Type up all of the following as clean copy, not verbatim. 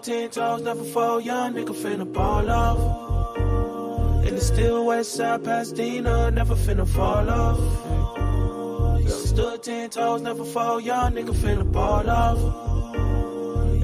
10 toes, never fall, young nigga finna ball off. In the still west side, Pasadena, never finna fall off. Stood 10 toes, never fall, young nigga finna ball off.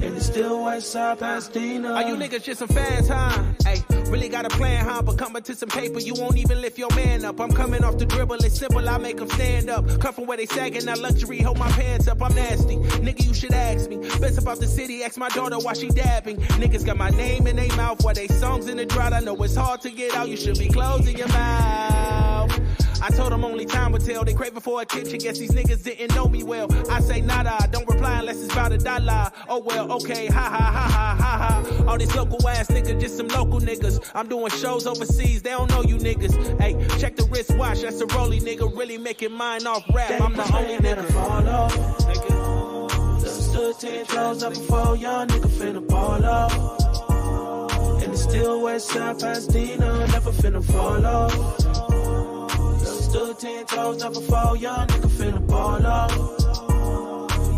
In the still west side, Pasadena. Are you niggas just some fans, huh? Hey, really got a plan, huh? But coming to some paper, you won't even lift your man up. I'm coming off the dribble, it's simple, I make them stand up. Come from where they sagging, now luxury, hold my pants up. I'm nasty, nigga, you should ask me. Best about the city, ask my daughter why she dabbing. Niggas got my name in their mouth while they songs in the drought. I know it's hard to get out, you should be closing your mouth. I told them only time would tell. They craving for attention, guess these niggas didn't know me well. I say nada, don't reply unless it's about $1. Oh well, okay, ha ha ha ha ha ha. All these local ass niggas, just some local niggas. I'm doing shows overseas, they don't know you niggas. Hey, check the wristwatch, that's a rolly nigga. Really making mine off rap, I'm the only nigga. Fall off. Stood 10 toes up before, young nigga finna ball off. In the still west side, Pasadena, never finna fall off. Stood 10 toes, never fall, young nigga finna ball off.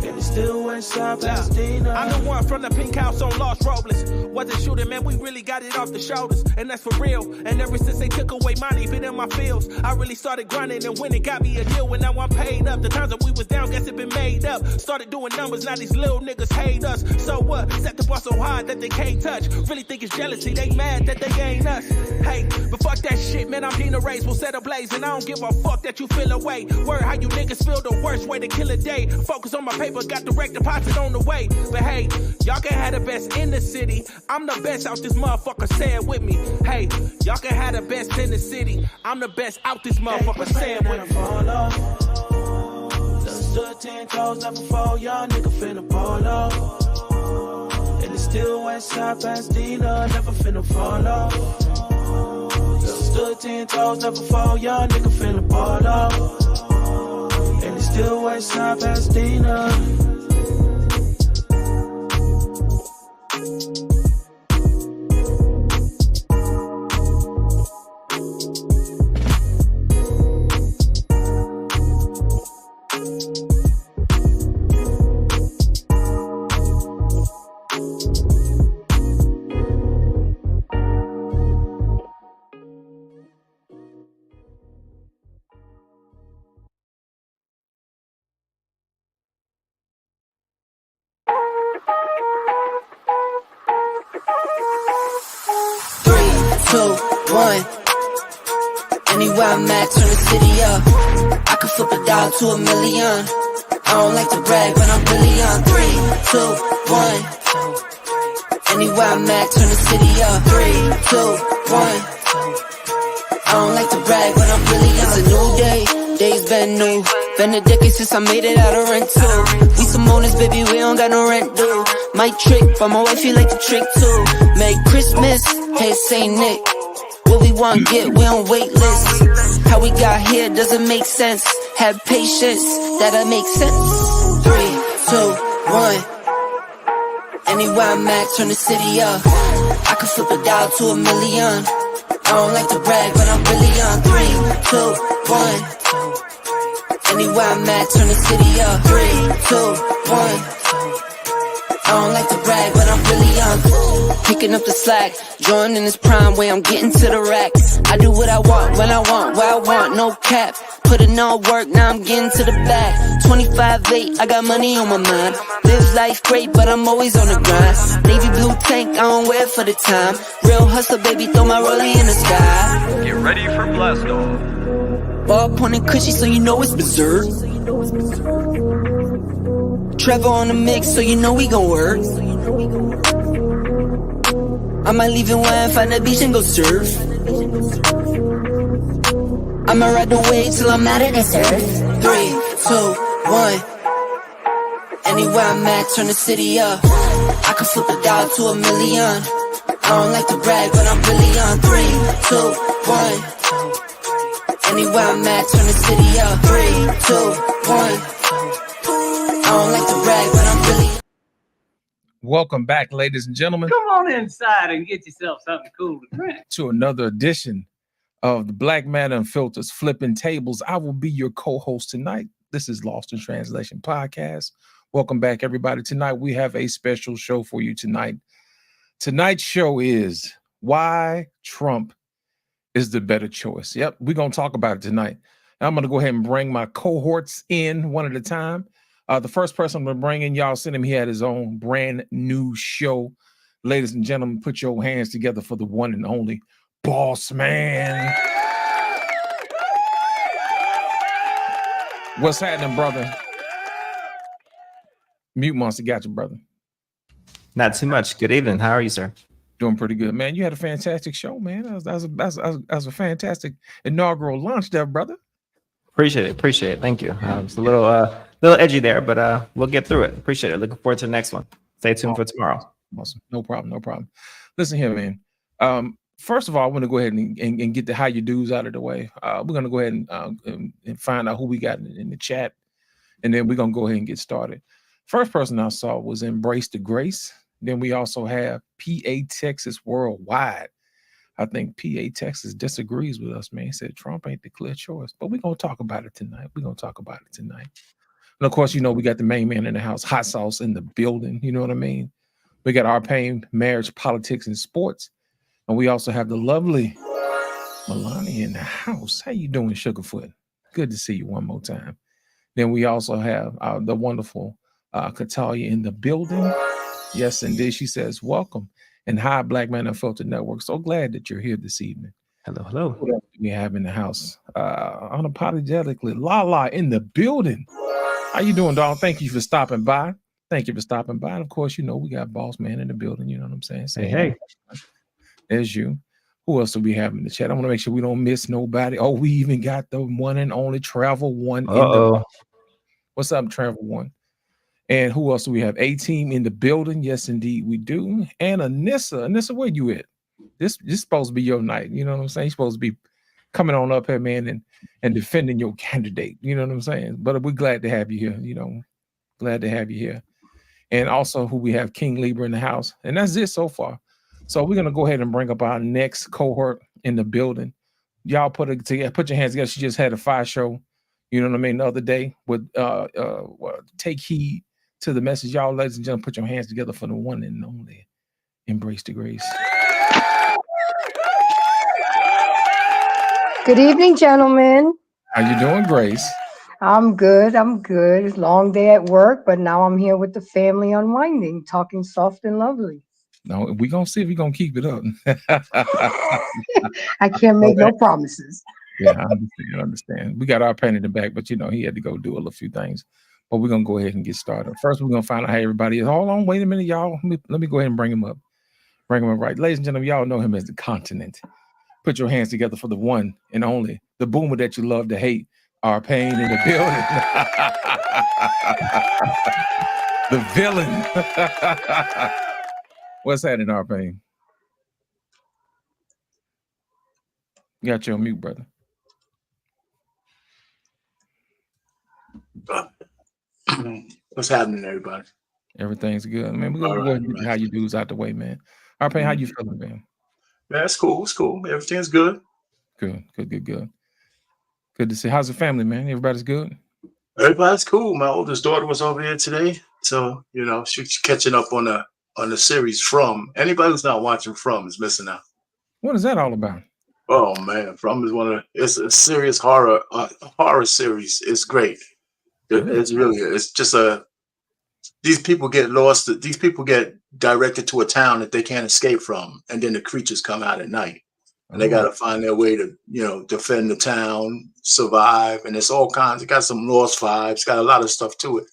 And it's still west side, Pasadena. I'm the one from the pink house on Los Robles. Wasn't shooting, man, we really got it off the shoulders. And that's for real. And ever since they took away money, been in my fields, I really started grinding and winning, got me a deal, and now I'm paid up. The times that we was down, guess it been made up. Started doing numbers, now these little niggas hate us. So what? Set the bar so high that they can't touch. Really think it's jealousy, they mad that they ain't us. Hey, but fuck that shit, man, I'm Dina Race, we'll set a blaze, and I don't give a fuck that you feel away. Word how you niggas feel, the worst way to kill a day. Focus on my paper, got direct deposit on the way. But hey, y'all can have the best in the city. I'm the best out this motherfucker, say it with me. Hey, y'all can have the best in the city. I'm the best out this motherfucker, say it with me. Fall off. Stood 10 toes, never fall, young nigga finna ball off. In the still west side, Pasadena, never finna fall off. Stood 10 toes, never fall, young nigga finna ball off. In the still west side, Pasadena. Anywhere I'm at, turn the city up. I could flip a dollar to $1 million. I don't like to brag, but I'm really on. 3, 2, 1. Anywhere I'm at, turn the city up. 3, 2, 1. I don't like to brag, but I'm really on. It's a new day, days been new. Been a decade since I made it out of rental. We some owners, baby, we don't got no rent due. Might trick, but my wife, you like to trick too. Merry Christmas, hey Saint Nick. What we want get, we on wait list. How we got here doesn't make sense. Have patience, that'll make sense. 3, 2, 1. Anywhere I'm at, turn the city up. I could flip a dollar to $1 million. I don't like to brag, but I'm really on. 3, 2, 1. Anywhere I'm at, turn the city up. 3, 2, 1. I don't like to brag, but I'm really on. Picking up the slack, joining this prime way, I'm getting to the rack. I do what I want, when I want, where I want, no cap. Put in all work, now I'm getting to the back. 25-8, I got money on my mind. Live life great, but I'm always on the grind. Navy blue tank, I don't wear it for the time. Real hustler, baby, throw my rollie in the sky. Get ready for blast off. Ball pointing cushy, so you know it's berserk. Trevor on the mix, so you know we gon' work. I might leave in one, find the beach and go surf. I'ma ride the wave till I'm out of this earth. 3, 2, 1. Anywhere I'm at, turn the city up. I could flip a dollar to $1 million. I don't like to brag, but I'm really on. 3, 2, 1. Anywhere I'm at, turn the city up. 3, 2, 1. I don't like to brag, but I'm really. Welcome back, ladies and gentlemen. Come on inside and get yourself something cool to drink. To another edition of the Black Man Unfiltered's Flipping Tables. I will be your co-host tonight. This is Lost in Translation Podcast. Welcome back, everybody. Tonight, we have a special show for you tonight. Tonight's show is why Trump is the better choice. Yep, we're going to talk about it tonight. I'm going to go ahead and bring my cohorts in one at a time. The first person I'm going to bring in, y'all seen him. He had his own brand new show. Ladies and gentlemen, put your hands together for the one and only Boss Man. What's happening, brother? Mute Monster got you, brother. Not too much. Good evening. How are you, sir? Doing pretty good, man. You had a fantastic show, man. That was a fantastic inaugural launch there, brother. Appreciate it. Thank you. It's a little edgy there, but we'll get through it. Appreciate it. Looking forward to the next one. Stay tuned for tomorrow. Awesome. No problem. Listen here, man. First of all, I want to go ahead and get the how you do's out of the way. We're going to go ahead and find out who we got in the chat, and then we're going to go ahead and get started. First person I saw was Embrace the Grace. Then we also have PA Texas Worldwide. I think PA Texas disagrees with us, man. He said Trump ain't the clear choice, but we're going to talk about it tonight. And of course, you know, we got the main man in the house, Hot Sauce in the building. You know what I mean? We got our pain, marriage, politics, and sports. And we also have the lovely Milani in the house. How you doing, Sugarfoot? Good to see you one more time. Then we also have the wonderful Katalia in the building. Yes, indeed. She says, welcome. And hi, Black Man Unfiltered Network. So glad that you're here this evening. Hello. What else do we have in the house? Unapologetically, Lala in the building. How you doing, dog? Thank you for stopping by. And of course, you know, we got Boss Man in the building. You know what I'm saying? Say hey. There's you. Who else do we have in the chat? I want to make sure we don't miss nobody. Oh, we even got the one and only Travel One. What's up, Travel One? And who else do we have? A-Team in the building. Yes, indeed, we do. And Anissa. Anissa, where you at? This is supposed to be your night. You know what I'm saying? You're supposed to be coming on up here, man, and defending your candidate. You know what I'm saying? But we're glad to have you here. You know, glad to have you here. And also who we have, King Libra in the house. And that's it so far. So we're going to go ahead and bring up our next cohort in the building. Y'all put your hands together. She just had a fire show, you know what I mean, the other day with Take Heed to the Message. Y'all, ladies and gentlemen, put your hands together for the one and only Embrace the Grace. Good evening, gentlemen. How you doing, Grace? I'm good. It's a long day at work, but now I'm here with the family unwinding, talking soft and lovely. No, we're going to see if we're going to keep it up. I can't make no promises. Yeah, I understand. We got our pen in the back, but, you know, he had to go do a few things. But we're going to go ahead and get started. First, we're going to find out how everybody is. Hold on, wait a minute, y'all. Let me go ahead and bring him up. Right. Ladies and gentlemen, y'all know him as the Continent. Put your hands together for the one and only, the boomer that you love to hate, our pain in the building. The villain. What's that in our pain? You got you on mute, brother. What's happening, everybody? Everything's good. Man, we're going to go ahead and get how you do's out the way, man. Our pain, how you feeling, man? Yeah, it's cool. It's cool. Everything's good. Good. Good to see. How's the family, man? Everybody's good? Everybody's cool. My oldest daughter was over here today. So, you know, she's catching up on the series From. Anybody who's not watching From is missing out. What is that all about? Oh man, From is it's a serious horror series. It's great. It's really, it's just these people get lost. These people get directed to a town that they can't escape from. And then the creatures come out at night and they got to find their way to, you know, defend the town, survive. And it's all kinds. It got some Lost vibes, got a lot of stuff to it.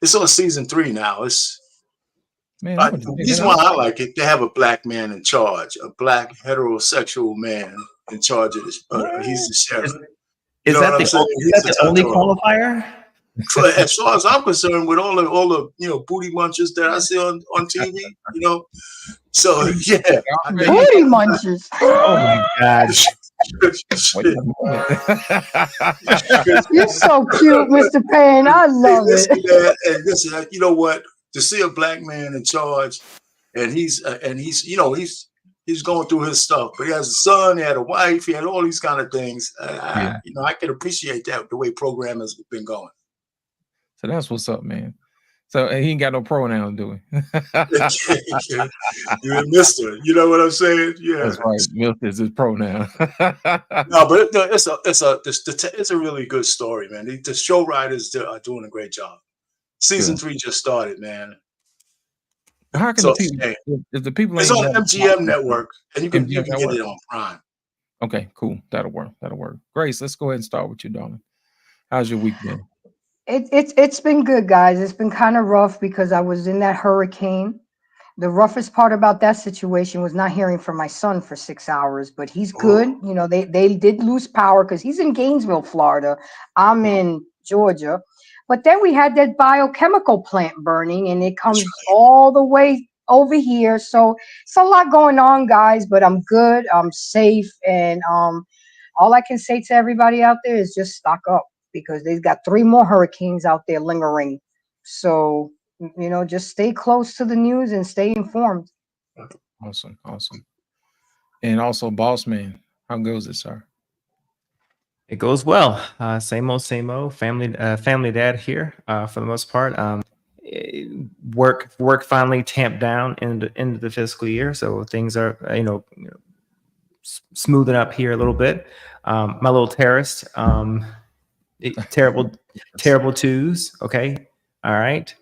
It's on season 3 now. The reason why I like it, they have a black man in charge, a black heterosexual man in charge of this. He's the sheriff. Is that the only qualifier? As far as I'm concerned, with all the you know booty munchers that I see on TV, you know, so yeah, booty munchers. Oh my God! You're so cute, Mr. Payne. I love it. And listen, you know what? To see a black man in charge, and he's you know he's going through his stuff, but he has a son, he had a wife, he had all these kind of things. You know, I can appreciate that the way program has been going. So that's what's up, man. So and he ain't got no pronouns, do he? You're a mister. You know what I'm saying? Yeah. That's right. Milk is his pronoun. No, but it's a really good story, man. The show writers are doing a great job. Season 3 just started, man. How can So the people? If the people it's ain't on got- MGM Network, and you can MGM get Network. it on Prime. Okay, cool. That'll work. That'll work. Grace, let's go ahead and start with you, darling. How's your week been? It's been good, guys. It's been kind of rough because I was in that hurricane. The roughest part about that situation was not hearing from my son for 6 hours, but he's good. You know, they did lose power because he's in Gainesville, Florida. I'm in Georgia. But then we had that biochemical plant burning, and it comes all the way over here. So it's a lot going on, guys, but I'm good. I'm safe. And all I can say to everybody out there is just stock up, because they've got 3 more hurricanes out there lingering. So, you know, just stay close to the news and stay informed. Awesome. And also, boss man, how goes it, sir? It goes well. Same old. Family dad here for the most part. Work finally tamped down into the fiscal year, so things are smoothing up here a little bit. My little terrorist, terrible twos. Okay, all right.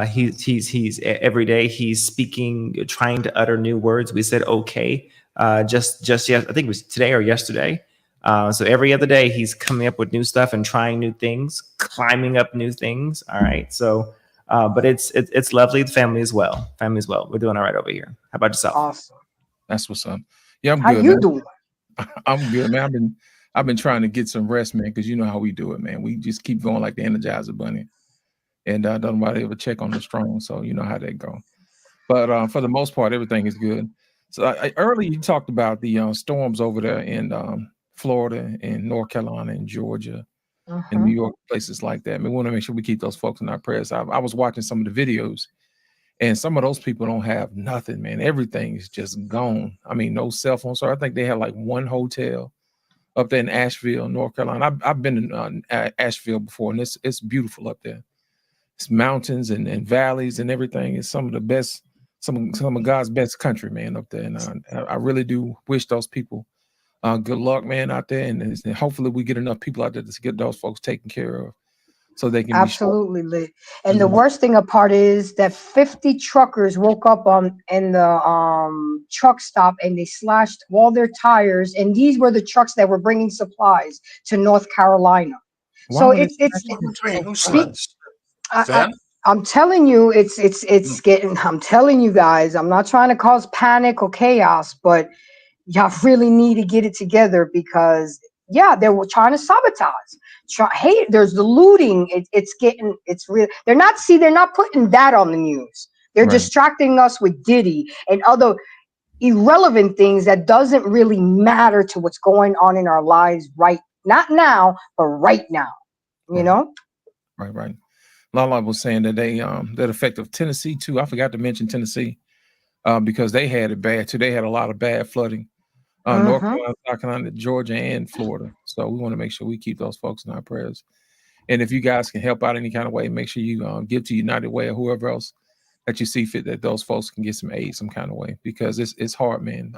He's every day he's speaking, trying to utter new words. We said okay, just yes, I think it was today or yesterday. So every other day he's coming up with new stuff and trying new things, climbing up new things. All right. So, but it's lovely. The family as well. We're doing all right over here. How about yourself? Awesome. That's what's up. Yeah, I'm How good. you Man. doing? I'm good, man. I've been trying to get some rest, man, because you know how we do it, man. We just keep going like the Energizer Bunny, and don't nobody ever check on the strong. So you know how that go. But for the most part, everything is good. So earlier you talked about the storms over there in Florida and North Carolina and Georgia and New York, places like that. We want to make sure we keep those folks in our prayers. I was watching some of the videos, and some of those people don't have nothing, man. Everything is just gone. I mean, no cell phone. So I think they have like one hotel up there in Asheville, North Carolina. I've been in Asheville before, and it's beautiful up there. It's mountains and valleys and everything. It's some of the best, some of God's best country, man, up there. And I really do wish those people good luck, man, out there. And hopefully we get enough people out there to get those folks taken care of, so they can absolutely lit. And the worst thing apart is that 50 truckers woke up in the truck stop, and they slashed all their tires, and these were the trucks that were bringing supplies to North Carolina. So I'm telling you, it's getting, I'm telling you guys, I'm not trying to cause panic or chaos, but y'all really need to get it together, because yeah, they were trying to sabotage. Hey, there's the looting. It's real. They're not putting that on the news. They're distracting us with Diddy and other irrelevant things that doesn't really matter to what's going on in our lives not now, but right now. You know? Right. Lala was saying that that affected Tennessee too. I forgot to mention Tennessee because they had it bad too. They had a lot of bad flooding. North Carolina, South Carolina, Georgia, and Florida. So we want to make sure we keep those folks in our prayers. And if you guys can help out any kind of way, make sure you give to United Way or whoever else that you see fit, that those folks can get some aid some kind of way, because it's hard, man.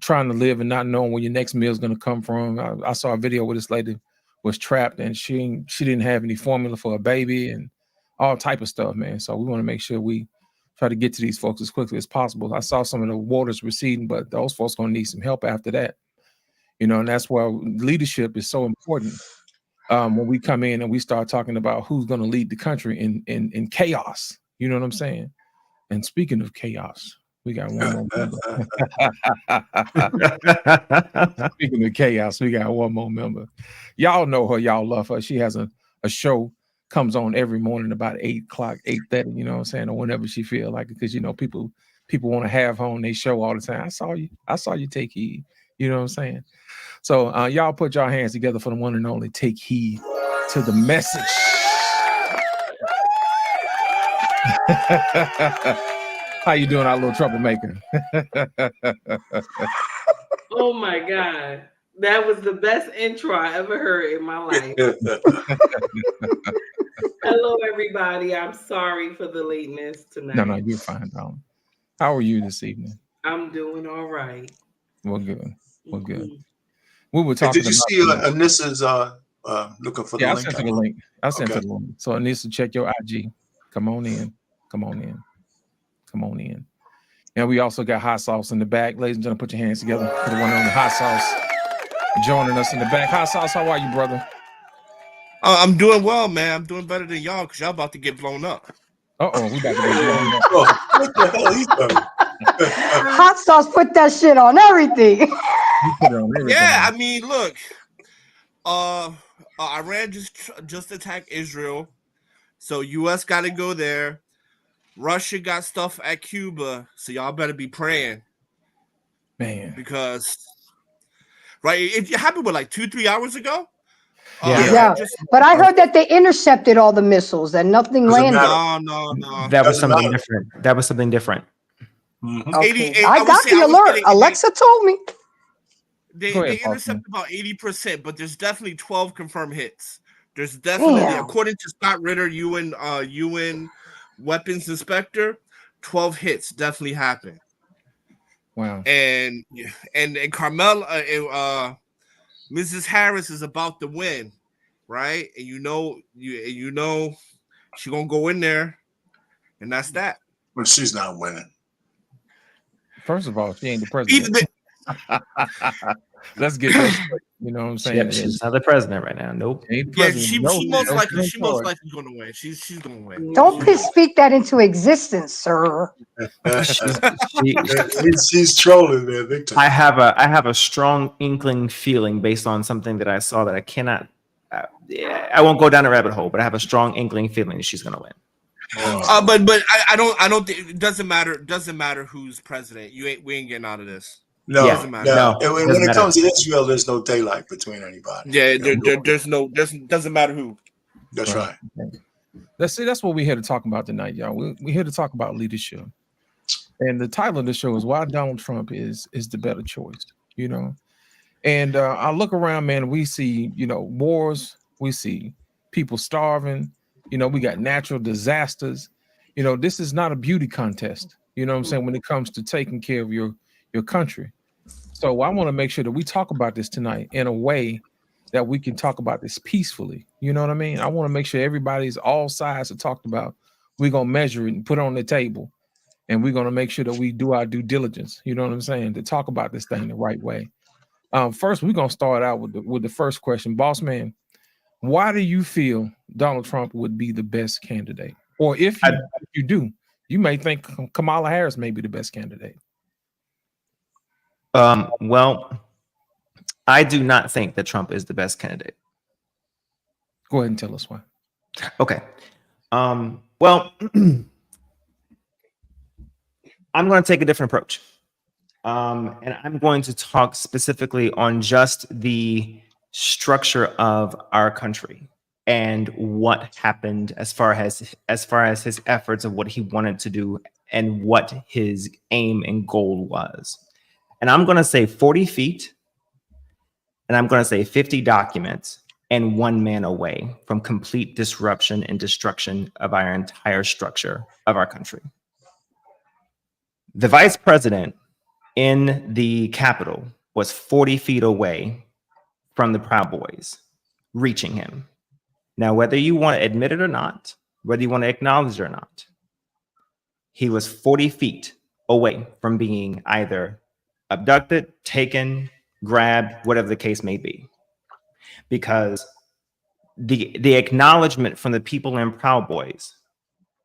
Trying to live and not knowing where your next meal is going to come from. I saw a video where this lady was trapped and she didn't have any formula for a baby and all type of stuff, man. So we want to make sure we try to get to these folks as quickly as possible. I saw some of the waters receding, but those folks going to need some help after that. You know, and that's why leadership is so important. When we come in and we start talking about who's going to lead the country in chaos, you know what I'm saying? And speaking of chaos, we got one more member. Speaking of chaos, we got one more member. Y'all know her, y'all love her. She has a show, comes on every morning about 8 o'clock, 8:30, you know what I'm saying, or whenever she feel like it, because you know people want to have her on their show all the time. I saw you take heed, you know what I'm saying? So y'all put y'all hands together for the one and only Take Heed to the Message. How you doing, our little troublemaker? Oh my God. That was the best intro I ever heard in my life. Hello, everybody. I'm sorry for the lateness tonight. No, you're fine, darling. How are you this evening? I'm doing all right. Well, good. Well, good. Mhm. We were Hey, talking did you about. see Anissa's looking for the Yeah, I link? sent her the link. I sent her Okay. the link. So Anissa, check your IG. Come on in. Come on in. Come on in. And we also got hot sauce in the back. Ladies and gentlemen, put your hands together for the one on the hot sauce joining us in the back. Hot sauce, how are you, brother? I'm doing well, man. I'm doing better than y'all because y'all about to get blown up. Uh-oh, we about to get blown up. Oh, what the hell he's done? Hot sauce put that shit on everything. You put it on everything. Yeah, I mean, look, Iran just attacked Israel, so U.S. got to go there. Russia got stuff at Cuba, so y'all better be praying, man. Because it happened like 2-3 hours ago. Yeah. But I heard that they intercepted all the missiles and nothing landed. No. That was something different. That was something different. Okay. I got the alert. Alexa told me. They intercepted about 80%, but there's definitely 12 confirmed hits. There's definitely, according to Scott Ritter, UN weapons inspector, 12 hits definitely happened. Wow. And Carmel, Mrs. Harris is about to win, right? And you know she's gonna go in there, and that's that. But she's not winning. First of all, she ain't the president. Let's get that straight. You know what I'm saying? Yep, she's not the president right now. Nope. Yeah, she most likely gonna win. She's gonna win. Don't speak that into existence, sir. She's trolling there, Victor. I have a strong inkling feeling based on something that I saw that I cannot. I won't go down a rabbit hole, but I have a strong inkling feeling that she's gonna win. But I don't think it doesn't matter. Doesn't matter who's president. We ain't getting out of this. No, doesn't matter. no. When it comes to Israel, there's no daylight between anybody. Yeah, doesn't matter who. That's right. That's what we're here to talk about tonight, y'all. We're here to talk about leadership. And the title of the show is Why Donald Trump is the better choice, you know. And I look around, man, we see, wars, we see people starving, we got natural disasters. This is not a beauty contest, you know what I'm saying, when it comes to taking care of your country. So I want to make sure that we talk about this tonight in a way that we can talk about this peacefully. You know what I mean? I want to make sure everybody's all sides are talked about. We're going to measure it and put it on the table. And we're going to make sure that we do our due diligence. You know what I'm saying? To talk about this thing the right way. First, we're going to start out with the first question. Boss man, why do you feel Donald Trump would be the best candidate? Or if you do, you may think Kamala Harris may be the best candidate. Well, I do not think that Trump is the best candidate. Go ahead and tell us why. Okay. Well, I'm going to take a different approach. And I'm going to talk specifically on just the structure of our country and what happened as far as his efforts of what he wanted to do and what his aim and goal was. And I'm going to say 40 feet, and I'm going to say 50 documents, and 1 man away from complete disruption and destruction of our entire structure of our country. The vice president in the Capitol was 40 feet away from the Proud Boys, reaching him. Now, whether you want to admit it or not, whether you want to acknowledge it or not, he was 40 feet away from being either abducted, taken, grabbed, whatever the case may be. Because the acknowledgement from the people in Proud Boys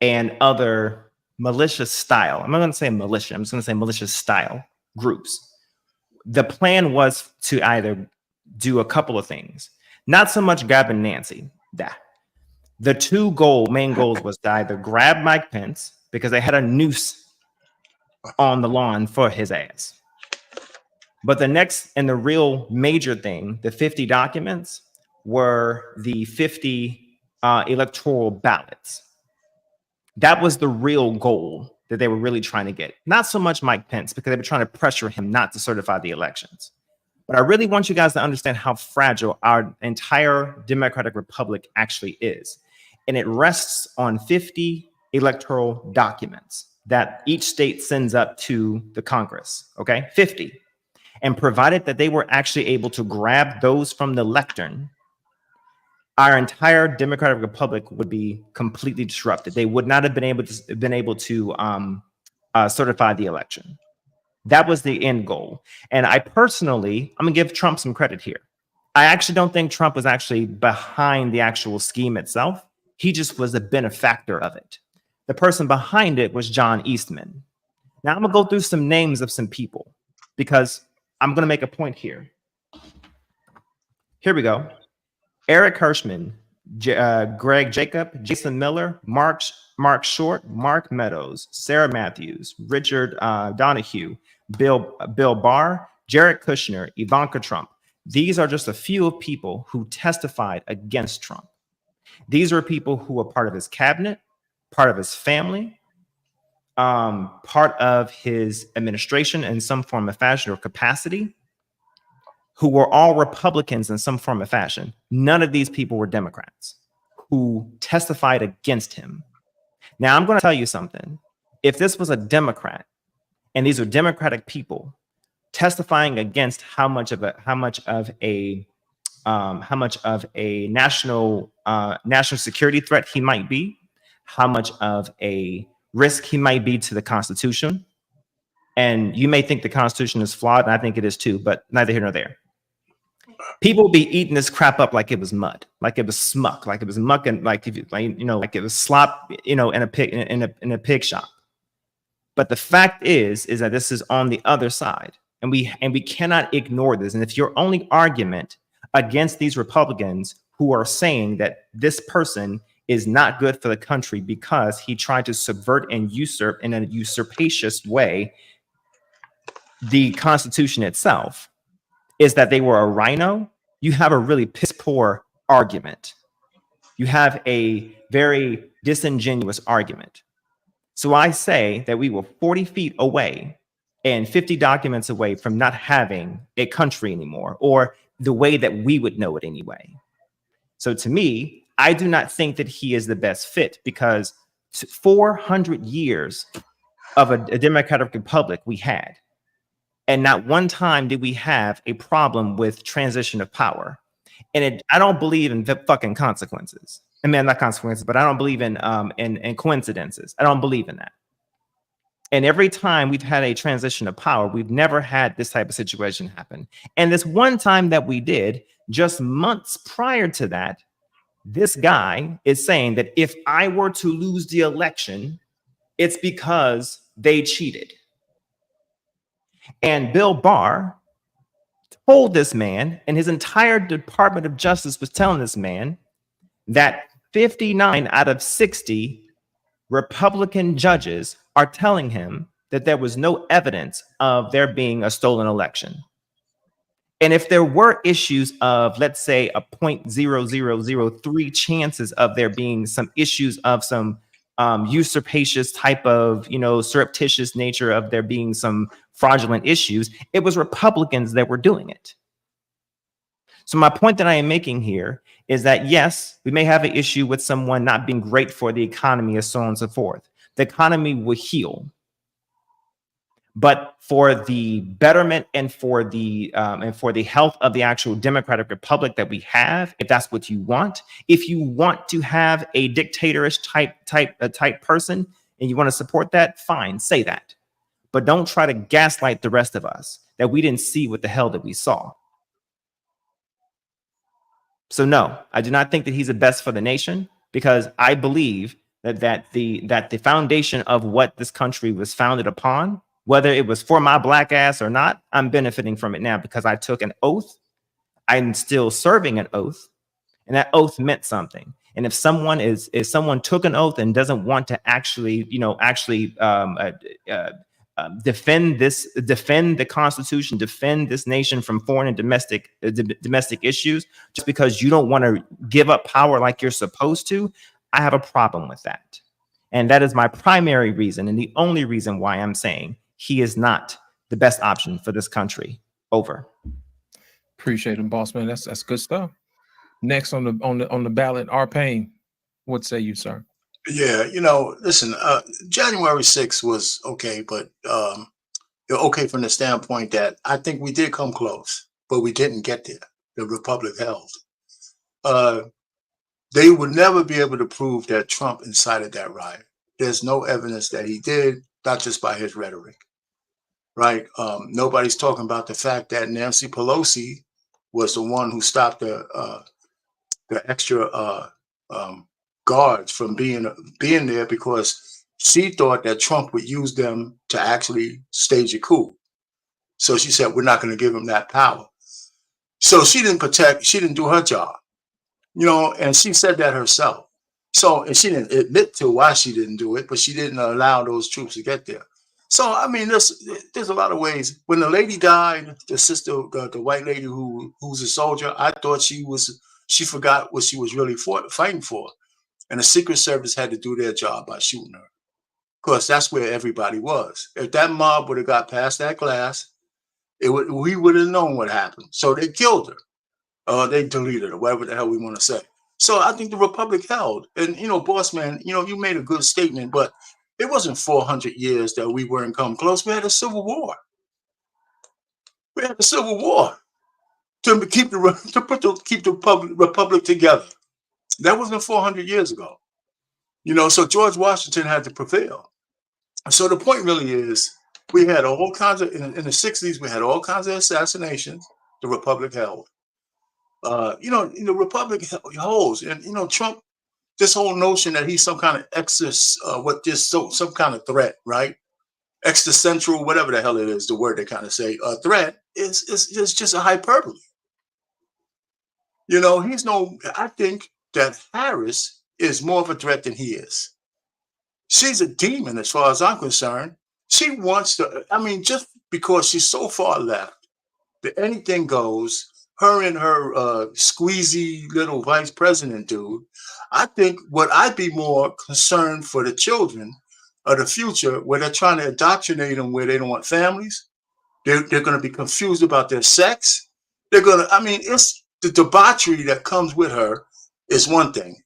and other malicious style, I'm not going to say militia, I'm just going to say malicious style groups. The plan was to either do a couple of things, not so much grabbing Nancy. The two main goals was to either grab Mike Pence because they had a noose on the lawn for his ass. But the next and the real major thing, the 50 documents, were the 50 electoral ballots. That was the real goal that they were really trying to get. Not so much Mike Pence, because they were trying to pressure him not to certify the elections. But I really want you guys to understand how fragile our entire democratic republic actually is. and it rests on 50 electoral documents that each state sends up to the Congress, okay? 50. And provided that they were actually able to grab those from the lectern, our entire democratic republic would be completely disrupted. They would not have been able to certify the election. That was the end goal. And I personally, I'm gonna give Trump some credit here. I actually don't think Trump was actually behind the actual scheme itself. He just was a benefactor of it. The person behind it was John Eastman. Now I'm gonna go through some names of some people because I'm gonna make a point here. Here we go. Eric Hirschman, Greg Jacob, Jason Miller, Mark Short, Mark Meadows, Sarah Matthews, Richard Donahue, Bill Barr, Jared Kushner, Ivanka Trump. These are just a few of people who testified against Trump. These are people who were part of his cabinet, part of his family, part of his administration in some form of fashion or capacity, who were all Republicans in some form of fashion. None of these people were Democrats who testified against him. Now, I'm going to tell you something. If this was a Democrat and these are Democratic people testifying against how much of a national security threat he might be, how much of a risk he might be to the Constitution, and you may think the Constitution is flawed, and I think it is too, but neither here nor there. People be eating this crap up like it was mud, like it was smuck, like it was muck, and like it was slop, in a pig shop. But the fact is that this is on the other side, and we cannot ignore this. And if your only argument against these Republicans who are saying that this person is not good for the country because he tried to subvert and usurp in a usurpacious way the Constitution itself, is that they were a rhino, you have a really piss poor argument. You have a very disingenuous argument. So I say that we were 40 feet away and 50 documents away from not having a country anymore, or the way that we would know it anyway. So to me, I do not think that he is the best fit, because 400 years of a democratic republic we had. And not one time did we have a problem with transition of power. And I don't believe in fucking consequences. I mean, not consequences, but I don't believe in coincidences. I don't believe in that. And every time we've had a transition of power, we've never had this type of situation happen. And this one time that we did, just months prior to that, this guy is saying that if I were to lose the election, it's because they cheated. And Bill Barr told this man, and his entire Department of Justice was telling this man, that 59 out of 60 Republican judges are telling him that there was no evidence of there being a stolen election. And if there were issues of, let's say, a 0.0003 chances of there being some issues of some usurpacious type of, surreptitious nature of there being some fraudulent issues, it was Republicans that were doing it. So my point that I am making here is that, yes, we may have an issue with someone not being great for the economy and so on and so forth. The economy will heal. But for the betterment and for the health of the actual democratic republic that we have, if that's what you want, if you want to have a dictatorish type person and you want to support that, fine, say that. But don't try to gaslight the rest of us that we didn't see what the hell that we saw. So no, I do not think that he's the best for the nation, because I believe that the foundation of what this country was founded upon, whether it was for my black ass or not, I'm benefiting from it now because I took an oath. I'm still serving an oath, and that oath meant something. And if someone took an oath and doesn't want to actually defend the Constitution, defend this nation from foreign and domestic issues, just because you don't want to give up power like you're supposed to, I have a problem with that. And that is my primary reason, and the only reason why I'm saying he is not the best option for this country. Over. Appreciate him, boss man. That's good stuff. Next on the ballot, R. Payne. What say you, sir? Yeah, listen, January 6th was okay, but okay from the standpoint that I think we did come close, but we didn't get there. The Republic held. They would never be able to prove that Trump incited that riot. There's no evidence that he did, not just by his rhetoric, right? Nobody's talking about the fact that Nancy Pelosi was the one who stopped the extra guards from being there because she thought that Trump would use them to actually stage a coup. So she said, we're not going to give him that power. So she didn't do her job, and she said that herself. So, and she didn't admit to why she didn't do it, but she didn't allow those troops to get there. So, I mean, there's a lot of ways. When the lady died, the sister, the white lady who's a soldier, I thought she forgot what she was really fighting for. And the Secret Service had to do their job by shooting her. Because that's where everybody was. If that mob would have got past that glass, we would have known what happened. So they killed her. They deleted her, whatever the hell we want to say. So I think the Republic held. And, boss man, you made a good statement, but it wasn't 400 years that we weren't come close. We had a civil war. We had a civil war to keep the Republic together. That wasn't 400 years ago. So George Washington had to prevail. So the point really is, we had all kinds of, in the 60s, we had all kinds of assassinations. The Republic held. The Republic holds. And, Trump, this whole notion that he's some kind of some kind of threat, right? Existential, whatever the hell it is, the word they kind of say, threat is just a hyperbole. I think that Harris is more of a threat than he is. She's a demon as far as I'm concerned. She wants to, just because she's so far left that anything goes, her and her squeezy little vice president dude, I think what I'd be more concerned for the children of the future, where they're trying to indoctrinate them where they don't want families. They're going to be confused about their sex. It's the debauchery that comes with her is one thing,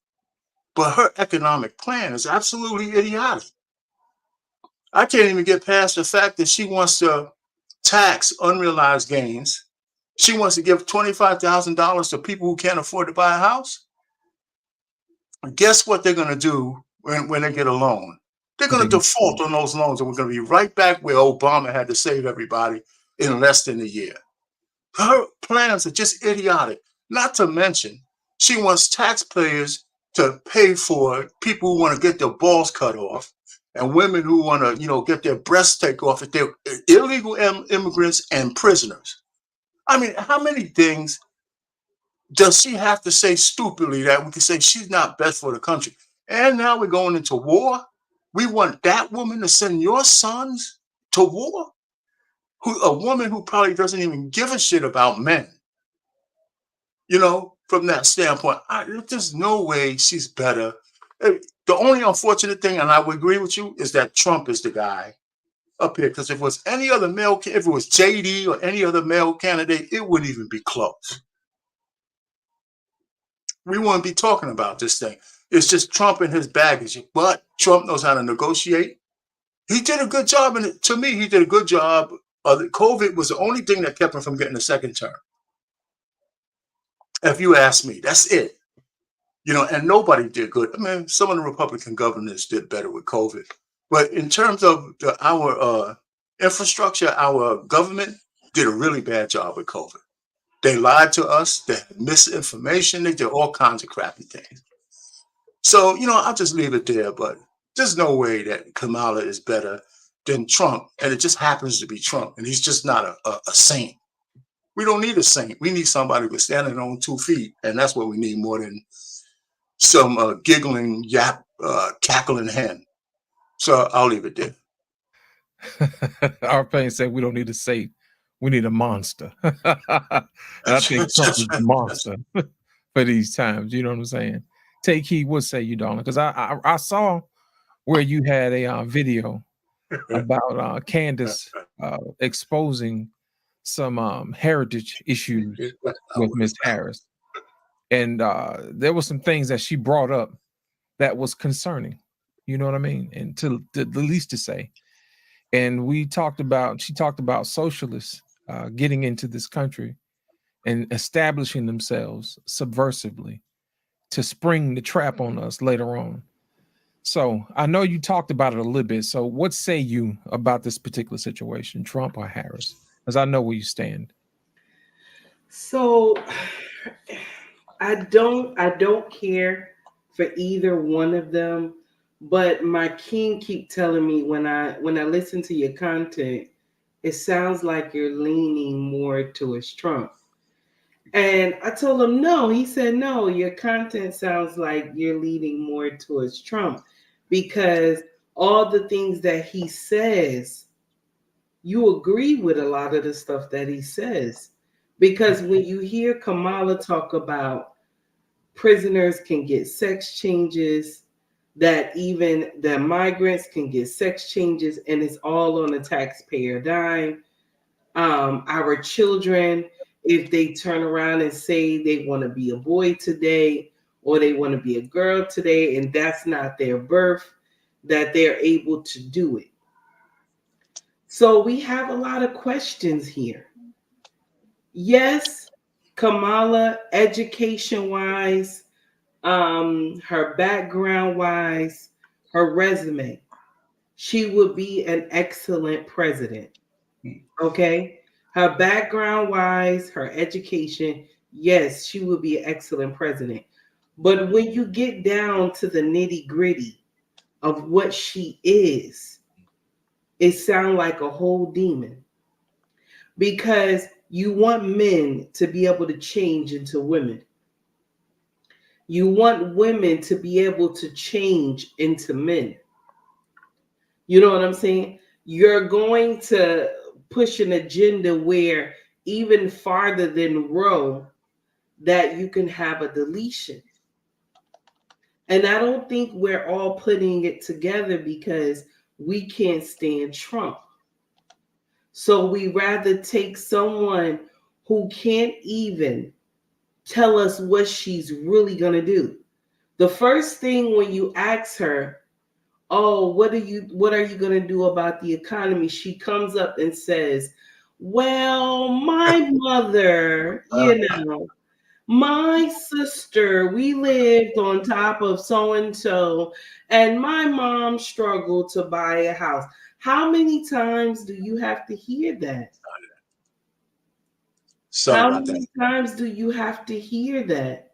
but her economic plan is absolutely idiotic. I can't even get past the fact that she wants to tax unrealized gains. She wants to give $25,000 to people who can't afford to buy a house. Guess what they're going to do when they get a loan? They're going to default on those loans, and we're going to be right back where Obama had to save everybody in less than a year. Her plans are just idiotic. Not to mention, she wants taxpayers to pay for people who want to get their balls cut off and women who want to, get their breasts taken off if they're illegal immigrants and prisoners. How many things does she have to say stupidly that we can say she's not best for the country? And now we're going into war. We want that woman to send your sons to war? A woman who probably doesn't even give a shit about men. From that standpoint, there's no way she's better. The only unfortunate thing, and I would agree with you, is that Trump is the guy up here. Because if it was any other male, if it was JD or any other male candidate, it wouldn't even be close. We wouldn't be talking about this thing. It's just Trump and his baggage. But Trump knows how to negotiate. He did a good job. And to me, he did a good job. COVID was the only thing that kept him from getting a second term. If you ask me, that's it. And nobody did good. Some of the Republican governors did better with COVID. But in terms of our infrastructure, our government did a really bad job with COVID. They lied to us. They had misinformation. They did all kinds of crappy things. So, I'll just leave it there. But there's no way that Kamala is better than Trump. And it just happens to be Trump. And he's just not a saint. We don't need a saint. We need somebody who's standing on 2 feet. And that's what we need more than some giggling, cackling hen. So I'll leave it there. Our pain said we don't need a saint. We need a monster. And I think Trump is a monster for these times. You know what I'm saying? Take heed. What say you, darling? Because I saw where you had a video about Candace exposing some heritage issues with Miss Harris. And there were some things that she brought up that was concerning. You know what I mean? And to the least to say. And she talked about socialists getting into this country and establishing themselves subversively to spring the trap on us later on. So I know you talked about it a little bit. So what say you about this particular situation, Trump or Harris? Because I know where you stand. So I don't care for either one of them, but my king keep telling me when I listen to your content, it sounds like you're leaning more towards Trump. And I told him no. He said, no, your content sounds like you're leaning more towards Trump because all the things that he says, you agree with a lot of the stuff that he says. Because when you hear Kamala talk about prisoners can get sex changes, that even the migrants can get sex changes, and it's all on the taxpayer dime. Our children, if they turn around and say they want to be a boy today or they want to be a girl today, and that's not their birth, that they're able to do it. So we have a lot of questions here. Yes, Kamala, education-wise, her background-wise, her resume, she would be an excellent president. Okay? Her background-wise, her education, yes, she would be an excellent president. But when you get down to the nitty-gritty of what she is, it sounds like a whole demon. Because you want men to be able to change into women. You want women to be able to change into men. You know what I'm saying? You're going to push an agenda where even farther than Roe, that you can have a deletion. And I don't think we're all putting it together because we can't stand Trump. So we rather take someone who can't even tell us what she's really going to do. The first thing when you ask her, oh, what are you going to do about the economy? She comes up and says, well, my mother, my sister, we lived on top of so-and-so, and my mom struggled to buy a house. How many times do you have to hear that? How many times do you have to hear that?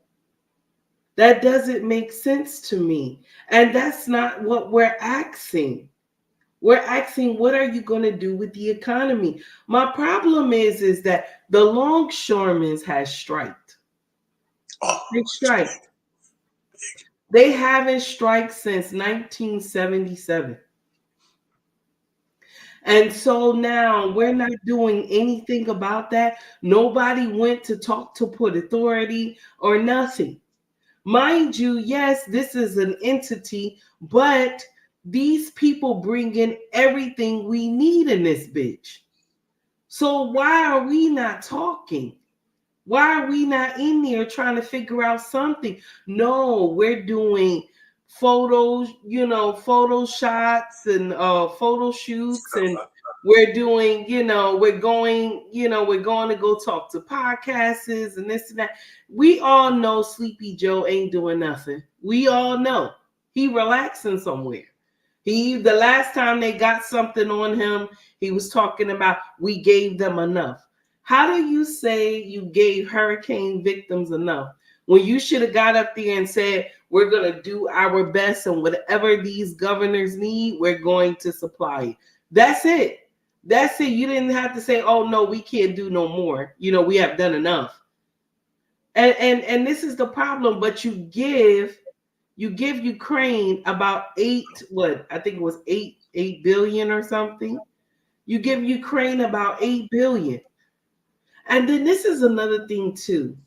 That doesn't make sense to me. And that's not what we're asking. We're asking, what are you going to do with the economy? My problem is that the longshoremen has striked. They striked. They haven't striked since 1977. And so now we're not doing anything about that. Nobody went to talk to Port Authority or nothing. Mind you, yes, this is an entity, but these people bring in everything we need in this bitch. So why are we not talking? Why are we not in there trying to figure out something? No, we're doing photos, photo shots and photo shoots, and we're doing, we're going to go talk to podcasters and this and that. We all know Sleepy Joe ain't doing nothing. We all know he relaxing somewhere. The last time they got something on him, he was talking about we gave them enough. How do you say you gave hurricane victims enough when you should have got up there and said, we're going to do our best and whatever these governors need, we're going to supply it. That's it. That's it. You didn't have to say, oh, no, we can't do no more. We have done enough. And this is the problem. But you give Ukraine about I think it was 8 billion or something. You give Ukraine about 8 billion. And then this is another thing too.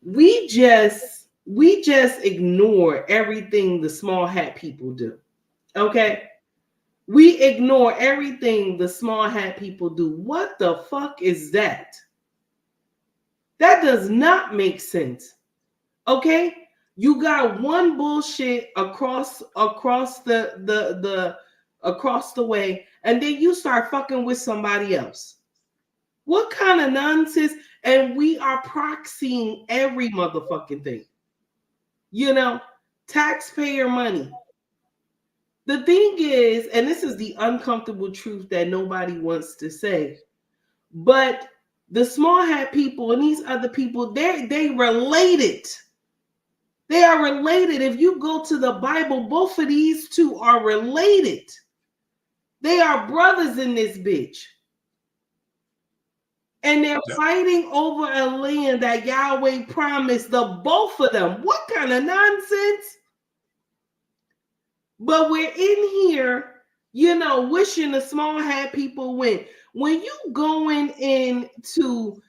We just ignore everything the small hat people do. Okay? We ignore everything the small hat people do. What the fuck is that? That does not make sense. Okay? You got one bullshit across the way, and then you start fucking with somebody else. What kind of nonsense? And we are proxying every motherfucking thing. You know, taxpayer money. The thing is, and this is the uncomfortable truth that nobody wants to say, but the small hat people and these other people, they related. They are related. If you go to the Bible, both of these two are related. They are brothers in this bitch. And they're fighting over a land that Yahweh promised the both of them. What kind of nonsense? But we're in here, you know, wishing the small hat people win. When you going into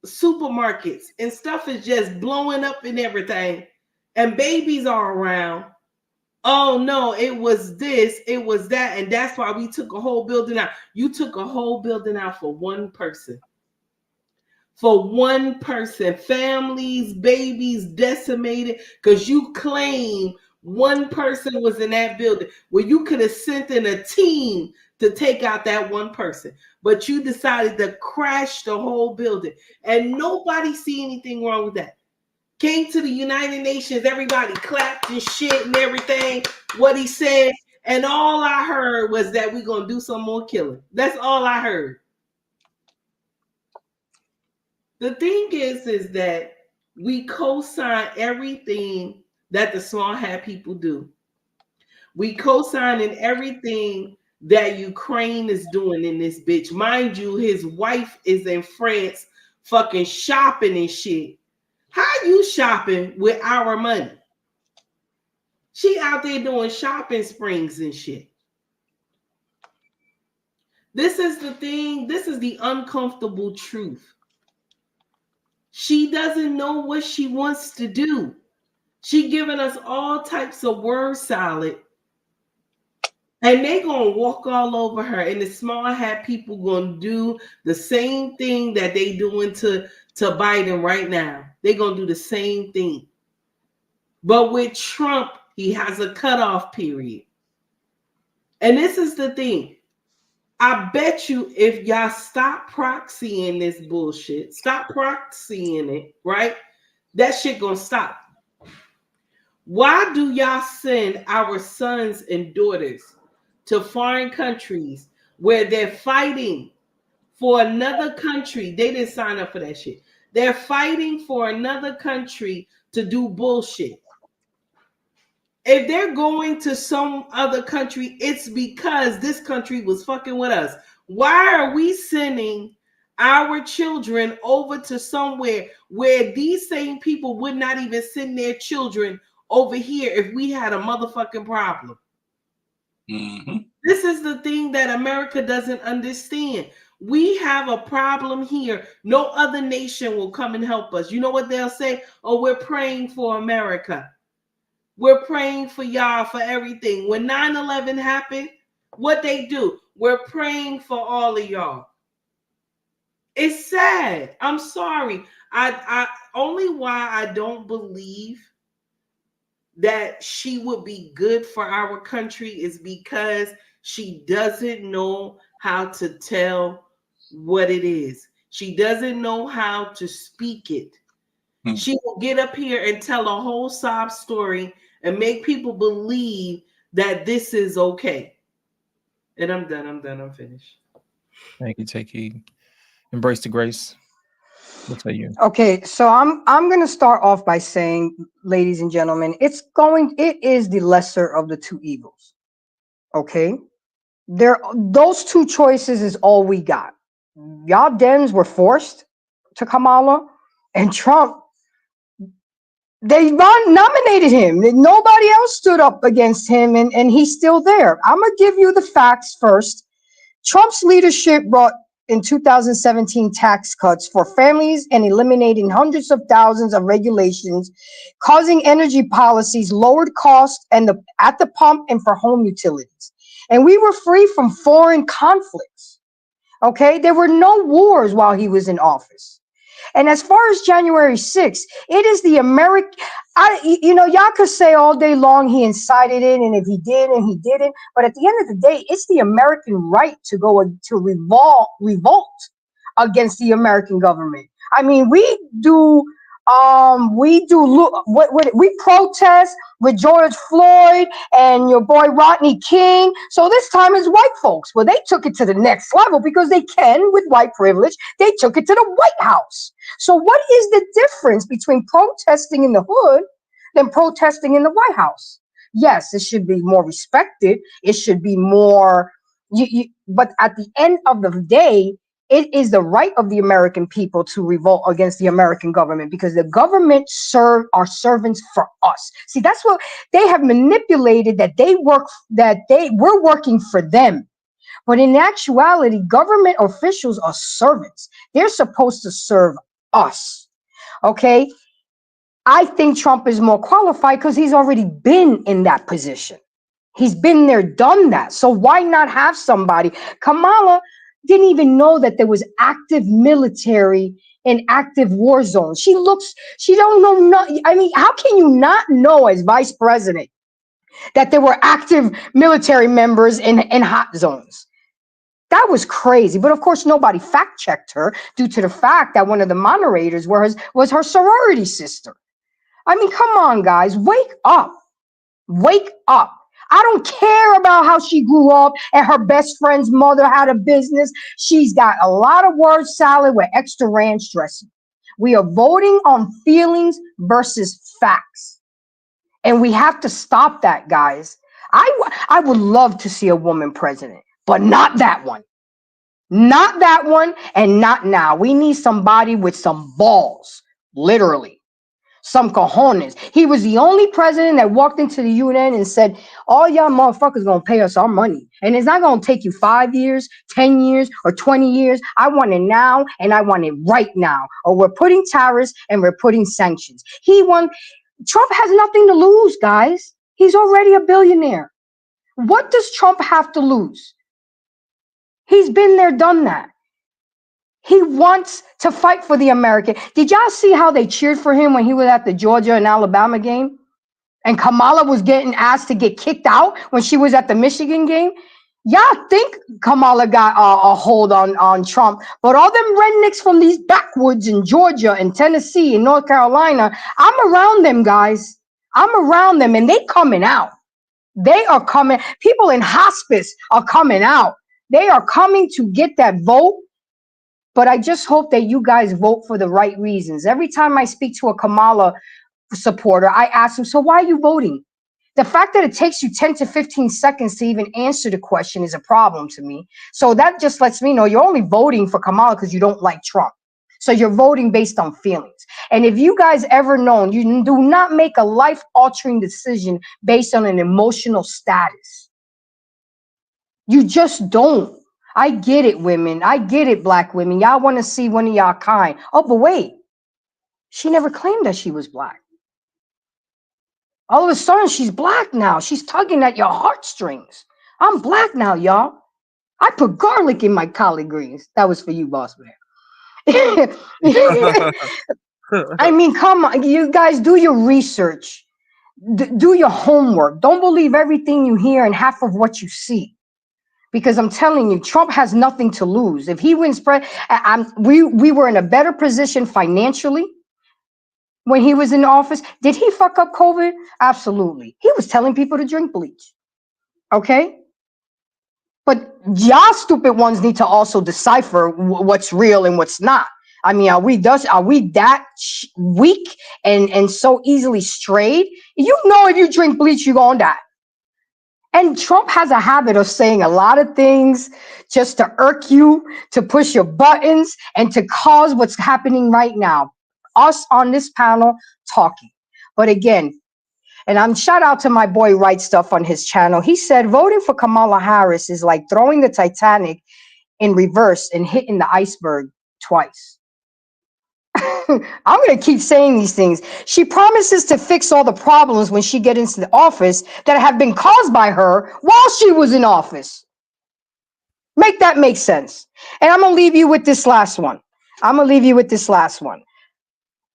supermarkets and stuff is just blowing up and everything, and babies are around, oh no, it was this, it was that, and that's why we took a whole building out. You took a whole building out for one person. For one person, families, babies decimated because you claim one person was in that building where you could have sent in a team to take out that one person, but you decided to crash the whole building, and nobody see anything wrong with that. Came to the United Nations, everybody clapped and shit and everything, what he said, and all I heard was that we're gonna do some more killing. That's all I heard. The thing is that we co-sign everything that the small hat people do. We co-sign in everything that Ukraine is doing in this bitch. Mind you, his wife is in France fucking shopping and shit. How you shopping with our money? She out there doing shopping springs and shit. This is the thing. This is the uncomfortable truth. She doesn't know what she wants to do. She giving us all types of word salad, and they gonna walk all over her. And the small hat people gonna do the same thing that they doing to Biden right now. They gonna do the same thing. But with Trump, he has a cutoff period. And this is the thing. I bet you if y'all stop proxying this bullshit, stop proxying it, right? That shit gonna stop. Why do y'all send our sons and daughters to foreign countries where they're fighting for another country? They didn't sign up for that shit. They're fighting for another country to do bullshit. If they're going to some other country, it's because this country was fucking with us. Why are we sending our children over to somewhere where these same people would not even send their children over here if we had a motherfucking problem? Mm-hmm. This is the thing that America doesn't understand. We have a problem here. No other nation will come and help us. You know what they'll say? Oh, we're praying for America. We're praying for y'all for everything. When 9/11 happened, what they do? We're praying for all of y'all. It's sad. I'm sorry. I only why I don't believe that she would be good for our country is because she doesn't know how to tell what it is. She doesn't know how to speak it. She will get up here and tell a whole sob story and make people believe that this is okay. And I'm done. I'm finished. Thank you. Take heed. Embrace the grace. What say you? Okay, so I'm going to start off by saying, ladies and gentlemen, it is the lesser of the two evils. Okay, those two choices is all we got. Y'all Dems were forced to Kamala, and Trump, they nominated him. Nobody else stood up against him, and he's still there. I'm going to give you the facts first. Trump's leadership brought in 2017 tax cuts for families and eliminating hundreds of thousands of regulations, causing energy policies, lowered costs at the pump and for home utilities. And we were free from foreign conflicts. Okay, there were no wars while he was in office. And as far as January 6th, it is the American, y'all could say all day long he incited it, and if he did and he didn't, but at the end of the day, it's the American right to go to revolt against the American government. I mean, we protest with George Floyd and your boy Rodney King. So this time it's white folks. Well, they took it to the next level because they can with white privilege. They took it to the White House. So what is the difference between protesting in the hood than protesting in the White House? Yes, it should be more respected. It should be more, but at the end of the day, it is the right of the American people to revolt against the American government because the government are servants for us. See, that's what they have manipulated, that we're working for them. But in actuality, government officials are servants. They're supposed to serve us. Okay? I think Trump is more qualified because he's already been in that position. He's been there, done that. So why not have somebody? Kamala didn't even know that there was active military and active war zones. She don't know. I mean, how can you not know as vice president that there were active military members in hot zones? That was crazy. But of course, nobody fact checked her due to the fact that one of the moderators was her sorority sister. I mean, come on, guys, wake up. Wake up. I don't care about how she grew up and her best friend's mother had a business. She's got a lot of word salad with extra ranch dressing. We are voting on feelings versus facts. And we have to stop that, guys. I would love to see a woman president, but not that one. Not that one, and not now. We need somebody with some balls, literally. Some cojones. He was the only president that walked into the UN and said, all y'all motherfuckers gonna pay us our money. And it's not gonna take you 5 years, 10 years, or 20 years. I want it now, and I want it right now. Or we're putting tariffs and we're putting sanctions. Trump has nothing to lose, guys. He's already a billionaire. What does Trump have to lose? He's been there, done that. He wants to fight for the American. Did y'all see how they cheered for him when he was at the Georgia and Alabama game? And Kamala was getting asked to get kicked out when she was at the Michigan game? Y'all think Kamala got a hold on Trump, but all them rednecks from these backwoods in Georgia and Tennessee and North Carolina, I'm around them, guys. I'm around them, and they coming out. They are coming. People in hospice are coming out. They are coming to get that vote. But I just hope that you guys vote for the right reasons. Every time I speak to a Kamala supporter, I ask them, so why are you voting? The fact that it takes you 10 to 15 seconds to even answer the question is a problem to me. So that just lets me know you're only voting for Kamala because you don't like Trump. So you're voting based on feelings. And if you guys ever known, you do not make a life-altering decision based on an emotional status. You just don't. I get it, women. I get it, black women. Y'all want to see one of y'all kind. Oh, but wait. She never claimed that she was black. All of a sudden, she's black now. She's tugging at your heartstrings. I'm black now, y'all. I put garlic in my collard greens. That was for you, boss man. I mean, come on. You guys do your research. Do your homework. Don't believe everything you hear and half of what you see. Because I'm telling you, Trump has nothing to lose. If he wins, we were in a better position financially when he was in office. Did he fuck up COVID? Absolutely. He was telling people to drink bleach. Okay? But y'all stupid ones need to also decipher what's real and what's not. I mean, are we that weak and so easily strayed? You know, if you drink bleach, you're gonna die. And Trump has a habit of saying a lot of things just to irk you, to push your buttons, and to cause what's happening right now. Us on this panel talking. But again, and I'm shout out to my boy Right Stuff on his channel. He said voting for Kamala Harris is like throwing the Titanic in reverse and hitting the iceberg twice. I'm going to keep saying these things. She promises to fix all the problems when she gets into the office that have been caused by her while she was in office. Make that make sense. And I'm going to leave you with this last one. I'm gonna leave you with this last one.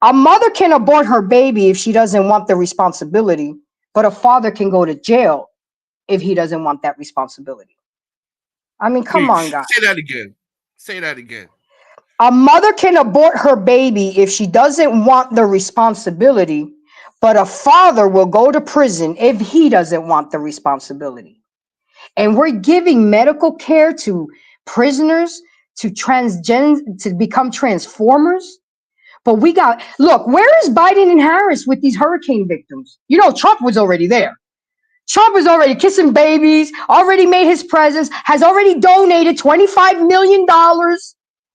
A mother can abort her baby if she doesn't want the responsibility, but a father can go to jail if he doesn't want that responsibility. I mean, come on, guys. Say that again. Say that again. A mother can abort her baby if she doesn't want the responsibility, but a father will go to prison if he doesn't want the responsibility. And we're giving medical care to prisoners to become transformers. But look, where is Biden and Harris with these hurricane victims? You know, Trump was already there. Trump is already kissing babies, already made his presence, has already donated $25 million.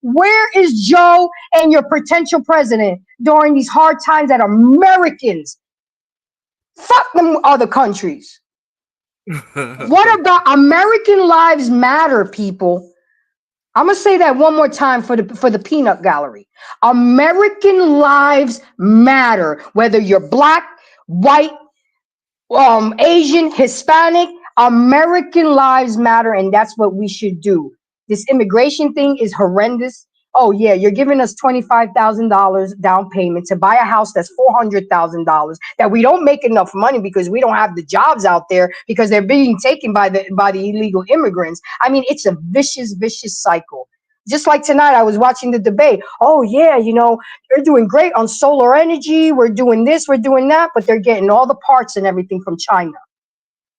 Where is Joe and your potential president during these hard times that Americans? Fuck them other countries. What about American lives matter, people? I'm gonna say that one more time for the peanut gallery. American lives matter, whether you're black, white, Asian, Hispanic. American lives matter, and that's what we should do. This immigration thing is horrendous. Oh yeah, you're giving us $25,000 down payment to buy a house that's $400,000 that we don't make enough money because we don't have the jobs out there because they're being taken by the illegal immigrants. I mean, it's a vicious cycle. Just like tonight, I was watching the debate. Oh yeah, you know, they're doing great on solar energy. We're doing this, we're doing that, but they're getting all the parts and everything from China.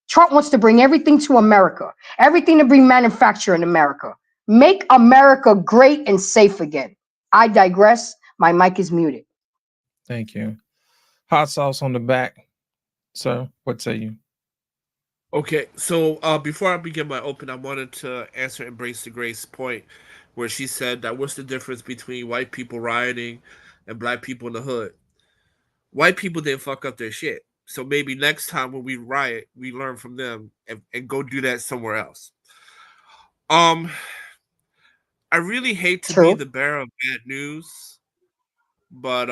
Trump wants to bring everything to America, everything to bring manufacture in America. Make America great and safe again. I digress. My mic is muted. Thank you. Hot sauce on the back. Sir, what say you? Okay, so before I begin my open, I wanted to answer Embrace the Grace point where she said that what's the difference between white people rioting and black people in the hood? White people didn't fuck up their shit. So maybe next time when we riot, we learn from them and go do that somewhere else. I really hate to be the bearer of bad news, but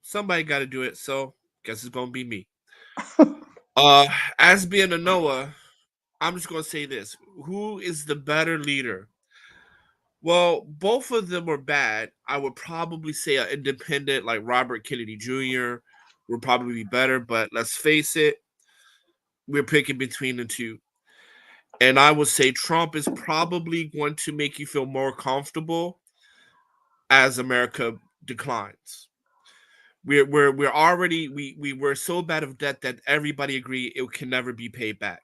somebody got to do it, so guess it's gonna be me. As being a Noah, I'm just gonna say this: who is the better leader? Well, both of them are bad. I would probably say an independent like Robert Kennedy Jr. would probably be better, but let's face it, we're picking between the two. And I would say Trump is probably going to make you feel more comfortable as America declines. We're already we're so bad of debt that everybody agree it can never be paid back.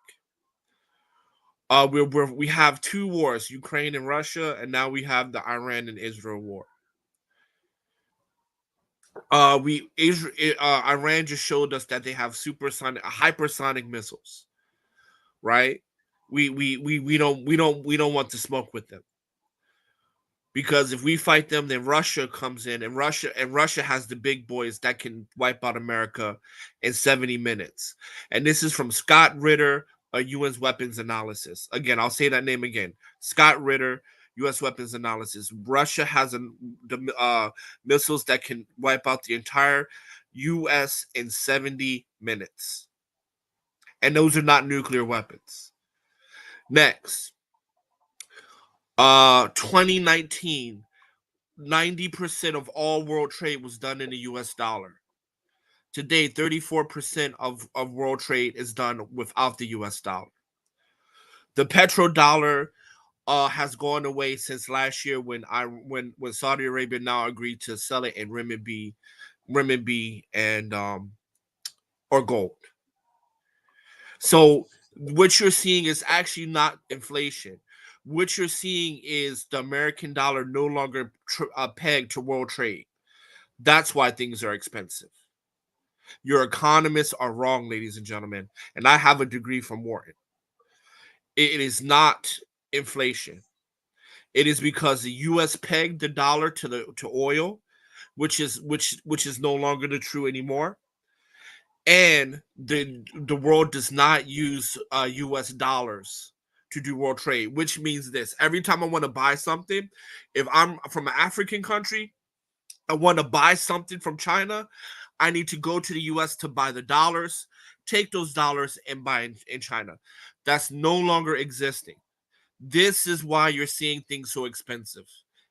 We have two wars, Ukraine and Russia, and now we have the Iran and Israel war. Iran just showed us that they have hypersonic missiles, right? We don't want to smoke with them. Because if we fight them, then Russia comes in, and Russia has the big boys that can wipe out America in 70 minutes. And this is from Scott Ritter, a U.S. weapons analysis. Again, I'll say that name again. Scott Ritter, U.S. weapons analysis. Russia has the missiles that can wipe out the entire U.S. in 70 minutes. And those are not nuclear weapons. Next. 2019, 90% of all world trade was done in the US dollar. Today, 34% of world trade is done without the US dollar. The petrodollar has gone away since last year when Saudi Arabia now agreed to sell it in renminbi and or gold. So what you're seeing is actually not inflation. What you're seeing is the American dollar no longer pegged to world trade. That's why things are expensive. Your economists are wrong, ladies and gentlemen. And I have a degree from Wharton. It is not inflation. It is because the U.S. pegged the dollar to oil, which is no longer the true anymore. And the world does not use U.S. dollars to do world trade, which means this: every time I want to buy something, if I'm from an African country, I want to buy something from China, I need to go to the US to buy the dollars, take those dollars and buy in China. That's no longer existing. This is why you're seeing things so expensive.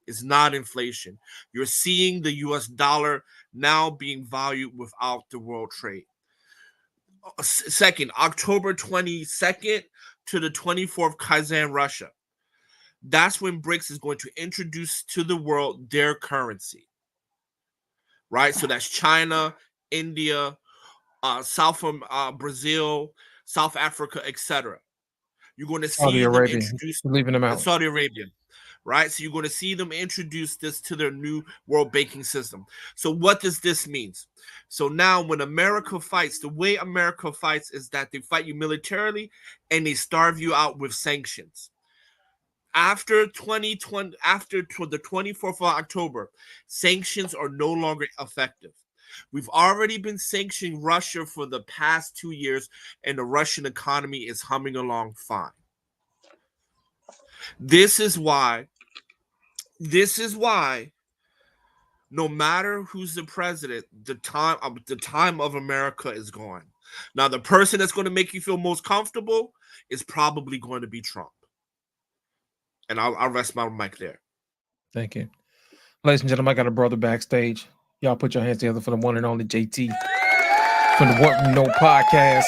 is not inflation. You're seeing the US dollar now being valued without the world trade. Second, October 22nd to the 24th, Kazan, Russia. That's when BRICS is going to introduce to the world their currency. Right? So that's China, India, Brazil, South Africa, etc. You're going to see them introduce leaving them out. Saudi Arabia, right? So you're going to see them introduce this to their new world banking system. So what does this mean? So now when America fights, the way America fights is that they fight you militarily and they starve you out with sanctions. After the 24th of October, sanctions are no longer effective. We've already been sanctioning Russia for the past 2 years, and the Russian economy is humming along fine. This is why no matter who's the president, the time of America is gone. Now, the person that's going to make you feel most comfortable is probably going to be Trump. And I'll rest my mic there. Thank you. Ladies and gentlemen, I got a brother backstage. Y'all put your hands together for the one and only JT from the What We Know podcast.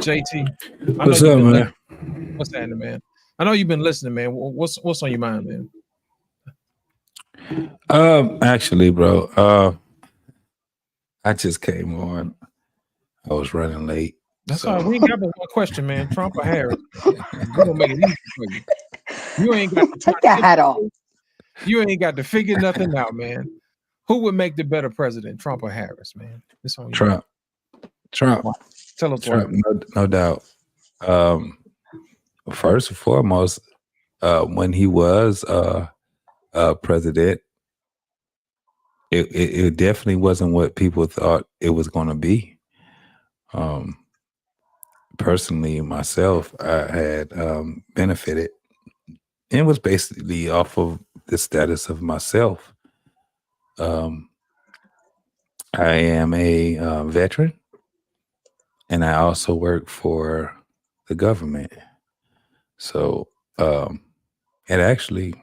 JT. What's up, man? What's happening, man? I know you've been listening, man. What's on your mind, man? Actually, bro, I just came on. I was running late. That's all right. We ain't got but one question, man. Trump or Harris? We're gonna make it easy for you. You ain't got to take that hat off. You ain't got to figure nothing out, man. Who would make the better president, Trump or Harris, man? It's on you. Trump. Tell us Trump, no doubt. First and foremost, when he was president, it definitely wasn't what people thought it was going to be. Personally, myself, I had benefited. It was basically off of the status of myself. I am a veteran, and I also work for the government. So it actually,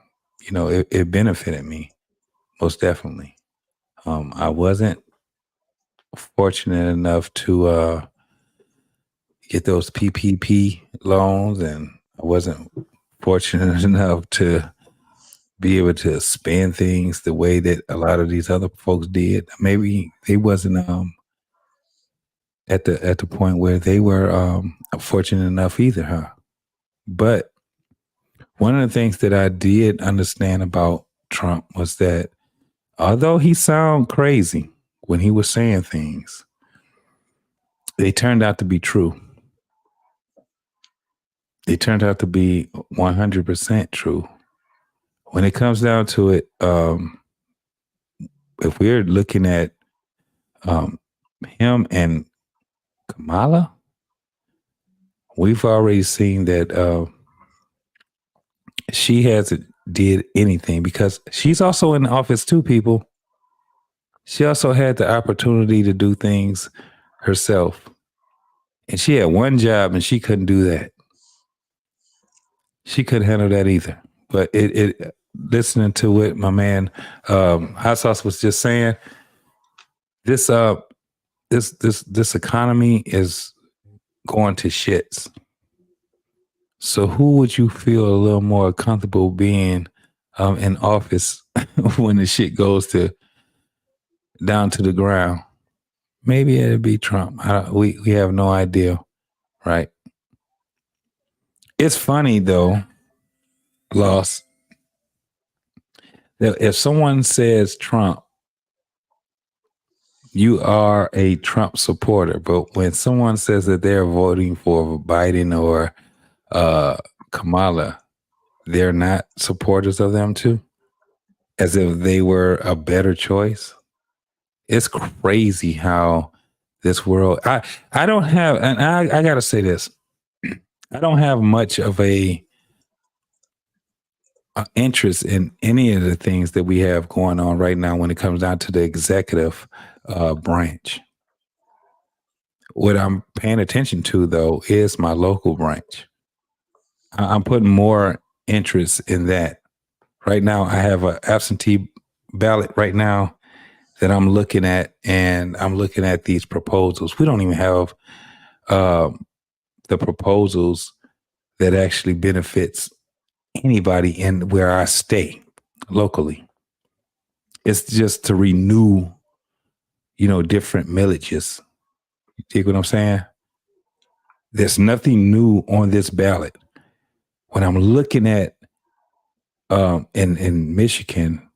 it benefited me, most definitely. I wasn't fortunate enough to get those PPP loans, and I wasn't fortunate enough to be able to spend things the way that a lot of these other folks did. Maybe they wasn't at the point where they were fortunate enough either, huh? But one of the things that I did understand about Trump was that although he sounded crazy when he was saying things, they turned out to be true. They turned out to be 100% true. When it comes down to it, if we're looking at him and Kamala, we've already seen that she hasn't did anything, because she's also in the office too, people. She also had the opportunity to do things herself. And she had one job and she couldn't do that. She couldn't handle that either. But it listening to what my man Hot Sauce was just saying, this economy is going to shits. So who would you feel a little more comfortable being in office when the shit goes down to the ground? Maybe it'd be Trump. We have no idea, right? It's funny though, Loss, that if someone says Trump, you are a Trump supporter. But when someone says that they're voting for Biden or Kamala, they're not supporters of them too, as if they were a better choice. It's crazy how this world. I don't have, and I gotta say this. I don't have much of a interest in any of the things that we have going on right now when it comes down to the executive branch. What I'm paying attention to, though, is my local branch. I'm putting more interest in that. Right now, I have an absentee ballot right now that I'm looking at, and I'm looking at these proposals. We don't even have the proposals that actually benefits anybody in where I stay locally. It's just to renew, different millages. You take what I'm saying? There's nothing new on this ballot. When I'm looking at in Michigan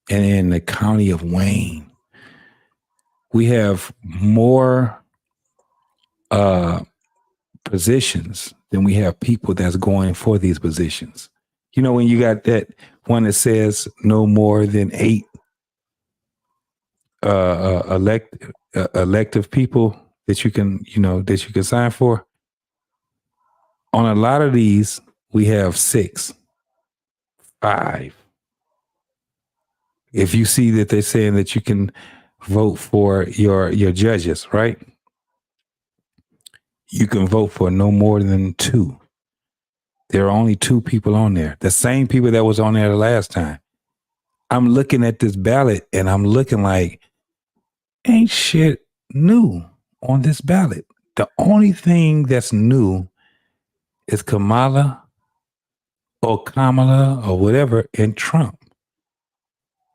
and in the county of Wayne, we have more positions than we have people that's going for these positions. When you got that one that says no more than 8 elective people that you can sign for. On a lot of these, we have 6, 5. If you see that they're saying that you can vote for your judges, right? You can vote for no more than 2. There are only 2 people on there. The same people that was on there the last time. I'm looking at this ballot and I'm looking like, ain't shit new on this ballot. The only thing that's new is Kamala or whatever and Trump.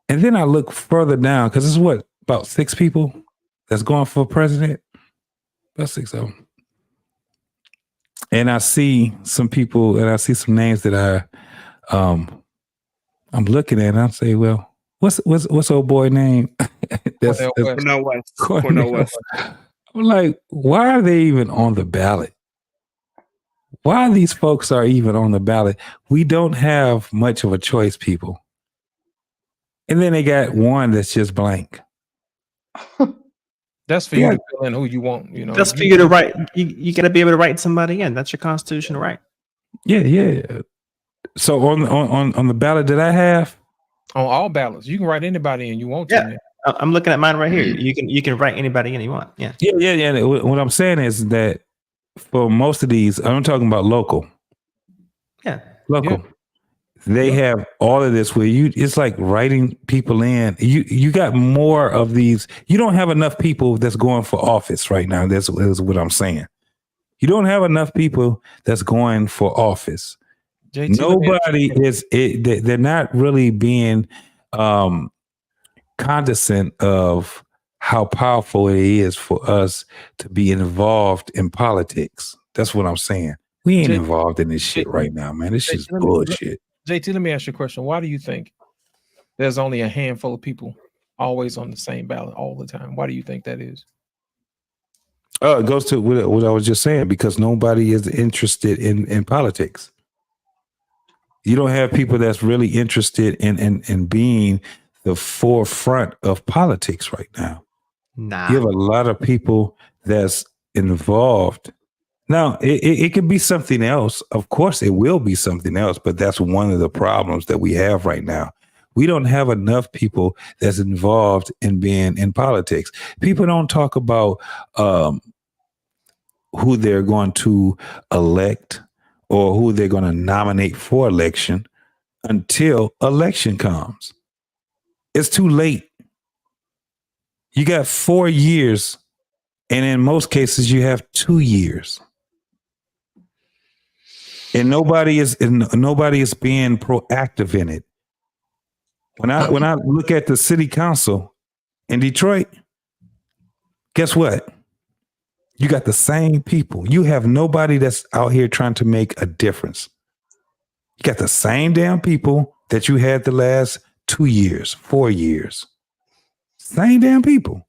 And then I look further down because it's about 6 people that's going for president. About 6 of them. And I see some people and I see some names that I'm looking at and I say, well, what's old boy name? that's Cornel West. Cornel West. I'm like, why are they even on the ballot? Why these folks are even on the ballot? We don't have much of a choice, people. And then they got one that's just blank. That's for you to fill in who you want. That's for you to write. You got to be able to write somebody in. That's your constitutional right. Yeah. So on the ballot that I have, on all ballots, you can write anybody in you want to. Yeah. I'm looking at mine right here. You can write anybody in you want. Yeah. Yeah. What I'm saying is that for most of these, I'm talking about local. Yeah. Local. Yeah. They have all of this where it's like writing people in. You got more of these. You don't have enough people that's going for office right now. That's what I'm saying. You don't have enough people that's going for office. Nobody is. They're not really being cognizant of how powerful it is for us to be involved in politics. That's what I'm saying. We ain't involved in this shit right now, man. This shit's bullshit. JT, let me ask you a question. Why do you think there's only a handful of people always on the same ballot all the time? Why do you think that is? It goes to what I was just saying, because nobody is interested in politics. You don't have people that's really interested in being the forefront of politics right now. Nah. You have a lot of people that's involved. Now, it could be something else. Of course, it will be something else, but that's one of the problems that we have right now. We don't have enough people that's involved in being in politics. People don't talk about who they're going to elect or who they're going to nominate for election until election comes. It's too late. You got 4 years, and in most cases, you have 2 years. And nobody is being proactive in it. When I look at the city council in Detroit, guess what? You got the same people. You have nobody that's out here trying to make a difference. You got the same damn people that you had the last 2 years, 4 years. Same damn people.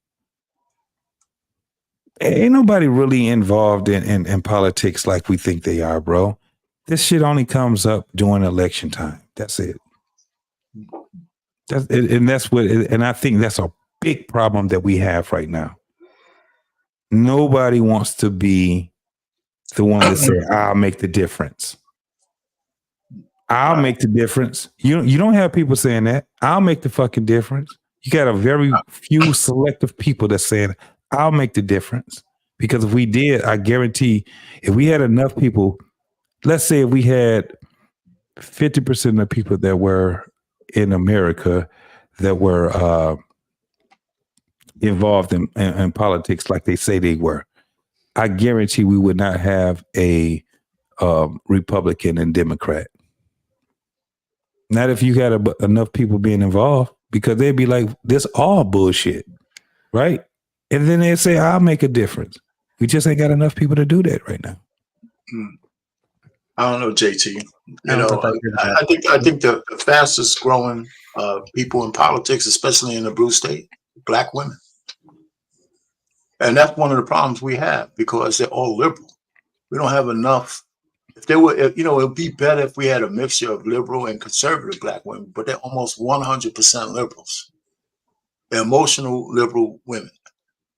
Ain't nobody really involved in politics like we think they are, bro. This shit only comes up during election time. That's it. And I think that's a big problem that we have right now. Nobody wants to be the one that say, "I'll make the difference." I'll make the difference. You don't have people saying that. I'll make the fucking difference. You got a very few selective people that's saying, "I'll make the difference." Because if we did, I guarantee, if we had enough people let's say if we had 50% of the people that were in America that were involved in politics like they say they were, I guarantee we would not have a Republican and Democrat. Not if you had enough people being involved, because they'd be like, this all bullshit, right? And then they'd say, I'll make a difference. We just ain't got enough people to do that right now. I don't know, JT. I think the fastest growing people in politics, especially in the blue state, Black women. And that's one of the problems we have, because they're all liberal. We don't have enough. If there were, it would be better if we had a mixture of liberal and conservative Black women, but they're almost 100% liberals. They're emotional liberal women.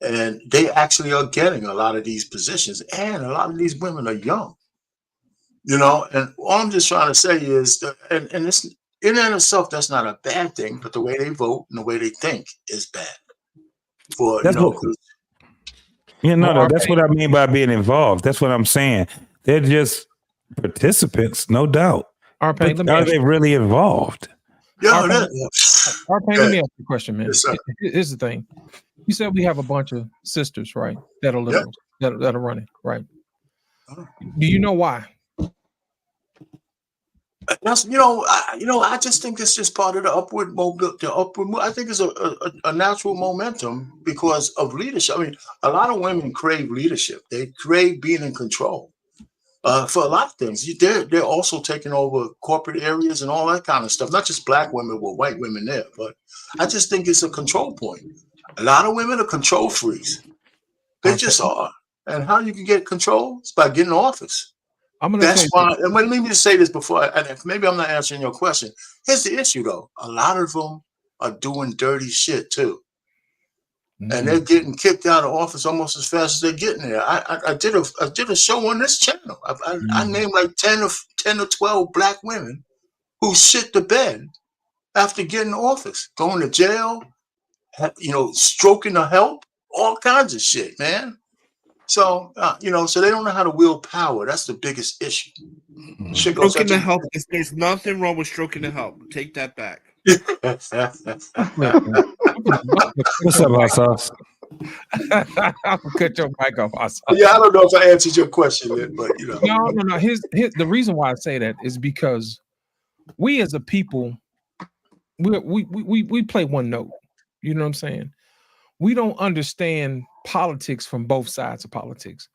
And they actually are getting a lot of these positions. And a lot of these women are young. And all I'm just trying to say is, and this, in and of itself, that's not a bad thing, but the way they vote and the way they think is bad. That's what I mean by being involved. That's what I'm saying. They're just participants, no doubt. Are they really involved? Let me ask you a question, man. Yes, here's the thing. You said we have a bunch of sisters, right? That are liberals, that are running, right? Do you know why? That's I just think it's just part of the upward mobility. I think it's a natural momentum because of leadership. I mean, a lot of women crave leadership. They crave being in control for a lot of things. They're also taking over corporate areas and all that kind of stuff. Not just Black women with white women there, but I just think it's a control point. A lot of women are control freaks. They just are. And how you can get control is by getting office. That's why. And let me just say this before, and maybe I'm not answering your question. Here's the issue, though. A lot of them are doing dirty shit too, and they're getting kicked out of office almost as fast as they're getting there. I did a show on this channel. I named like 10 or 12 Black women who shit the bed after getting office, going to jail, stroking the help, all kinds of shit, man. So, so they don't know how to wield power. That's the biggest issue. Stroking the help. There's nothing wrong with stroking the help. Take that back. What's up, hot sauce? I'll cut your mic off, hot sauce. Yeah, I don't know if I answered your question, but No. Here's the reason why I say that is because we as a people, we play one note. You know what I'm saying? We don't understand politics from both sides of politics.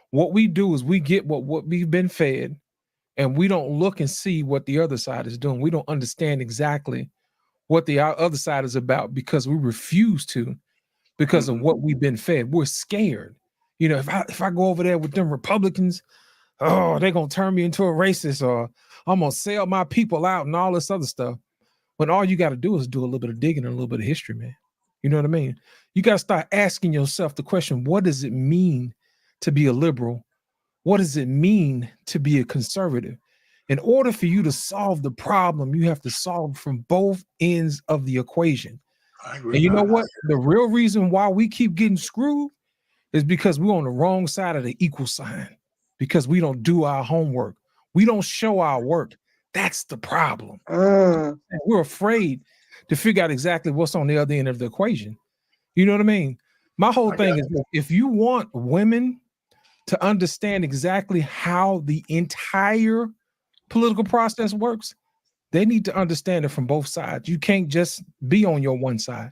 What we do is we get what we've been fed, and we don't look and see what the other side is doing. We don't understand exactly what the other side is about because we refuse to, because of what we've been fed. We're scared. If I go over there with them Republicans, they're gonna turn me into a racist, or I'm gonna sell my people out and all this other stuff. When all you got to do is do a little bit of digging and a little bit of history, man. You know what I mean? You got to start asking yourself the question, what does it mean to be a liberal? What does it mean to be a conservative? In order for you to solve the problem, you have to solve from both ends of the equation. And you know what? The real reason why we keep getting screwed is because we're on the wrong side of the equal sign, because we don't do our homework. We don't show our work. That's the problem. And we're afraid to figure out exactly what's on the other end of the equation. You know what I mean? My whole thing is, if you want women to understand exactly how the entire political process works, they need to understand it from both sides. You can't just be on your one side,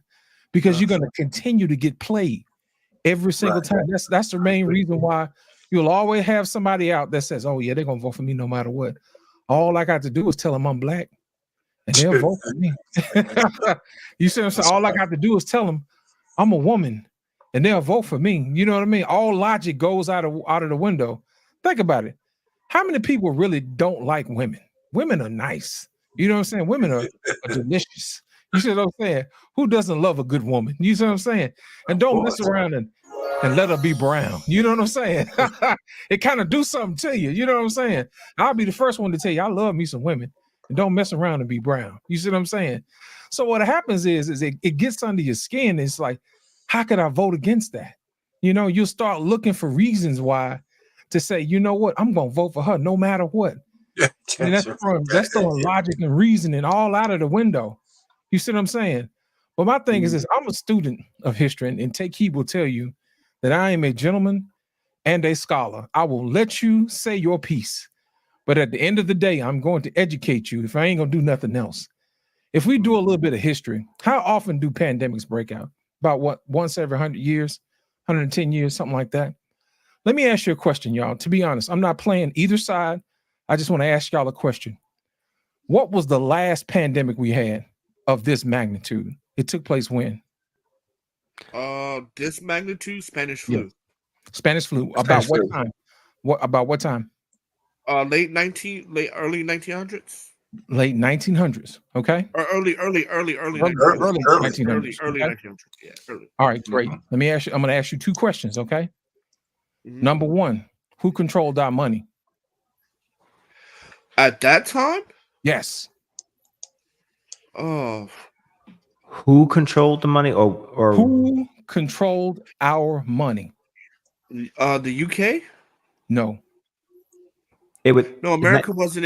because you're going to continue to get played every single time. That's the main reason why you'll always have somebody out that says, oh yeah, they're going to vote for me no matter what. All I got to do is tell them I'm Black, and they'll vote for me. You see what I'm saying? All I got to do is tell them I'm a woman, and they'll vote for me. You know what I mean? All logic goes out of the window. Think about it. How many people really don't like women? Women are nice. You know what I'm saying? Women are delicious. You see what I'm saying? Who doesn't love a good woman? You see what I'm saying? And don't mess around and let her be brown. You know what I'm saying? It kind of do something to you. You know what I'm saying? I'll be the first one to tell you I love me some women, and don't mess around and be brown. You see what I'm saying? So what happens is it gets under your skin. It's like, how could I vote against that? You'll start looking for reasons why to say, you know what, I'm gonna vote for her no matter what. Yeah, I mean, that's throwing logic and reasoning all out of the window. You see what I'm saying? But my thing is this: I'm a student of history, and Take Heed will tell you that I am a gentleman and a scholar. I will let you say your piece, but at the end of the day, I'm going to educate you if I ain't gonna do nothing else. If we do a little bit of history, how often do pandemics break out? About what, once every 100 years, 110 years, something like that. Let me ask you a question, y'all. To be honest, I'm not playing either side. I just want to ask y'all a question. What was the last pandemic we had of this magnitude? It took place when? This magnitude, Spanish flu. Yeah. Spanish flu. About what time? About what time? Early 1900s. Late 1900s. Okay. Or early 1900s. Early Okay? 1900s. Yeah. Early. All right, great. Let me ask you. I'm going to ask you two questions. Okay. Number one, who controlled our money? At that time? Yes. Oh. Who controlled the money, or who controlled our money? The UK? No. It would. No, America wasn't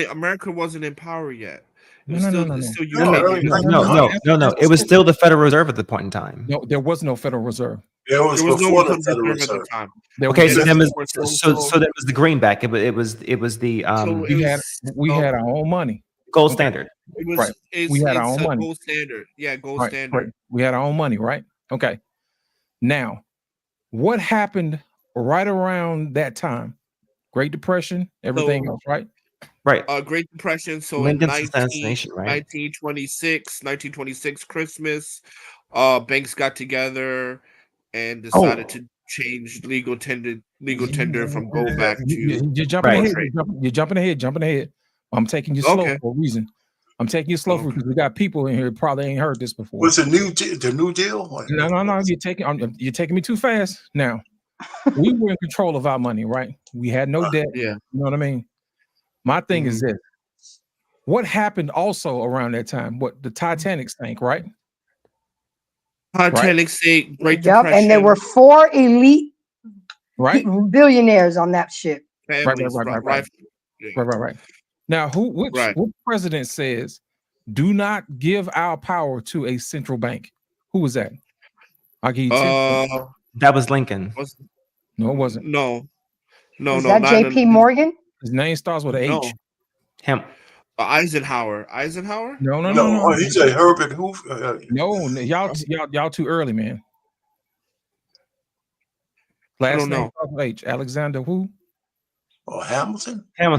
in power yet. It was No. still No. It was still the Federal Reserve at the point in time. No, there was no Federal Reserve. There was no before the Federal Federal Reserve at Reserve. the time. Okay, so then that was the greenback. It was the we had our own money. Gold standard. It was Right. We had our own money. Gold standard. Yeah, gold Right, standard. right. We had our own money, right? Okay. Now, what happened right around that time? Great Depression, everything else, right? Right. Great Depression. So Lincoln's in assassination, right? 1926 Christmas, banks got together and decided to change legal tender from gold back to You're jumping ahead. You're jumping ahead. I'm taking you slow for a reason. I'm taking you slow because we got people in here who probably ain't heard this before. What's the new deal? No. You're taking me too fast. Now, we were in control of our money, right? We had no debt. Yeah. You know what I mean? My thing is this. What happened also around that time? What, the Titanic sank, right? Titanic sank, Great Yep, Depression. and there were 4 elite billionaires on that ship. Families, Right. Now, which president says, do not give our power to a central bank? Who was that? I'll give you 10. That was Lincoln. No, it wasn't. No. Was that J.P. Morgan? His name starts with an H. Him. Eisenhower. No. He said Herbert Hoover. No, y'all too early, man. Last name starts with H. Alexander who? Oh, Hamilton. No.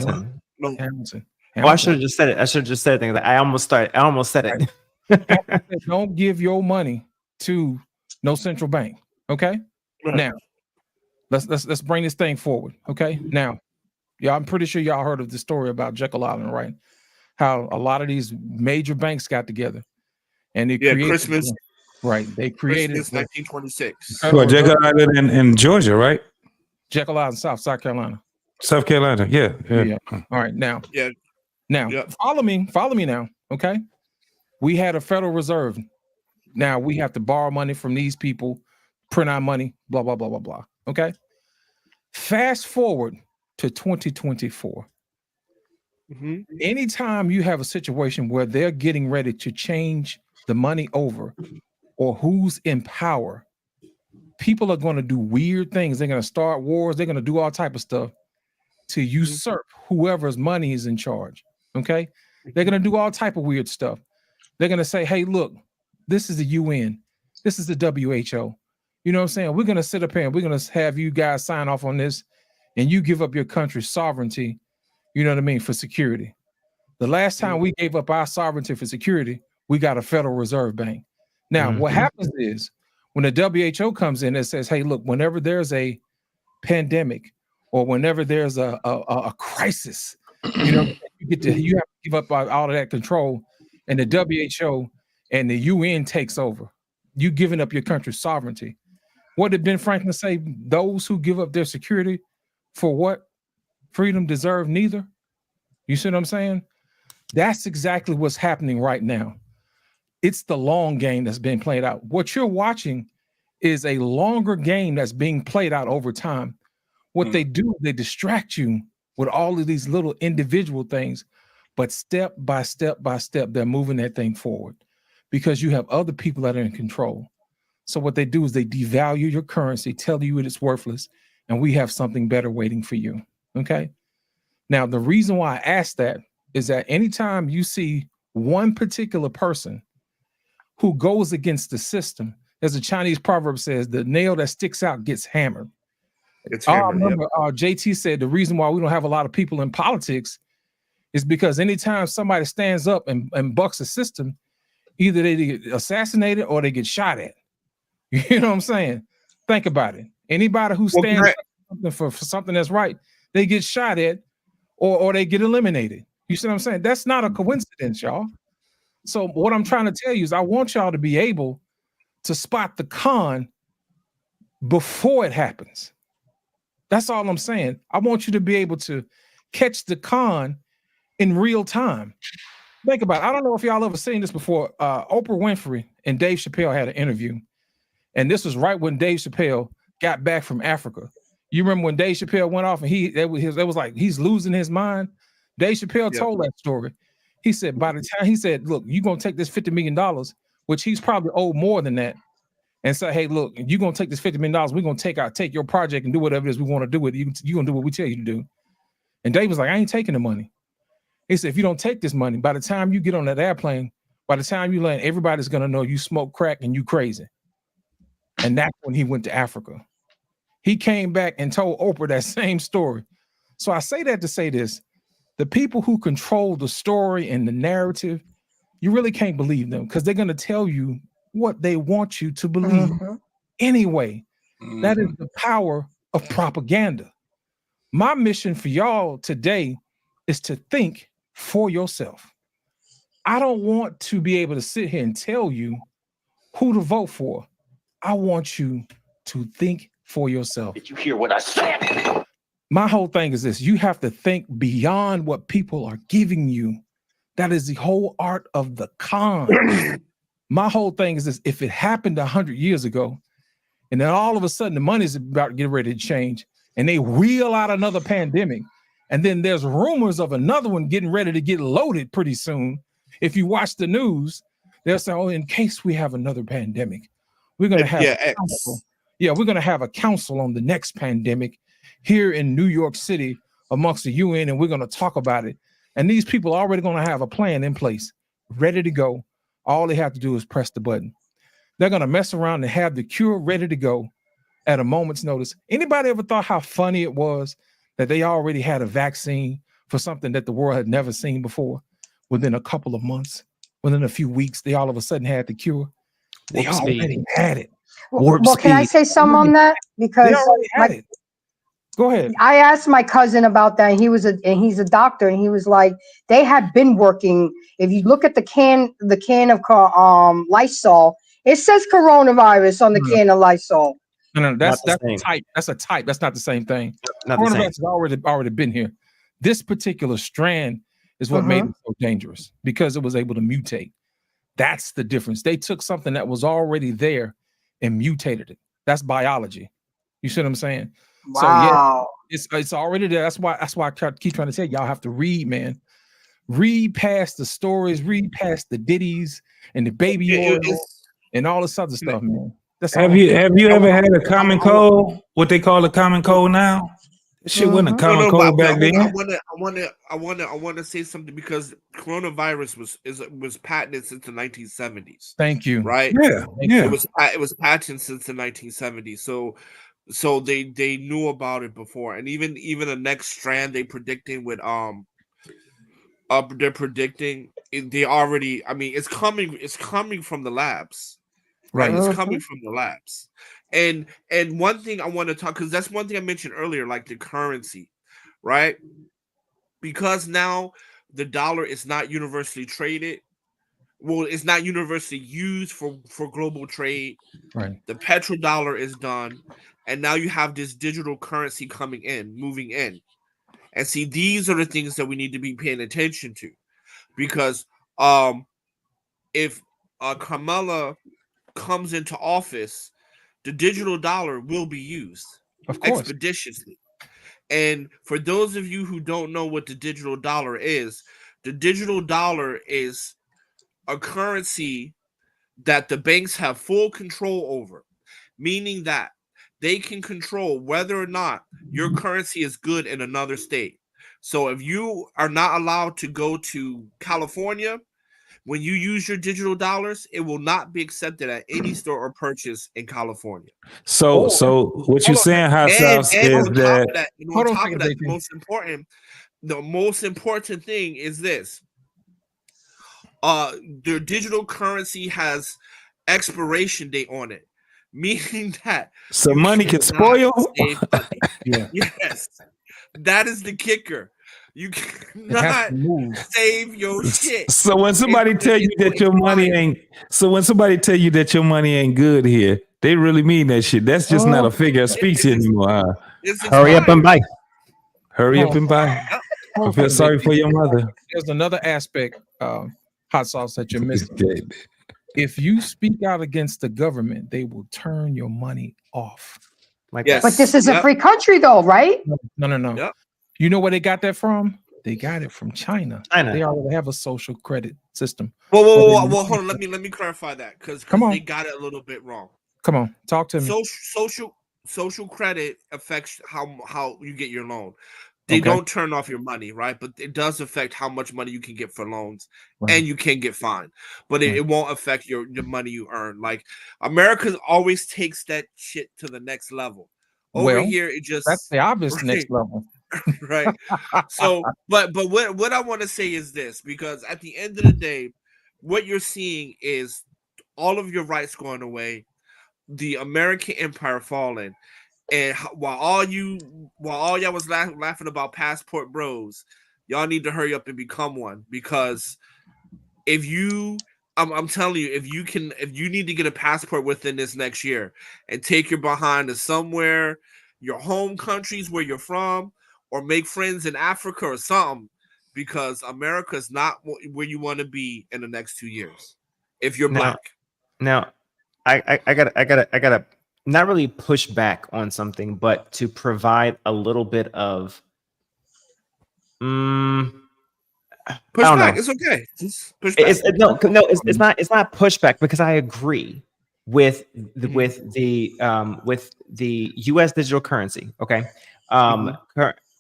Hamilton. Oh, I should have just said it. I almost said it. Don't give your money to no central bank. Okay. Right. Now, let's bring this thing forward. Okay. Now, I'm pretty sure y'all heard of the story about Jekyll Island, right? How a lot of these major banks got together and they created Christmas. Right. They created 1926. Jekyll Island in Georgia, right? Jekyll Island, South Carolina. South Carolina, yeah. All right, now. Yeah. Now, follow me now, okay? We had a Federal Reserve. Now we have to borrow money from these people, print our money, blah, blah, blah, blah, blah, okay? Fast forward to 2024. Anytime you have a situation where they're getting ready to change the money over or who's in power, people are going to do weird things. They're going to start wars. They're going to do all type of stuff to usurp whoever's money is in charge. Okay. They're going to do all type of weird stuff. They're going to say, hey, look, this is the UN. This is the WHO. You know what I'm saying? We're going to sit up here and we're going to have you guys sign off on this and you give up your country's sovereignty. You know what I mean? For security. The last time we gave up our sovereignty for security, we got a Federal Reserve Bank. Now, what happens is when the WHO comes in and says, hey, look, whenever there's a pandemic or whenever there's a crisis, you know, you have to give up all of that control, and the WHO and the UN takes over. You giving up your country's sovereignty. What did Ben Franklin say? Those who give up their security for what? Freedom deserve neither. You see what I'm saying? That's exactly what's happening right now. It's the long game that's being played out. What you're watching is a longer game that's being played out over time, What they do, they distract you with all of these little individual things, but step by step by step, they're moving that thing forward because you have other people that are in control. So what they do is they devalue your currency, tell you it is worthless, and we have something better waiting for you. Okay. Now, the reason why I ask that is that anytime you see one particular person who goes against the system, as a Chinese proverb says, the nail that sticks out gets hammered. I remember JT said the reason why we don't have a lot of people in politics is because anytime somebody stands up and bucks a system, either they get assassinated or they get shot at. You know what I'm saying? Think about it. Anybody who stands up for something that's right, they get shot at or they get eliminated. You see what I'm saying? That's not a coincidence, y'all. So what I'm trying to tell you is I want y'all to be able to spot the con before it happens. That's all I'm saying. I want you to be able to catch the con in real time. Think about it. I don't know if y'all ever seen this before. Oprah Winfrey and Dave Chappelle had an interview. And this was right when Dave Chappelle got back from Africa. You remember when Dave Chappelle went off and it was like he's losing his mind. Dave Chappelle told that story. He said, by the time he said, look, you're going to take this $50 million, which he's probably owed more than that, and say, hey, look, you're going to take this $50 million. We're going to take your project and do whatever it is we want to do with it. You're going to do what we tell you to do. And Dave was like, I ain't taking the money. He said, if you don't take this money, by the time you get on that airplane, by the time you land, everybody's going to know you smoke crack and you crazy. And that's when he went to Africa. He came back and told Oprah that same story. So I say that to say this. The people who control the story and the narrative, you really can't believe them because they're going to tell you what they want you to believe anyway. That is the power of propaganda. My mission for y'all today is to think for yourself. I don't want to be able to sit here and tell you who to vote for. I want you to think for yourself. Did you hear what I said? My whole thing is this. You have to think beyond what people are giving you. That is the whole art of the con. My whole thing is this. If it happened 100 years ago, and then all of a sudden the money's about to get ready to change, and they wheel out another pandemic, and then there's rumors of another one getting ready to get loaded pretty soon. If you watch the news, they'll say, oh, in case we have another pandemic, we're going to have a council. Yeah, we're going to have a council on the next pandemic here in New York City amongst the UN, and we're going to talk about it. And these people are already going to have a plan in place, ready to go. All they have to do is press the button. They're going to mess around and have the cure ready to go at a moment's notice. Anybody ever thought how funny it was that they already had a vaccine for something that the world had never seen before? Within a couple of months, within a few weeks, they all of a sudden had the cure. They already had it. Well, can I say something on that? Because go ahead. I asked my cousin about that, and he's a doctor, and he was like, they had been working. If you look at the can of Lysol, it says coronavirus on the can of Lysol. No, that's a type. That's a type. That's not the same thing. Coronavirus has already been here. This particular strand is what made it so dangerous because it was able to mutate. That's the difference. They took something that was already there and mutated it. That's biology. You see what I'm saying? Wow. So yeah, it's already there. That's why I keep trying to say y'all have to read, man. Read past the stories, read past the ditties and the baby oil and all this other stuff, man. Have you ever had a common cold? What they call a common cold now? Shit wasn't a common cold back then. I want to say something because coronavirus was patented since the 1970s. Thank you. Right? Yeah. It was patented since the 1970s. So they knew about it before, and even the next strand they're predicting with they're predicting they already. I mean, it's coming from the labs. Right, it's coming from the labs. And one thing I want to talk, because that's one thing I mentioned earlier, like the currency, right? Because now the dollar is not universally traded. Well, it's not universally used for global trade. Right. The petrodollar is done. And now you have this digital currency moving in. And see, these are the things that we need to be paying attention to. Because if Kamala comes into office, the digital dollar will be used expeditiously. And for those of you who don't know what the digital dollar is, the digital dollar is a currency that the banks have full control over, meaning that they can control whether or not your currency is good in another state. So if you are not allowed to go to California, when you use your digital dollars, it will not be accepted at any store or purchase in California. So what you're saying, Hot Sauce, is on that top of that, the most important thing is this. Their digital currency has expiration date on it, meaning that so money can spoil. Yeah. Yes, that is the kicker. You cannot save your shit. So when somebody tell you that your money ain't, when somebody tell you that your money ain't good here, they really mean that shit. That's just not a figure of speech anymore. Hurry up and buy. Hurry up and buy. I feel sorry for your mother. There's another aspect, Hot Sauce, that you're missing. If you speak out against the government, they will turn your money off. But this is a free country, though, right? No. Yep. You know where they got that from? They got it from China. They already have a social credit system. Whoa, hold on. Let me clarify that because they got it a little bit wrong. Come on, talk to me. Social credit affects how you get your loan. They don't turn off your money, right? But it does affect how much money you can get for loans, and you can get fined. But it won't affect your money you earn. Like America always takes that shit to the next level. Over here, it just that's the obvious next level. Right. So, but what I want to say is this, because at the end of the day, what you're seeing is all of your rights going away, the American empire falling, and while all y'all was laughing about passport bros, y'all need to hurry up and become one, because if you I'm telling you, if you need to get a passport within this next year and take your behind to somewhere, your home countries where you're from, or make friends in Africa or something, because America is not where you want to be in the next 2 years. If you're black. Now, I gotta not really push back on something, but to provide a little bit of push back. It's okay. Just push back. It's not pushback, because I agree with the U.S. digital currency. Okay.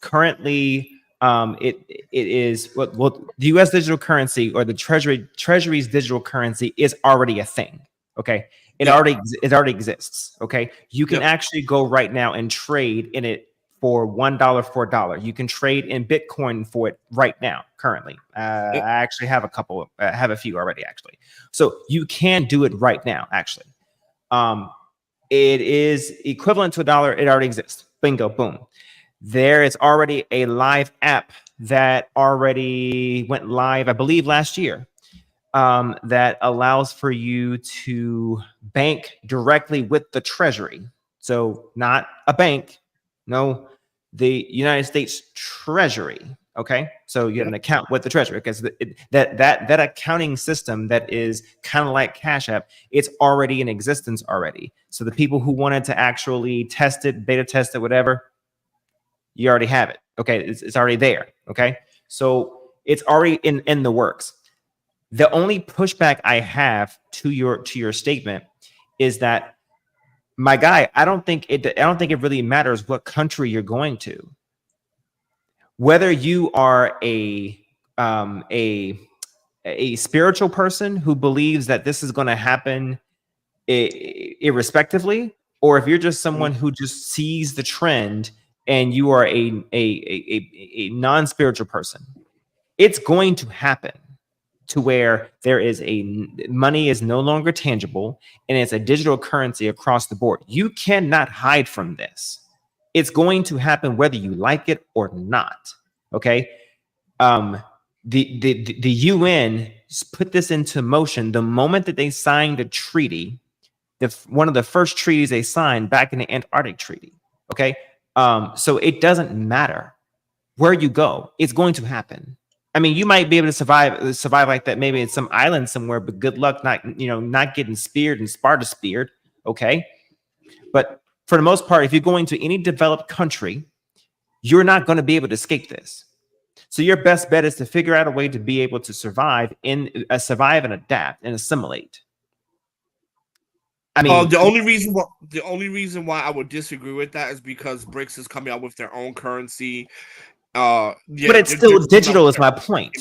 Currently, it is the U.S. digital currency, or the Treasury's digital currency, is already a thing. Okay, it already exists. Okay, you can actually go right now and trade in it for $1 for $1. You can trade in Bitcoin for it right now. Currently, I actually have a few already actually. So you can do it right now. Actually, it is equivalent to $1. It already exists. Bingo, boom. There is already a live app that already went live, I believe, last year, that allows for you to bank directly with the Treasury. So not a bank, no, the United States Treasury. Okay, so you have an account with the Treasury, because that accounting system that is kind of like Cash App, it's already in existence already. So the people who wanted to actually test it, beta test it, whatever, you already have it. Okay, it's already there. Okay, so it's already in the works. The only pushback I have to your statement is that, my guy, I don't think it really matters what country you're going to. Whether you are a spiritual person who believes that this is going to happen irrespectively, or if you're just someone who just sees the trend and you are a non-spiritual person, it's going to happen to where there is money is no longer tangible, and it's a digital currency across the board. You cannot hide from this. It's going to happen whether you like it or not. Okay. The UN put this into motion the moment that they signed a treaty, one of the first treaties they signed back in the Antarctic Treaty. Okay. So it doesn't matter where you go, it's going to happen. I mean, you might be able to survive like that, maybe in some island somewhere, but good luck not getting speared and Sparta speared. Okay. But for the most part, if you're going to any developed country, you're not going to be able to escape this. So your best bet is to figure out a way to be able to survive and adapt and assimilate. I mean, the only reason why I would disagree with that is because BRICS is coming out with their own currency. But it's still digital. Is my point.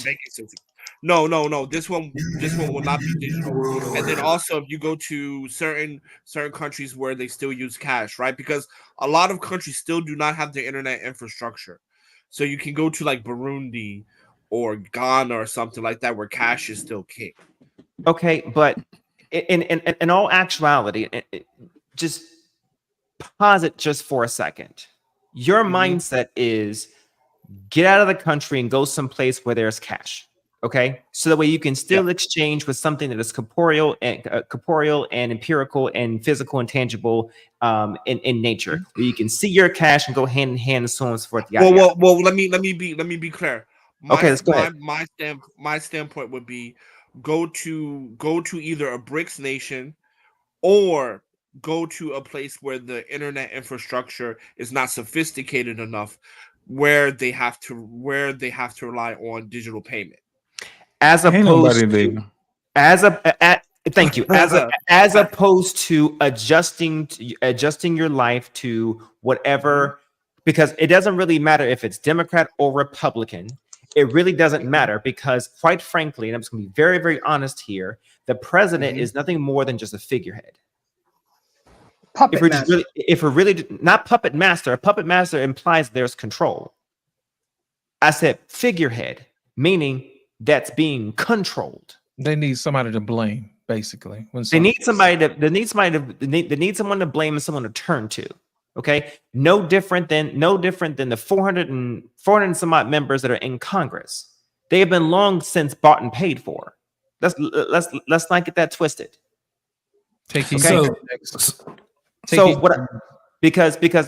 No. This one will not be digital. And then also, if you go to certain countries where they still use cash, right? Because a lot of countries still do not have the internet infrastructure. So you can go to like Burundi or Ghana or something like that where cash is still king. Okay, but in all actuality, just pause it just for a second. Your mindset is get out of the country and go someplace where there's cash. Okay, so that way you can still exchange with something that is corporeal and empirical and physical and tangible in nature. Where you can see your cash and go hand in hand and so on and so forth. Well, let me be clear. Let's go ahead. My standpoint would be go to either a BRICS nation or go to a place where the internet infrastructure is not sophisticated enough, where they have to rely on digital payment. As opposed to adjusting your life to whatever, because it doesn't really matter if it's Democrat or Republican. It really doesn't matter because, quite frankly, and I'm just going to be very, very honest here, the president is nothing more than just a figurehead. If we're really not puppet master, a puppet master implies there's control. I said figurehead, meaning that's being controlled. They need somebody to blame, basically. They need someone to blame and someone to turn to. Okay, no different than the 400 and some odd members that are in Congress. They have been long since bought and paid for. Let's not get that twisted. Because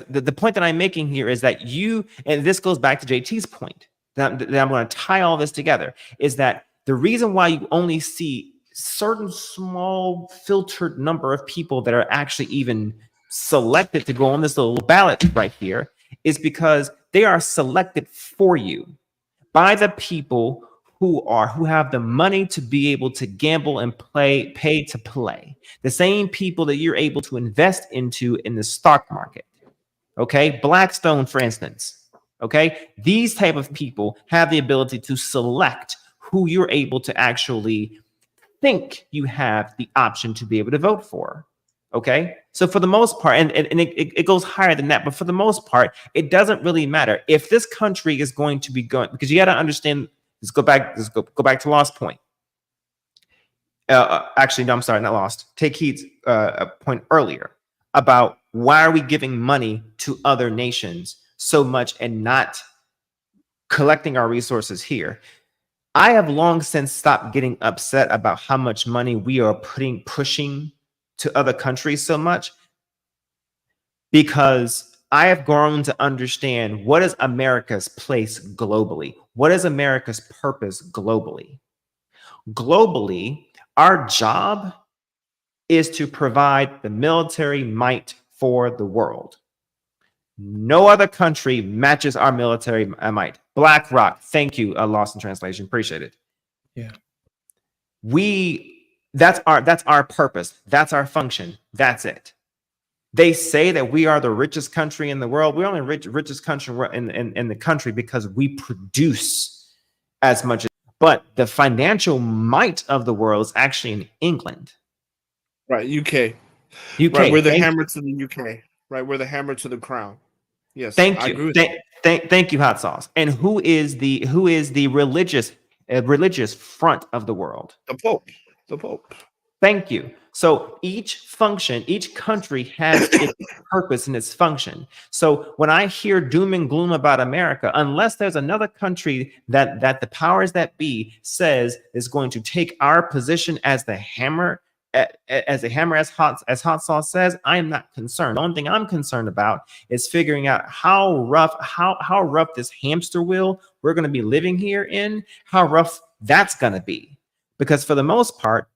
the point that I'm making here is that you, and this goes back to JT's point that I'm going to tie all this together, is that the reason why you only see certain small filtered number of people that are actually even selected to go on this little ballot right here is because they are selected for you by the people who have the money to be able to gamble and pay to play. The same people that you're able to invest into in the stock market. Okay, Blackstone, for instance. Okay, these type of people have the ability to select who you're able to actually think you have the option to be able to vote for. Okay, so for the most part, and it goes higher than that, but for the most part, it doesn't really matter if this country is going to be going, because you got to understand. Let's go back to Lost point. Actually, no, I'm sorry, not Lost. Take Heed's point earlier about why are we giving money to other nations so much and not collecting our resources here. I have long since stopped getting upset about how much money we are pushing to other countries so much, because I have grown to understand what is America's place globally. What is America's purpose globally? Globally, our job is to provide the military might for the world. No other country matches our military might. BlackRock, thank you, Lost in Translation, appreciate it. Yeah. That's our purpose. That's our function. That's it. They say that we are the richest country in the world. We're only richest country in the country because we produce as much. But the financial might of the world is actually in England. Right, UK. Right, we're the hammer to the UK. Right, we're the hammer to the crown. Yes, thank you. I agree with Thank you, Hot Sauce. And who is the religious front of the world? The Pope. The Pope. Thank you. So each country has its purpose and its function. So when I hear doom and gloom about America, unless there's another country that the powers that be says is going to take our position as the hammer, as Hot Sauce says, I am not concerned. The only thing I'm concerned about is figuring out how rough this hamster wheel we're going to be living here in, how rough that's going to be. Because for the most part,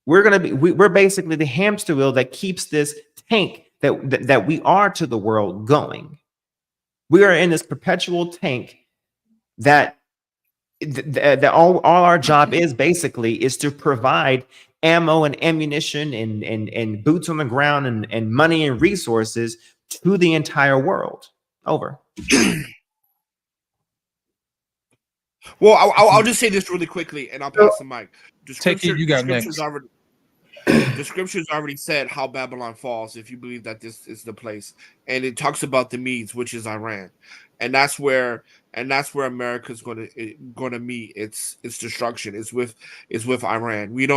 we're basically the hamster wheel that keeps this tank that we are to the world going. We are in this perpetual tank that all our job is basically is to provide ammo and ammunition and boots on the ground and money and resources to the entire world. Over. Well, I'll just say this really quickly, and I'll pass the mic. The scriptures already said how Babylon falls, if you believe that this is the place, and it talks about the Medes, which is Iran, and that's where America's going to meet its destruction. It's with Iran. We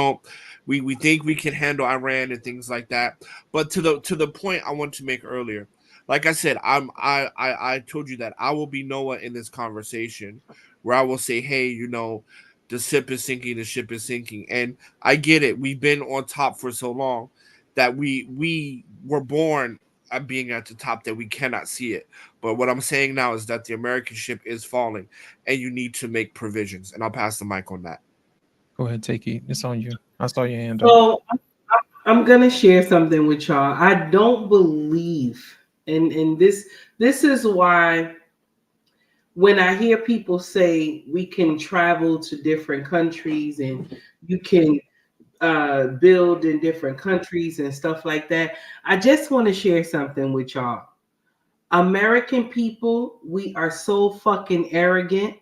think we can handle Iran and things like that, but to the point I want to make earlier. Like I said, I told you that I will be Noah in this conversation, where I will say, hey, you know, the ship is sinking, the ship is sinking. And I get it. We've been on top for so long that we were born at being at the top that we cannot see it. But what I'm saying now is that the American ship is falling and you need to make provisions. And I'll pass the mic on that. Go ahead, take it. It's on you. I saw your hand up. So I'm going to share something with y'all. I don't believe, and this is why when I hear people say we can travel to different countries and you can build in different countries and stuff like that, I just want to share something with y'all. American people, we are so fucking arrogant.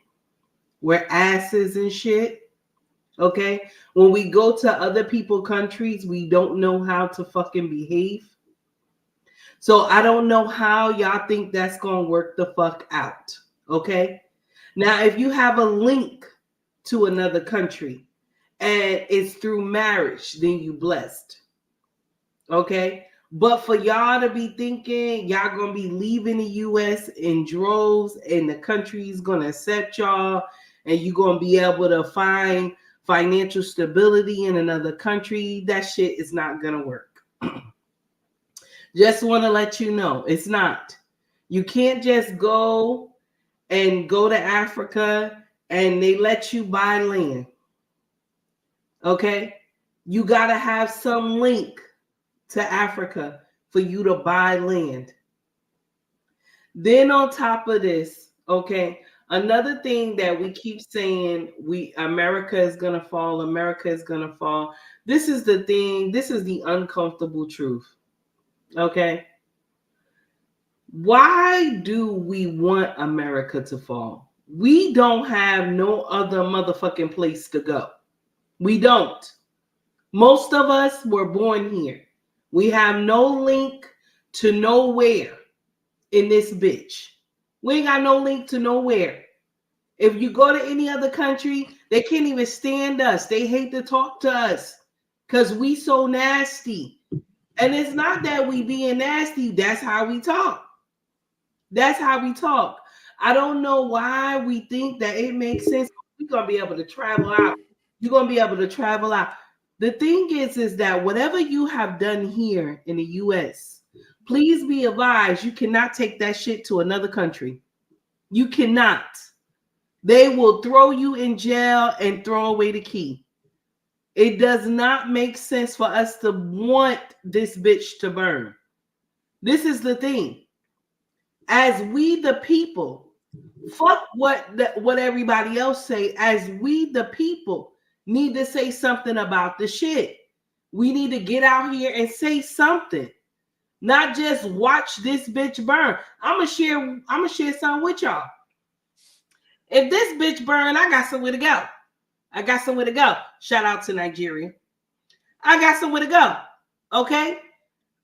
We're asses and shit. Okay? When we go to other people's countries, we don't know how to fucking behave. So I don't know how y'all think that's going to work the fuck out. Okay. Now, if you have a link to another country and it's through marriage, then you blessed. Okay. But for y'all to be thinking y'all going to be leaving the U.S. in droves and the country is going to accept y'all and you're going to be able to find financial stability in another country, that shit is not going to work. Just want to let you know, it's not. You can't just go to Africa and they let you buy land. Okay? You got to have some link to Africa for you to buy land. Then on top of this, okay, another thing that we keep saying, America is going to fall, America is going to fall. This is the thing, this is the uncomfortable truth. Okay? Why do we want America to fall? We don't have no other motherfucking place to go. We don't. Most of us were born here. We have no link to nowhere in this bitch. We ain't got no link to nowhere. If you go to any other country, they can't even stand us. They hate to talk to us because we so nasty. And it's not that we being nasty. That's how we talk. That's how we talk. I don't know why we think that it makes sense. We're going to be able to travel out. You're going to be able to travel out. The thing is that whatever you have done here in the U.S., please be advised, you cannot take that shit to another country. You cannot. They will throw you in jail and throw away the key. It does not make sense for us to want this bitch to burn. This is the thing. As we the people, fuck what everybody else say, as we the people need to say something about the shit. We need to get out here and say something. Not just watch this bitch burn. I'ma share something with y'all. If this bitch burn, I got somewhere to go. I got somewhere to go. Shout out to Nigeria. I got somewhere to go. Okay?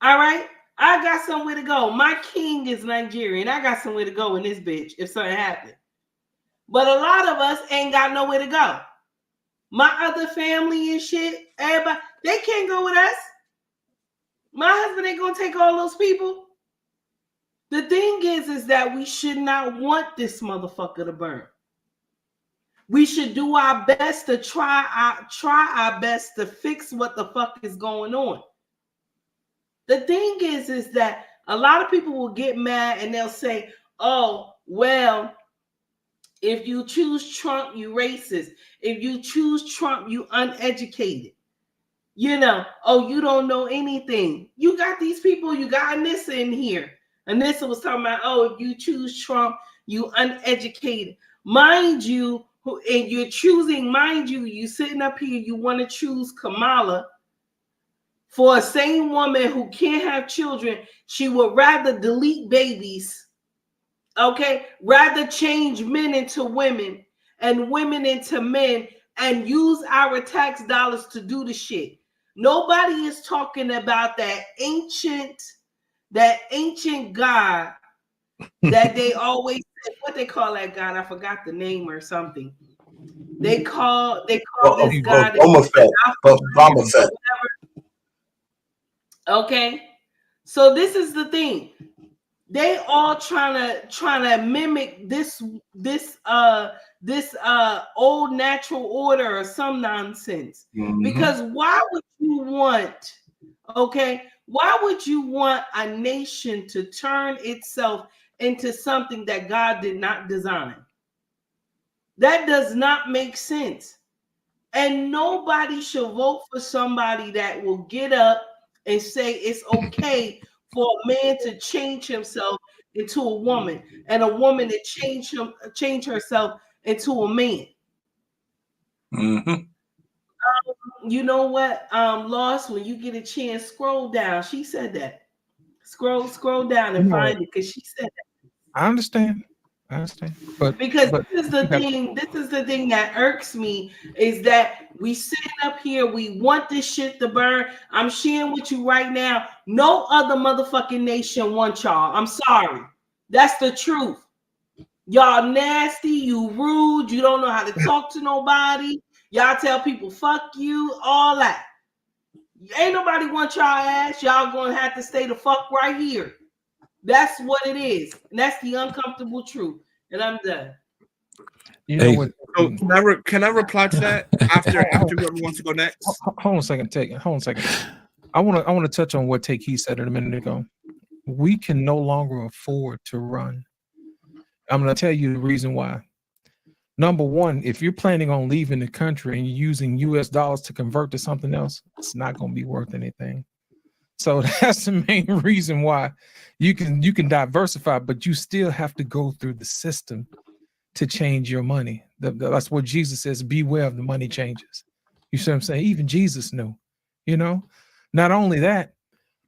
All right? I got somewhere to go. My king is Nigerian. I got somewhere to go in this bitch if something happened. But a lot of us ain't got nowhere to go. My other family and shit, everybody, they can't go with us. My husband ain't gonna take all those people. The thing is that we should not want this motherfucker to burn. We should do our best to try our best to fix what the fuck is going on. The thing is that a lot of people will get mad and they'll say, oh, well, if you choose Trump, you racist. If you choose Trump, you uneducated. You know, oh, you don't know anything. You got these people, you got this in here Anissa was talking about, oh, if you choose Trump, you uneducated. Mind you, and you're choosing, mind you, you sitting up here, you want to choose Kamala for a same woman who can't have children. She would rather delete babies, okay? Rather change men into women and women into men and use our tax dollars to do the shit. Nobody is talking about that ancient God that they always said, what they call that God? I forgot the name or something. They call this God Obama Fett. Okay, so this is the thing. They all trying to mimic this old natural order or some nonsense. Because why would you want, why would you want a nation to turn itself into something that God did not design? That does not make sense. And nobody should vote for somebody that will get up and say it's okay for a man to change himself into a woman and a woman to change herself into a man. You know what, Lost, when you get a chance, scroll down. She said that. Scroll down and find it, because she said that. I understand. But this is the thing that irks me, is that we sitting up here, we want this shit to burn. I'm sharing with you right now, no other motherfucking nation wants y'all. I'm sorry. That's the truth. Y'all nasty, you rude, you don't know how to talk to nobody. Y'all tell people fuck you, all that. Ain't nobody want y'all ass. Y'all gonna have to stay the fuck right here. That's what it is. And that's the uncomfortable truth. And I'm done. You know what? So can I reply to that after whoever wants to go next? Hold on a second. I want to touch on what Take Heed said a minute ago. We can no longer afford to run. I'm going to tell you the reason why. Number one, if you're planning on leaving the country and you're using US dollars to convert to something else, it's not going to be worth anything. So that's the main reason why you can diversify, but you still have to go through the system to change your money. That's what Jesus says, beware of the money changes. You see what I'm saying? Even Jesus knew, Not only that,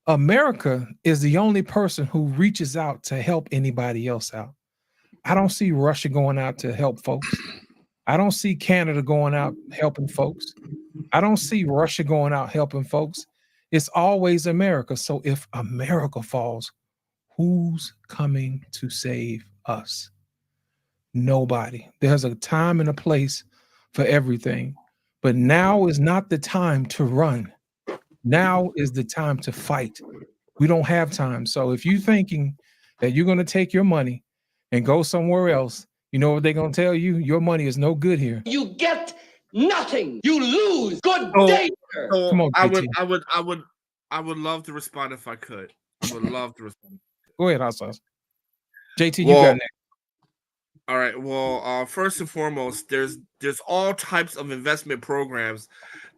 America is the only person who reaches out to help anybody else out. I don't see Russia going out to help folks. I don't see Canada going out helping folks. I don't see Russia going out helping folks. It's always America. So if America falls, who's coming to save us? Nobody. There's a time and a place for everything. But now is not the time to run. Now is the time to fight. We don't have time. So if you're thinking that you're going to take your money and go somewhere else, you know what they're going to tell you? Your money is no good here. You get nothing. You lose. Good day. Come on, I would love to respond if I could. I would love to respond. Go ahead, Hassas. JT, you got next. All right. Well, first and foremost, there's all types of investment programs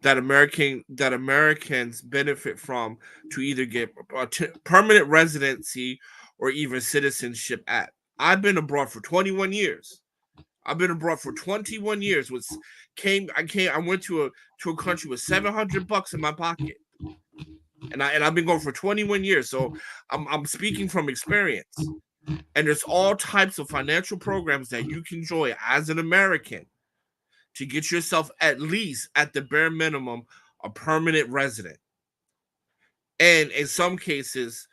that Americans benefit from to either get permanent residency or even citizenship at. I've been abroad for 21 years. I went to a country with $700 in my pocket. And I've been going for 21 years. So I'm speaking from experience. And there's all types of financial programs that you can enjoy as an American to get yourself, at least at the bare minimum, a permanent resident. And in some cases,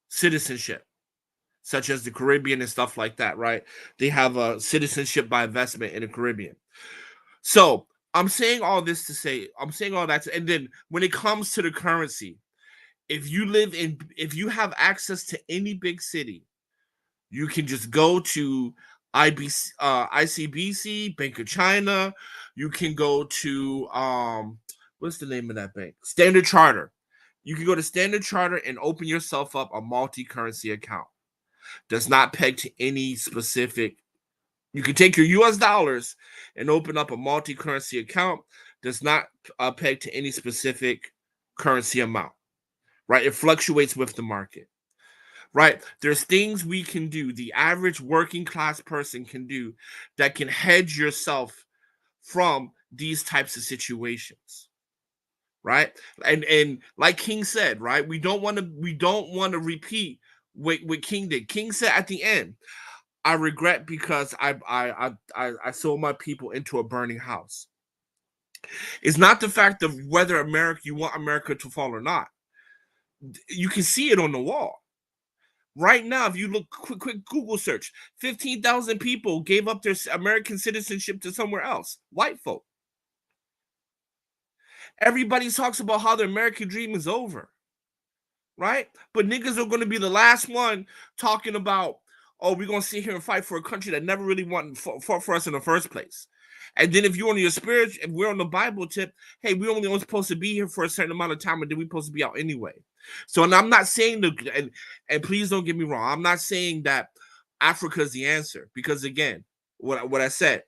citizenship, such as the Caribbean and stuff like that, right? They have a citizenship by investment in the Caribbean. So I'm saying all that, and then when it comes to the currency, if you have access to any big city, you can just go to ICBC, Bank of China. You can go to what's the name of that bank? Standard Chartered. You can go to Standard Chartered and open yourself up a multi-currency account. Does not peg to any specific. You can take your US dollars and open up a multi-currency account. Does not peg to any specific currency amount. right? It fluctuates with the market, right? There's things we can do, the average working class person can do, that can hedge yourself from these types of situations, right? And like King said, right, we don't want to repeat what King did. King said at the end, I regret because I sold my people into a burning house. It's not the fact of whether you want America to fall or not. You can see it on the wall. Right now, if you look, quick Google search, 15,000 people gave up their American citizenship to somewhere else, white folk. Everybody talks about how the American dream is over, right? But niggas are going to be the last one talking about, oh, we're going to sit here and fight for a country that never really fought for us in the first place. And then if you're on your spirit, if we're on the Bible tip, hey, we're only supposed to be here for a certain amount of time, and then we're supposed to be out anyway. So, and I'm not saying and please don't get me wrong, I'm not saying that Africa is the answer, because again, what I said,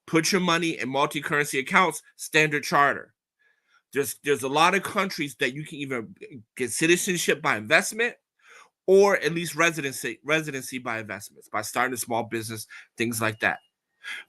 put your money in multi-currency accounts, Standard Charter. There's a lot of countries that you can either get citizenship by investment, or at least residency by investments, by starting a small business, things like that.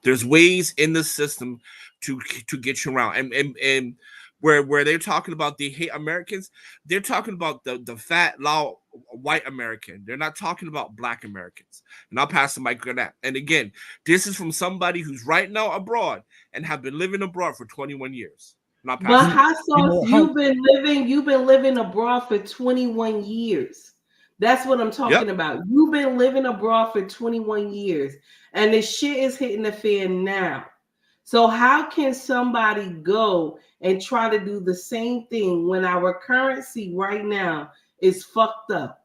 There's ways in the system to get you around. And where they're talking about they hate Americans, they're talking about the fat, loud, white American. They're not talking about black Americans. And I'll pass the mic on that. And again, this is from somebody who's right now abroad and have been living abroad for 21 years. But Hot Sauce, you've been living abroad for 21 years. That's what I'm talking about. You've been living abroad for 21 years, and the shit is hitting the fan now. So how can somebody go and try to do the same thing when our currency right now is fucked up?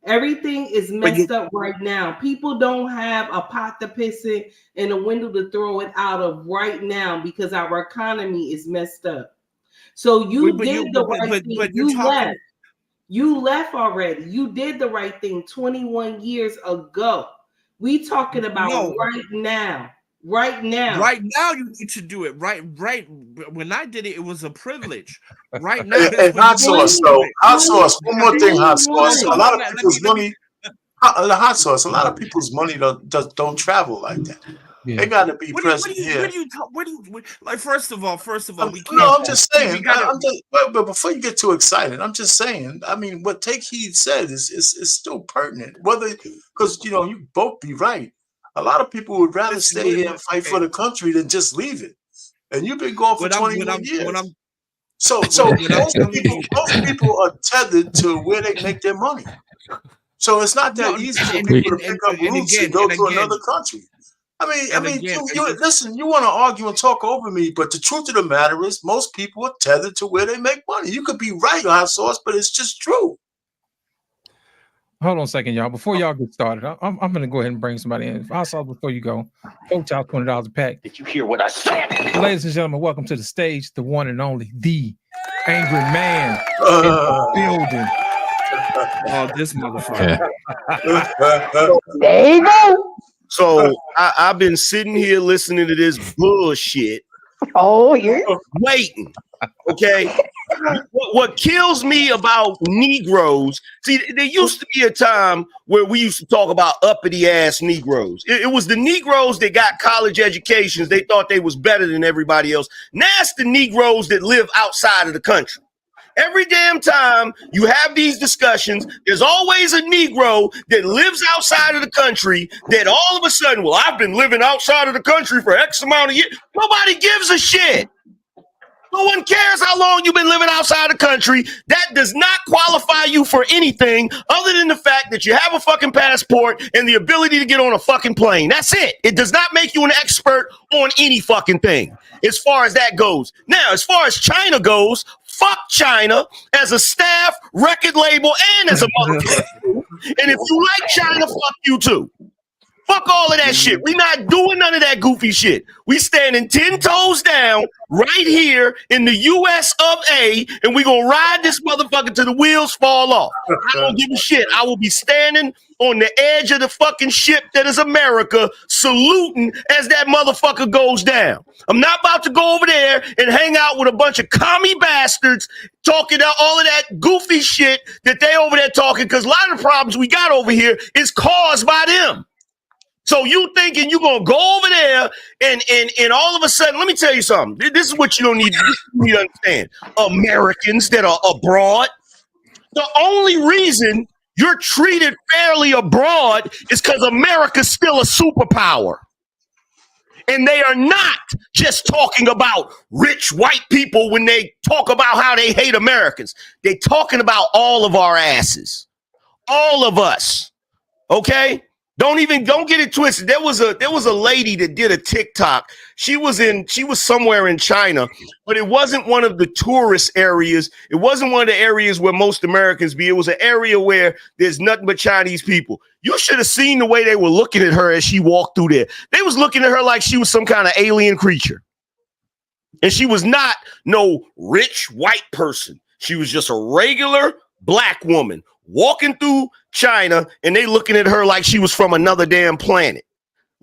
Everything is messed up right now. People don't have a pot to piss in and a window to throw it out of right now because our economy is messed up. So you did the right thing. You left. You left already. You did the right thing 21 years ago. We talking about right now. Right now. Right now, you need to do it. Right. When I did it, it was a privilege. Right now. And Hot Sauce, though. Hot Sauce. One more thing, Hot Sauce. A lot of people's money. Hot Sauce. A lot of people's money don't travel like that. Yeah. They got to be present here. Like? First of all, we can't. No, I'm just saying. But before you get too excited, I'm just saying. I mean, what Take Heed said is still pertinent. Because you both be right. A lot of people would rather stay here and fight for the country than just leave it. And you've been going for 21 years. So most people are tethered to where they make their money. So it's not that easy for people to pick up roots and go to another country. I mean, listen, you want to argue and talk over me, but the truth of the matter is most people are tethered to where they make money. You could be right, Hot Sauce, but it's just true. Hold on a second, y'all. Before y'all get started, I'm going to go ahead and bring somebody in. Hot Sauce, before you go, coach out $20 a pack. Did you hear what I said? Ladies and gentlemen, welcome to the stage, the one and only, the angry man in the building. Oh, this motherfucker. There you go. So I've been sitting here listening to this bullshit. Oh, yeah. Waiting. Okay. What kills me about Negroes, see, there used to be a time where we used to talk about uppity ass Negroes. It was the Negroes that got college educations. They thought they was better than everybody else. Now it's the Negroes that live outside of the country. Every damn time you have these discussions, there's always a Negro that lives outside of the country that all of a sudden, well, I've been living outside of the country for X amount of years. Nobody gives a shit. No one cares how long you've been living outside the country. That does not qualify you for anything other than the fact that you have a fucking passport and the ability to get on a fucking plane. That's it. It does not make you an expert on any fucking thing as far as that goes. Now, as far as China goes, fuck China as a staff, record label, and as a motherfucker. And if you like China, fuck you too. Fuck all of that shit. We not doing none of that goofy shit. We standing 10 toes down right here in the US of A, and we gonna ride this motherfucker till the wheels fall off. I don't give a shit. I will be standing on the edge of the fucking ship that is America, saluting as that motherfucker goes down. I'm not about to go over there and hang out with a bunch of commie bastards talking all of that goofy shit that they over there talking, because a lot of the problems we got over here is caused by them. So you thinking you're going to go over there and all of a sudden, let me tell you something. This is what you don't need to understand. Americans that are abroad, the only reason you're treated fairly abroad is because America's still a superpower. And they are not just talking about rich white people when they talk about how they hate Americans. They're talking about all of our asses. All of us. Okay? Don't get it twisted. There was a lady that did a TikTok. She was somewhere in China, but it wasn't one of the tourist areas. It wasn't one of the areas where most Americans be. It was an area where there's nothing but Chinese people. You should have seen the way they were looking at her as she walked through there. They was looking at her like she was some kind of alien creature. And she was not no rich white person. She was just a regular black woman walking through China, and they looking at her like she was from another damn planet.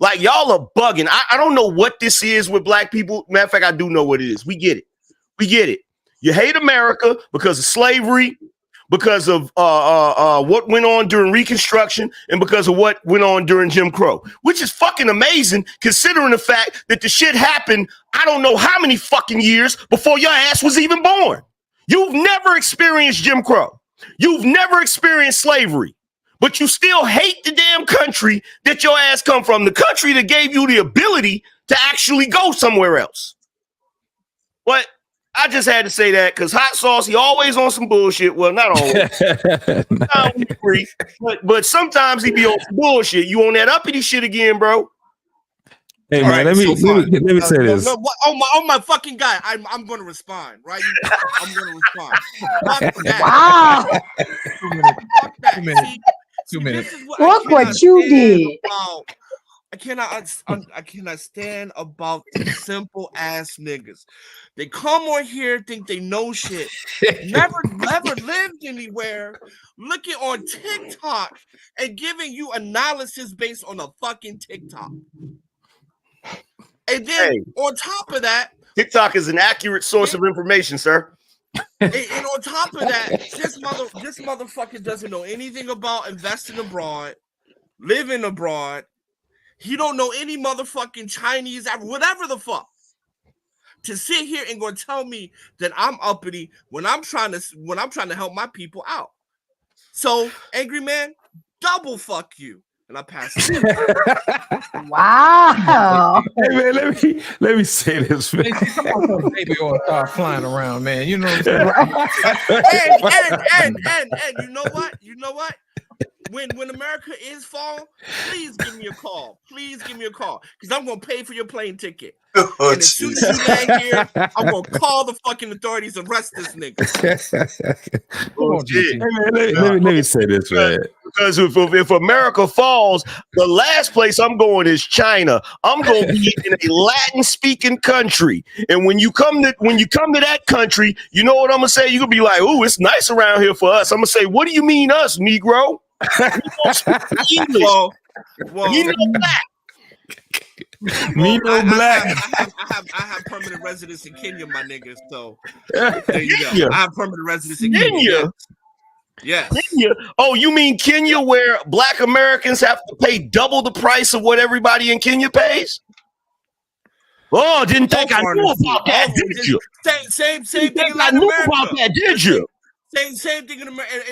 Like, y'all are bugging. I don't know what this is with black people. Matter of fact, I do know what it is. We get it. You hate America because of slavery, because of what went on during Reconstruction, and because of what went on during Jim Crow, which is fucking amazing considering the fact that the shit happened I don't know how many fucking years before your ass was even born. You've never experienced Jim Crow. You've never experienced slavery, but you still hate the damn country that your ass come from, the country that gave you the ability to actually go somewhere else. But I just had to say that because Hot Sauce, he always on some bullshit. Well, not always, but sometimes he be on some bullshit. You on that uppity shit again, bro? Hey man, let me say this. Oh my fucking guy, I'm going to respond, right? I'm going to respond. Fuck that. Wow. 2 minutes. 2 minutes. Look what you did. I cannot stand about the simple ass niggas. They come on here, think they know shit, never lived anywhere, looking on TikTok and giving you analysis based on a fucking TikTok. And then on top of that, TikTok is an accurate source of information, sir. And on top of that, this motherfucker doesn't know anything about investing abroad, living abroad. He don't know any motherfucking Chinese, whatever the fuck. To sit here and go tell me that I'm uppity when I'm trying to help my people out. So, angry man, double fuck you. And I pass it. Wow. Hey man, let me say this, man. Baby oil start flying around, man. You know what and I'm saying? you know what? When America is fall, please give me a call. Please give me a call. Because I'm gonna pay for your plane ticket. And as soon as you land here, I'm gonna call the fucking authorities and arrest this nigga. Hey man, let me say this, man. Because if America falls, the last place I'm going is China. I'm going to be in a Latin-speaking country, and when you come to that country, you know what I'm gonna say? You're gonna be like, "Ooh, it's nice around here for us." I'm gonna say, "What do you mean us, Negro?" We don't speak English. Well, you know black. Me no black. I have permanent residence in Kenya, my niggas. So there you go. I have permanent residence in Kenya. Yes. Kenya. Oh, you mean Kenya, where black Americans have to pay double the price of what everybody in Kenya pays? Oh, didn't think I knew about that, did you? Same thing in I Latin knew America. about that, did you? Same thing in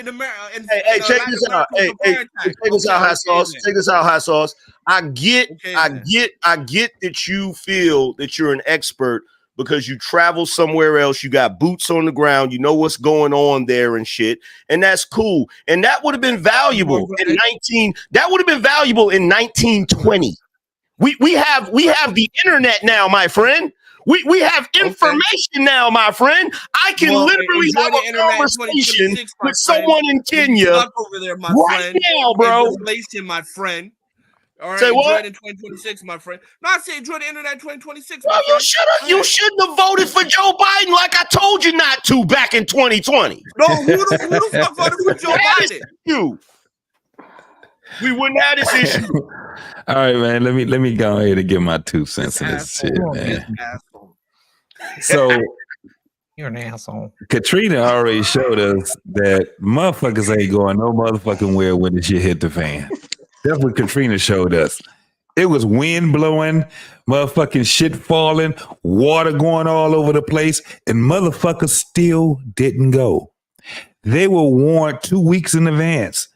America. Hey, check this out. Hey, check this out, Hot Sauce. Check this out, Hot Sauce. I get that you feel that you're an expert because you travel somewhere else, you got boots on the ground, you know what's going on there and shit, and that's cool. And that would have been valuable in 1920. We have the internet now, my friend. We have information now, my friend. I can literally have a conversation with someone in Kenya over there, my friend. Now, bro. My friend. All right, say what? In 2026, my friend. No, I say enjoy the internet in 2026. Well, you shouldn't have voted for Joe Biden like I told you not to back in 2020. No, who the fuck voted for Joe Biden? You. we wouldn't have this issue. All right, man. Let me go ahead and get my 2 cents in this shit, man. So you're an asshole. Katrina already showed us that motherfuckers ain't going no motherfucking where when the shit hit the fan. That's what Katrina showed us. It was wind blowing, motherfucking shit falling, water going all over the place, and motherfuckers still didn't go. They were warned 2 weeks in advance.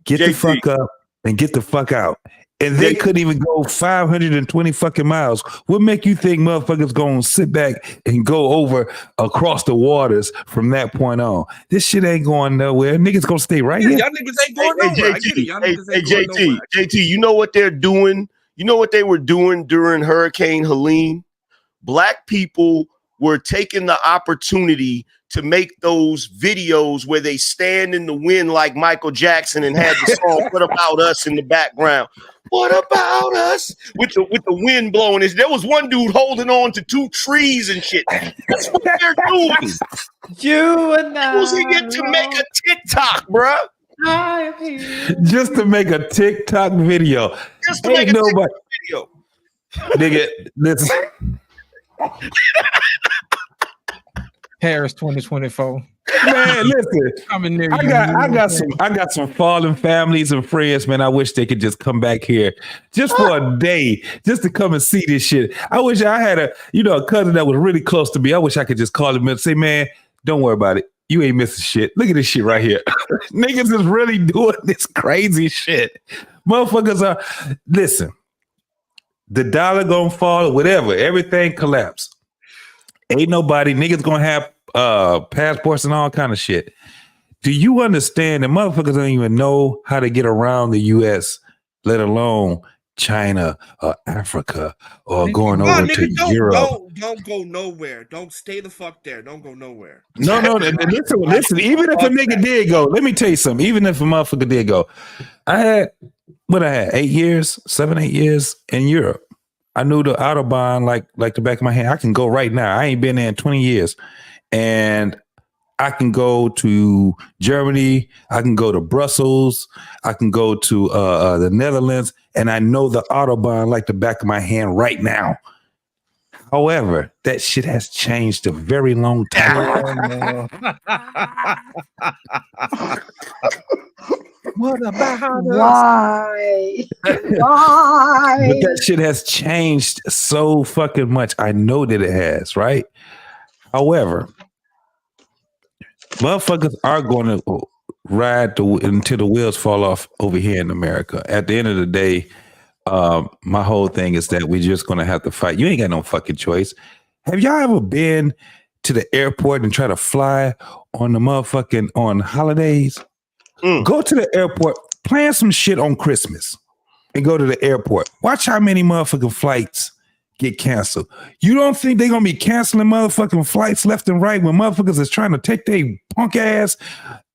Get the fuck up and get the fuck out. And they couldn't even go 520 fucking miles. What make you think motherfuckers gonna sit back and go over across the waters from that point on? This shit ain't going nowhere. Niggas gonna stay right here. Y'all niggas ain't going nowhere. I get it. Y'all niggas ain't going nowhere. JT, you know what they're doing? You know what they were doing during Hurricane Helene? Black people were taking the opportunity to make those videos where they stand in the wind like Michael Jackson and had the song "What About Us" in the background. What about us? With the wind blowing. There was one dude holding on to 2 trees and shit. That's what they're doing. You and I. Who's he get to make a TikTok, bruh? Just to make a TikTok video. Just to make a TikTok video. Nigga, listen. Paris 2024. Man, listen. I got some fallen families and friends, man. I wish they could just come back here just for a day, just to come and see this shit. I wish I had a cousin that was really close to me. I wish I could just call him and say, man, don't worry about it. You ain't missing shit. Look at this shit right here. Niggas is really doing this crazy shit. Motherfuckers are, listen, the dollar gonna fall, whatever, everything collapsed. Ain't nobody, niggas gonna have passports and all kind of shit. Do you understand that motherfuckers don't even know how to get around the US, let alone China or Africa or going over to Europe? Don't go nowhere. Don't stay the fuck there. Don't go nowhere. No, listen. Even if a nigga did go, let me tell you something. Even if a motherfucker did go, I had 8 years, 7, 8 years in Europe. I knew the Autobahn like the back of my hand. I can go right now. I ain't been there in 20 years. And I can go to Germany. I can go to Brussels. I can go to the Netherlands. And I know the Autobahn like the back of my hand right now. However, that shit has changed a very long time. What about Why? Why? But that shit has changed so fucking much. I know that it has, right? However, motherfuckers are going to ride until the wheels fall off over here in America. At the end of the day, my whole thing is that we're just going to have to fight. You ain't got no fucking choice. Have y'all ever been to the airport and try to fly on the motherfucking on holidays? Go to the airport, plan some shit on Christmas and go to the airport. Watch how many motherfucking flights get canceled. You don't think they're going to be canceling motherfucking flights left and right when motherfuckers is trying to take their punk ass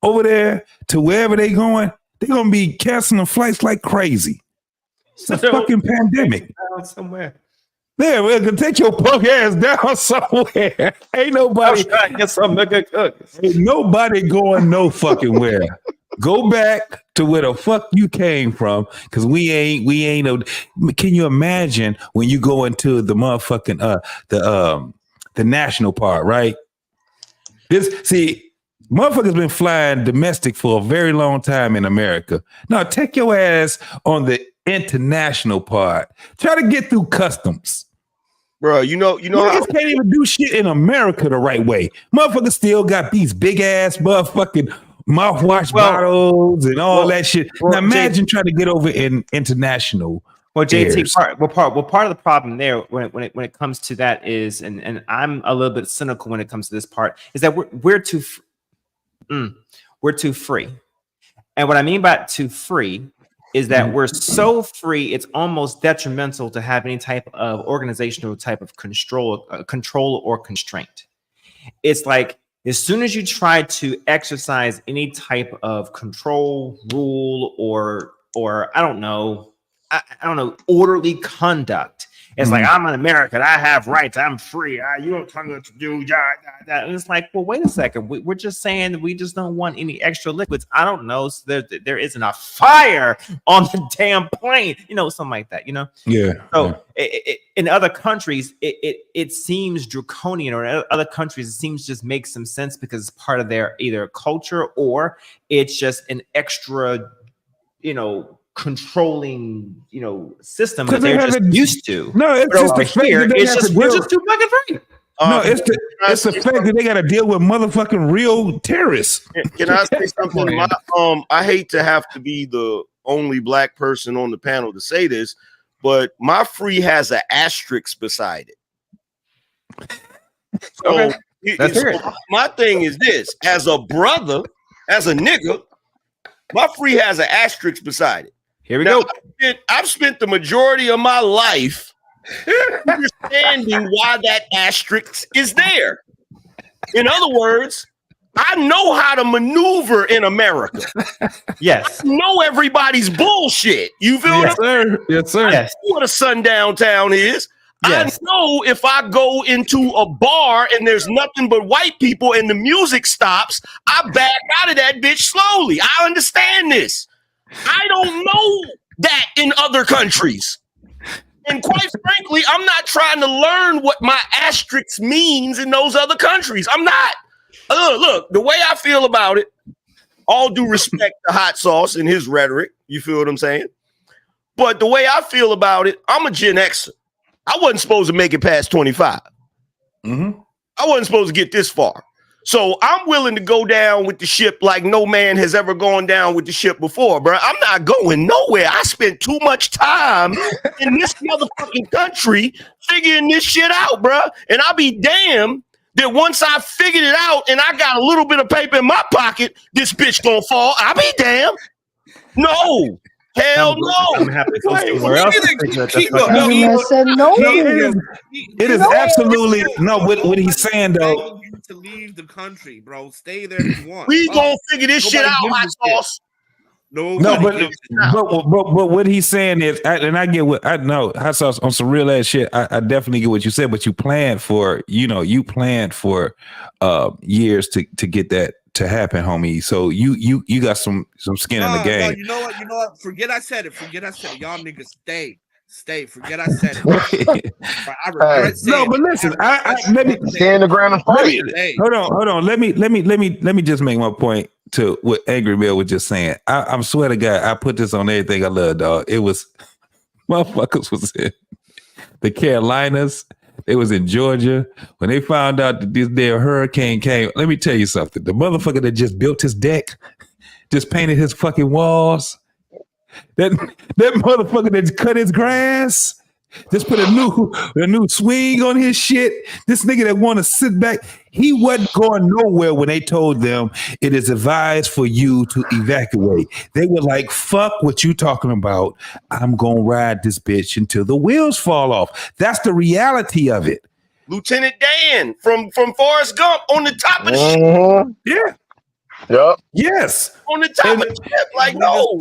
over there to wherever they going? They're going to be canceling flights like crazy. It's a fucking pandemic. Somewhere. Yeah, we're gonna take your punk ass down somewhere. Ain't nobody get some nigga cook. Ain't nobody going no fucking where. Go back to where the fuck you came from, because we ain't no. Can you imagine when you go into the motherfucking the national park, right? Motherfuckers been flying domestic for a very long time in America. Now take your ass on the international part. Try to get through customs. Bro, you know, niggas can't even do shit in America the right way. Motherfuckers still got these big ass motherfucking mouthwash bottles and all that shit. Now imagine trying to get over in international. Well, JT, part of the problem there when it comes to that is, and I'm a little bit cynical when it comes to this part, is that we're too free. And what I mean by too free is that we're so free, it's almost detrimental to have any type of organizational type of control or constraint. It's like as soon as you try to exercise any type of control, rule, or I don't know, orderly conduct, It's like, I'm an American, I have rights, I'm free. You don't tell me what to do. And it's like, well, wait a second. We're just saying that we just don't want any extra liquids. I don't know. So there isn't a fire on the damn plane, something like that, Yeah. So in other countries, it seems draconian, or in other countries, it seems just makes some sense because it's part of their either culture or it's just an extra, controlling, system that they're just used to. No, it's just the fact that it's just we're just too fucking free. No, it's the fact that they got to deal with motherfucking real terrorists. Can I say something? I hate to have to be the only black person on the panel to say this, but my free has an asterisk beside it. So, my thing is this: as a brother, as a nigga, my free has an asterisk beside it. Here we go. I've spent the majority of my life understanding why that asterisk is there. In other words, I know how to maneuver in America. Yes. I know everybody's bullshit. You feel Yes, sir. Yes, sir. I know what a sundown town is. Yes. I know if I go into a bar and there's nothing but white people and the music stops, I back out of that bitch slowly. I understand this. I don't know that in other countries. And quite frankly, I'm not trying to learn what my asterisk means in those other countries. I'm not. Look, the way I feel about it, all due respect to Hot Sauce and his rhetoric, you feel what I'm saying? But the way I feel about it, I'm a Gen Xer. I wasn't supposed to make it past 25. I wasn't supposed to get this far. So I'm willing to go down with the ship like no man has ever gone down with the ship before, bro. I'm not going nowhere. I spent too much time in this motherfucking country figuring this shit out, bro. And I'll be damned that once I figured it out and I got a little bit of paper in my pocket, this bitch gonna fall. I'll be damned. No. Hell no. I'm happy to go somewhere else. It is absolutely no. What he's saying though, to leave the country, bro. Stay there if you want. We gonna figure this shit out, Hot Sauce. No, but what he's saying is, and I get what I know. Hot Sauce on some real ass shit. I definitely get what you said, but you planned for, you planned for years to get that to happen, homie. So you got some skin in the game. No, you know what? Forget I said it. Y'all niggas stay. Forget I said it. I regret saying no, but listen, let me stay in the ground and fight. Hold on. Let me just make my point to what Angry Bill was just saying. I'm swear to God, I put this on everything I love, dog. It was motherfuckers was in the Carolinas. They was in Georgia when they found out that this damn hurricane came. Let me tell you something. The motherfucker that just built his deck, just painted his fucking walls, that motherfucker that cut his grass, just put a new swing on his shit. This nigga that want to sit back, he wasn't going nowhere when they told them it is advised for you to evacuate. They were like, fuck what you talking about. I'm going to ride this bitch until the wheels fall off. That's the reality of it. Lieutenant Dan from Forrest Gump on the top of the ship. Yeah. Yep. Yes. On the top of the ship. Like, no.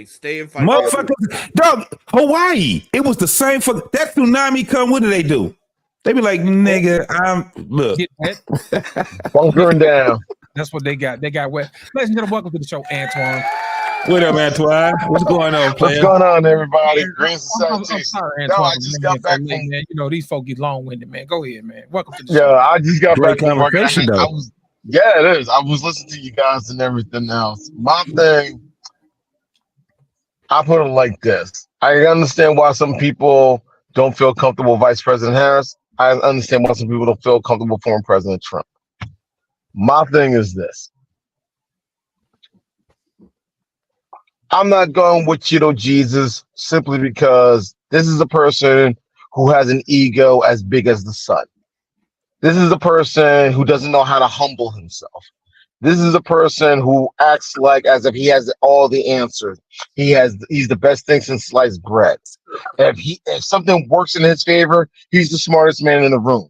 Stay and fight. Motherfuckers, dog, Hawaii. It was the same for that tsunami come. What do? They be like, nigga, look. Bunkering down. That's what they got. They got wet. Ladies and gentlemen, welcome to the show, Antoine. What up, Antoine? What's going on, player? What's going on, everybody? Green Society. I'm sorry, Antoine. No, I just got back from. Man. You know, these folk get long-winded, man. Go ahead, man. Welcome to the show. show. Yeah, I just got Great back from work. conversation, Yeah, it is. I was listening to you guys and everything else. My thing, I put it like this. I understand why some people don't feel comfortable with Vice President Harris. I understand why some people don't feel comfortable for President Trump. My thing is this. I'm not going with Jesus simply because this is a person who has an ego as big as the sun. This is a person who doesn't know how to humble himself. This is a person who acts like as if he has all the answers. He's the best thing since sliced bread. If something works in his favor, he's the smartest man in the room.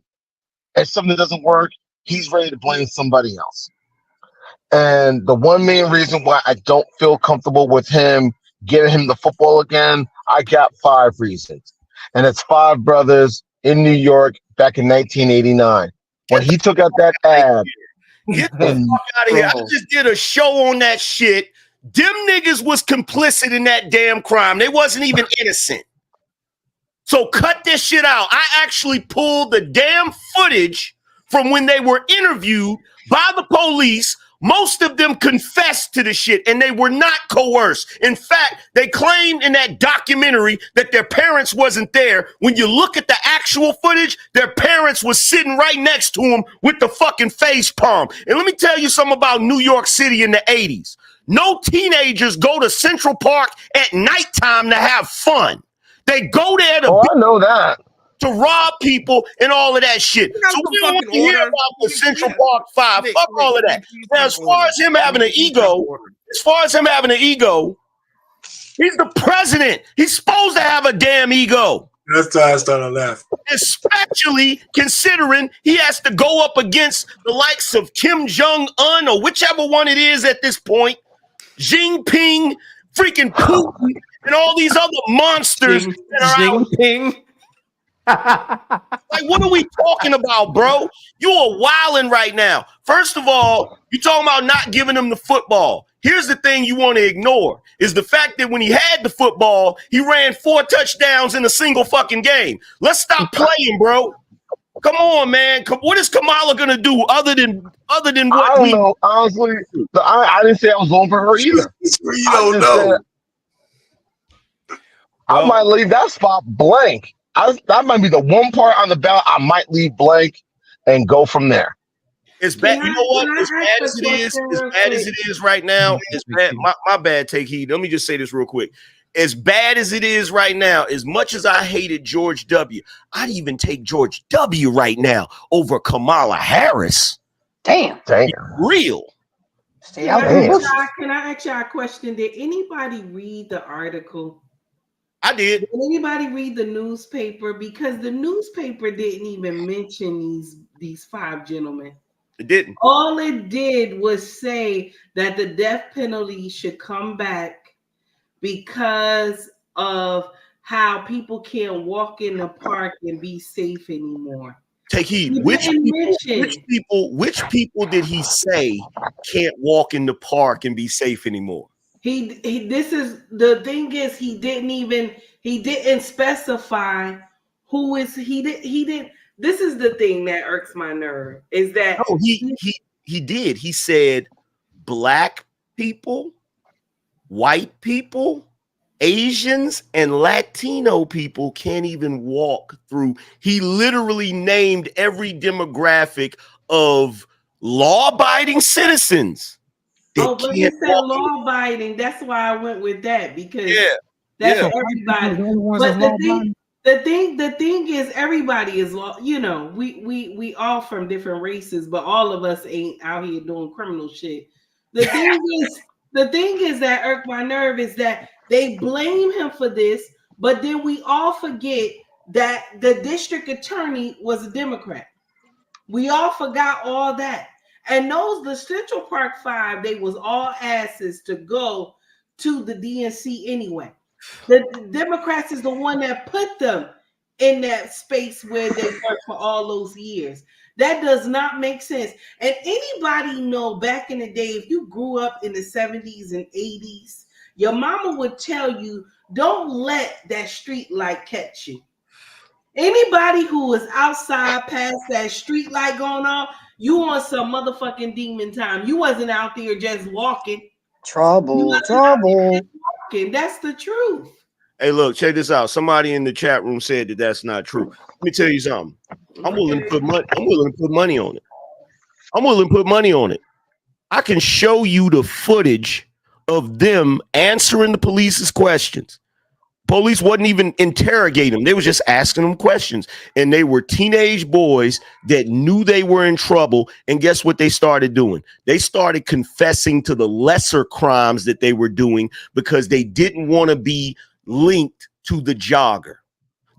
If something doesn't work, he's ready to blame somebody else. And the one main reason why I don't feel comfortable with him getting him the football again, I got 5 reasons. and it's 5 brothers in New York back in 1989. When he took out that ad. Get the fuck out of here. I just did a show on that shit. Them niggas was complicit in that damn crime. They wasn't even innocent. So cut this shit out. I actually pulled the damn footage from when they were interviewed by the police. Most of them confessed to the shit, and they were not coerced. In fact, they claimed in that documentary that their parents wasn't there. When you look at the actual footage, their parents was sitting right next to them with the fucking face palm. And let me tell you something about New York City in the 80s. No teenagers go to Central Park at nighttime to have fun. They go there to I know that. To rob people and all of that shit. So we don't want to hear about the Central Park 5. Fuck all of that. Now, as far as him having an ego, he's the president. He's supposed to have a damn ego. That's why I started laughing. Especially considering he has to go up against the likes of Kim Jong-un or whichever one it is at this point, Jinping, freaking Putin, and all these other monsters that are out. Like, what are we talking about, bro? You are wilding right now. First of all, you're talking about not giving him the football. Here's the thing you want to ignore is the fact that when he had the football, he ran 4 touchdowns in a single fucking game. Let's stop playing, bro. Come on, man. What is Kamala gonna do other than what? I don't know. Honestly, I didn't say I was going for her either. You don't know. I might leave that spot blank. That might be the one part on the ballot I might leave blank and go from there. It's bad. You know what? As bad as it is right now, it's bad. My bad. Take heed. Let me just say this real quick. As bad as it is right now, as much as I hated George W., I'd even take George W. right now over Kamala Harris. Damn. Real. Stay out Can I ask y'all a question? Did anybody read the article? I did. Did anybody read the newspaper? Because the newspaper didn't even mention these 5 gentlemen. It didn't. All it did was say that the death penalty should come back because of how people can't walk in the park and be safe anymore. Take heed. Which people did he say can't walk in the park and be safe anymore? This is the thing is he didn't specify who is he didn't. This is the thing that irks my nerve is that he did. He said black people, white people, Asians, and Latino people can't even walk through. He literally named every demographic of law-abiding citizens. But he said law-abiding. That's why I went with that because that's everybody. But the thing is, everybody is law. You know, we all from different races, but all of us ain't out here doing criminal shit. The thing is that irked my nerve is that they blame him for this, but then we all forget that the district attorney was a Democrat. We all forgot all that. And the Central Park 5, they was all asses to go to the DNC anyway. The Democrats is the one that put them in that space where they worked for all those years. That does not make sense. And anybody know back in the day, if you grew up in the 70s and 80s, your mama would tell you, don't let that street light catch you. Anybody who was outside past that street light going on, you on some motherfucking demon time. You wasn't out there just walking. Trouble. That's the truth. Hey, look, check this out. Somebody in the chat room said that that's not true. Let me tell you something. I'm willing to put money on it. I can show you the footage of them answering the police's questions. Police wasn't even interrogating them. They was just asking them questions. And they were teenage boys that knew they were in trouble. And guess what they started doing? They started confessing to the lesser crimes that they were doing because they didn't want to be linked to the jogger.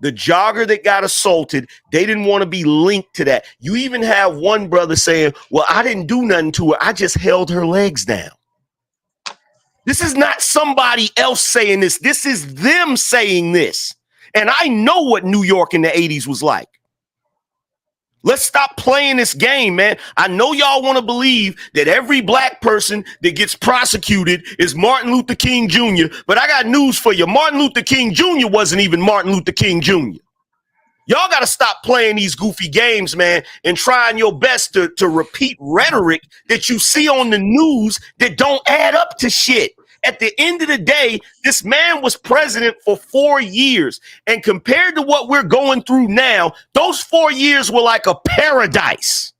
The jogger that got assaulted, they didn't want to be linked to that. You even have one brother saying, well, I didn't do nothing to her. I just held her legs down. This is not somebody else saying this. This is them saying this. And I know what New York in the 80s was like. Let's stop playing this game, man. I know y'all want to believe that every black person that gets prosecuted is Martin Luther King Jr., but I got news for you. Martin Luther King Jr. wasn't even Martin Luther King Jr. Y'all got to stop playing these goofy games, man, and trying your best to repeat rhetoric that you see on the news that don't add up to shit. At the end of the day, this man was president for 4 years. And compared to what we're going through now, those 4 years were like a paradise.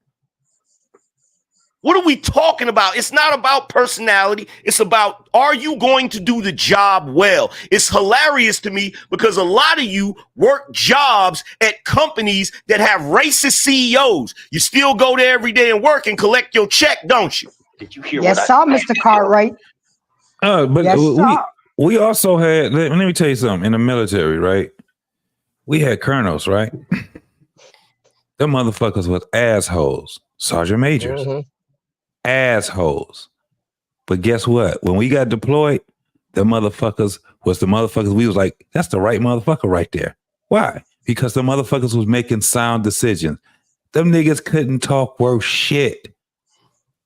What are we talking about? It's not about personality. It's about, are you going to do the job well? It's hilarious to me because a lot of you work jobs at companies that have racist CEOs. You still go there every day and work and collect your check, don't you? Did you hear Yes, sir, Mr. Cartwright. But Yes, we also had, let me tell you something, in the military, right? We had colonels, right? Them motherfuckers was assholes, sergeant majors, assholes. But guess what? When we got deployed, the motherfuckers was the motherfuckers. We was like, that's the right motherfucker right there. Why? Because the motherfuckers was making sound decisions. Them niggas couldn't talk worth shit.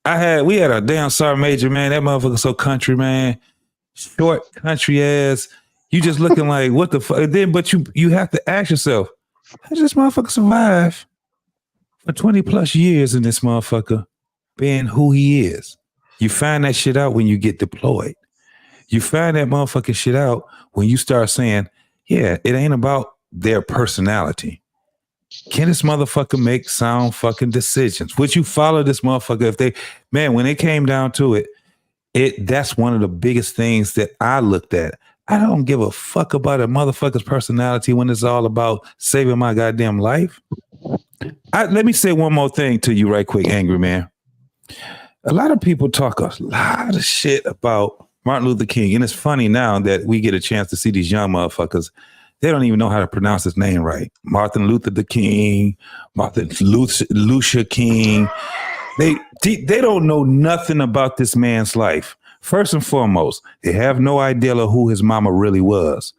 We had a damn sergeant major, man. That motherfucker so country, man. Short country ass. You just looking like, what the fuck? Then, but you have to ask yourself, how does this motherfucker survive for 20 plus years in this motherfucker being who he is? You find that shit out when you get deployed. You find that motherfucking shit out when you start saying, yeah, it ain't about their personality. Can this motherfucker make sound fucking decisions? Would you follow this motherfucker when it came down to it, that's one of the biggest things that I looked at. I don't give a fuck about a motherfucker's personality when it's all about saving my goddamn life. Let me say one more thing to you right quick, angry man. A lot of people talk a lot of shit about Martin Luther King, and it's funny now that we get a chance to see these young motherfuckers. They don't even know how to pronounce his name right. Martin Luther the King, Martin Lucia King. They don't know nothing about this man's life. First and foremost, they have no idea of who his mama really was.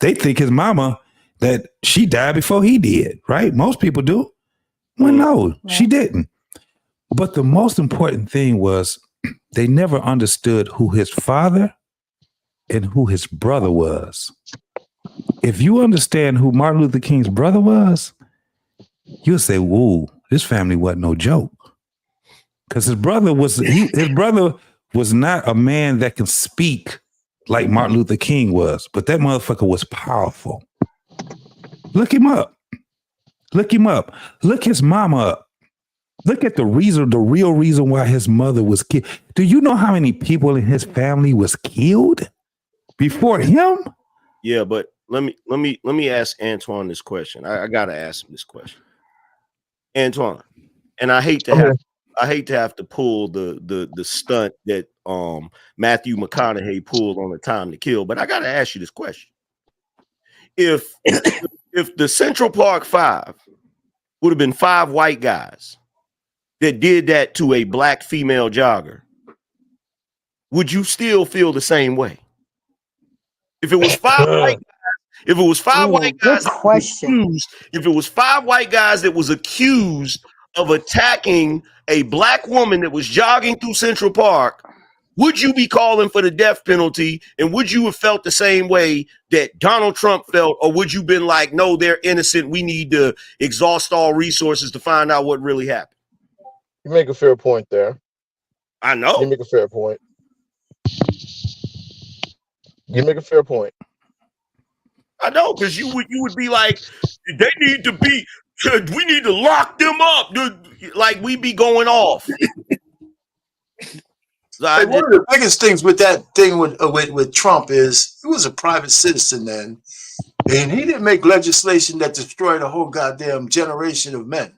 They think his mama, that she died before he did, right? Most people do. Well, no, she didn't. But the most important thing was they never understood who his father and who his brother was. If you understand who Martin Luther King's brother was, you'll say, whoa, this family wasn't no joke. Because his brother was not a man that can speak like Martin Luther King was, but that motherfucker was powerful. Look him up. Look him up. Look his mama up. Look at the real reason why his mother was killed. Do you know how many people in his family was killed before him? Yeah, but let me ask Antoine this question. I gotta ask him this question, Antoine. And I hate to have to pull the stunt that Matthew McConaughey pulled on The Time to Kill, but I gotta ask you this question: If the Central Park Five would have been 5 white guys that did that to a black female jogger, would you still feel the same way? If it was 5 white guys, if it was 5 white guys, if it was 5 white guys that was accused of attacking a black woman that was jogging through Central Park, would you be calling for the death penalty? And would you have felt the same way that Donald Trump felt? Or would you been like, no, they're innocent. We need to exhaust all resources to find out what really happened? You make a fair point there. I know. You make a fair point. You make a fair point. I know, because you would be like, they need to be, we need to lock them up. Like we be going off. One of the biggest things with that thing with Trump is he was a private citizen then, and he didn't make legislation that destroyed a whole goddamn generation of men.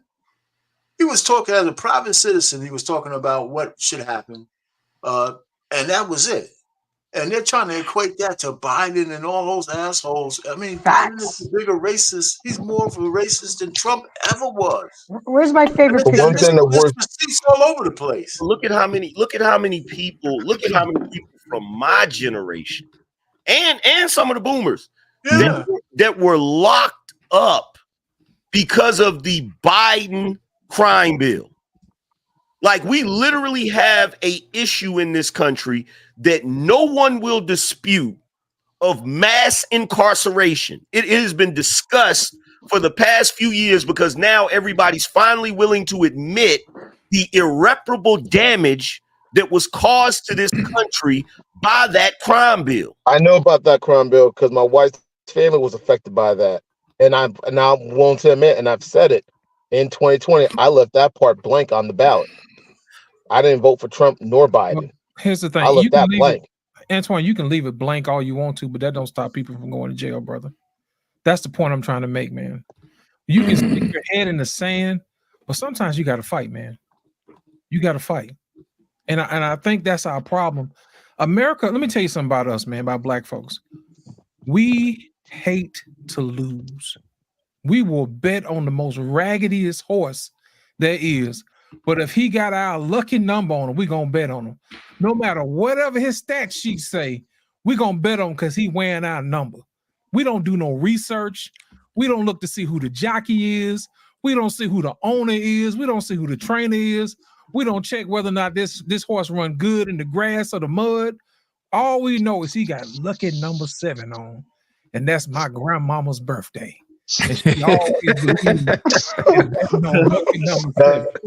He was talking as a private citizen. He was talking about what should happen, and that was it. And they're trying to equate that to Biden and all those assholes. I mean, Biden is a bigger racist. He's more of a racist than Trump ever was. Where's my favorite picture? It's all over the place. Look at how many people from my generation and some of the boomers that were locked up because of the Biden crime bill. Like, we literally have a issue in this country that no one will dispute of mass incarceration. It has been discussed for the past few years because now everybody's finally willing to admit the irreparable damage that was caused to this country by that crime bill. I know about that crime bill because my wife's family was affected by that. And I'm willing to admit, and I've said it, in 2020, I left that part blank on the ballot. I didn't vote for Trump nor Biden. Well, here's the thing. I left that blank. Antoine, you can leave it blank all you want to, but that don't stop people from going to jail, brother. That's the point I'm trying to make, man. You can stick your head in the sand, but sometimes you got to fight, man. You got to fight. And I think that's our problem. America, let me tell you something about us, man, about black folks. We hate to lose. We will bet on the most raggediest horse there is. But if he got our lucky number on him, we're going to bet on him. No matter whatever his stat sheets say, we're going to bet on him because he wearing our number. We don't do no research. We don't look to see who the jockey is. We don't see who the owner is. We don't see who the trainer is. We don't check whether or not this horse run good in the grass or the mud. All we know is he got lucky number 7 on. And that's my grandmama's birthday. And she always believed That's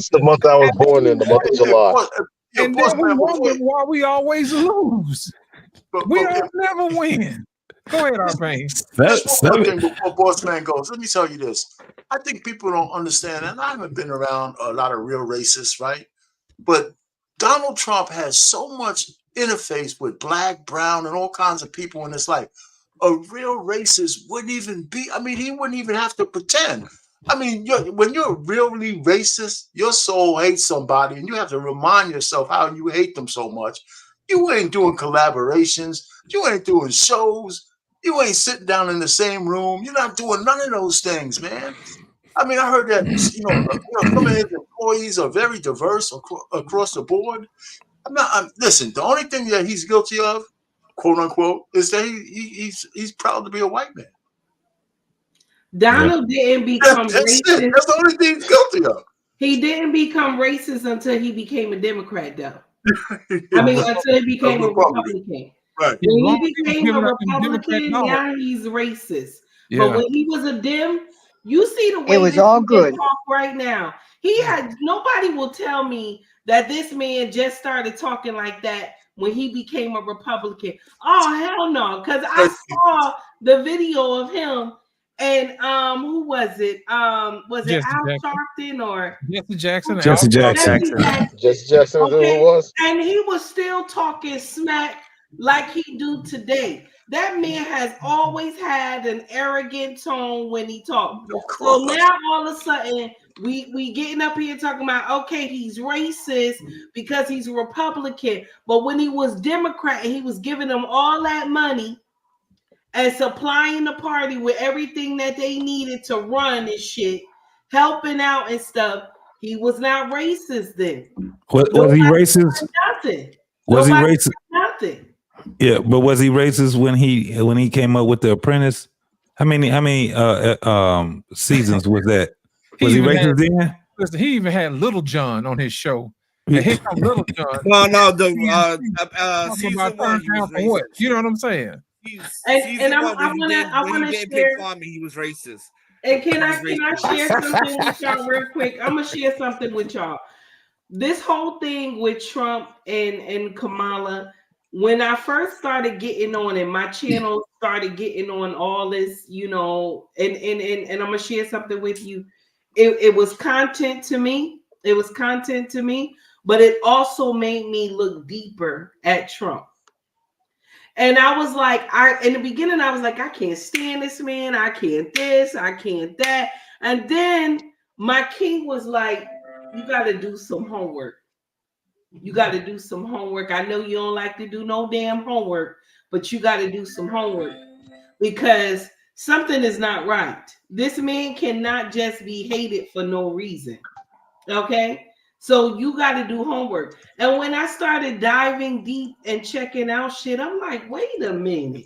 the month I was born in, the month of July. And then we wonder why we always lose. We don't never win. Go ahead, Arpain. That's one thing before Boss Man goes. Let me tell you this. I think people don't understand, and I haven't been around a lot of real racists, right? But Donald Trump has so much interface with black, brown, and all kinds of people in his life. A real racist wouldn't even be, I mean, he wouldn't even have to pretend. I mean, when you're really racist, your soul hates somebody, and you have to remind yourself how you hate them so much. You ain't doing collaborations. You ain't doing shows. You ain't sitting down in the same room. You're not doing none of those things, man. I mean, I heard that, some of his employees are very diverse across the board. Listen, the only thing that he's guilty of, quote unquote, is that he's proud to be a white man. Donald didn't become racist. That's the only thing he's guilty of. He didn't become racist until he became a Democrat, though. I mean, until he became a Republican. Right. When he became a Republican, now he's racist. Yeah. But when he was a Dem, you see the way it was all good talk right now. He had nobody will tell me that this man just started talking like that when he became a Republican. Oh, hell no, because I saw the video of him and who was it? Was it Al Sharpton or Jesse Jackson? Jesse Jackson. Jesse Jackson was who it was. And he was still talking smack like he do today. That man has always had an arrogant tone when he talks. So now all of a sudden we getting up here talking about, okay, he's racist because he's a Republican. But when he was Democrat and he was giving them all that money and supplying the party with everything that they needed to run and shit, helping out and stuff, he was not racist then. Was he racist? Nothing. Was he racist? Nothing. Yeah, but was he racist when he came up with The Apprentice? How many seasons was that? Was he racist then? Listen, he even had Little John on his show. And here come Little John. No, season one. You know what I'm saying? And I want to share. He was racist. And can I share something with y'all real quick? I'm gonna share something with y'all. This whole thing with Trump and Kamala. When I first started getting on and my channel started getting on all this, and I'm gonna share something with you. It was content to me. It was content to me, but it also made me look deeper at Trump. And I was like, in the beginning, I was like, I can't stand this man. I can't this, I can't that. And then my king was like, you got to do some homework. You got to do some homework. I know you don't like to do no damn homework, but you got to do some homework because something is not right. This man cannot just be hated for no reason. Okay? So you got to do homework. And when I started diving deep and checking out shit, I'm like, wait a minute.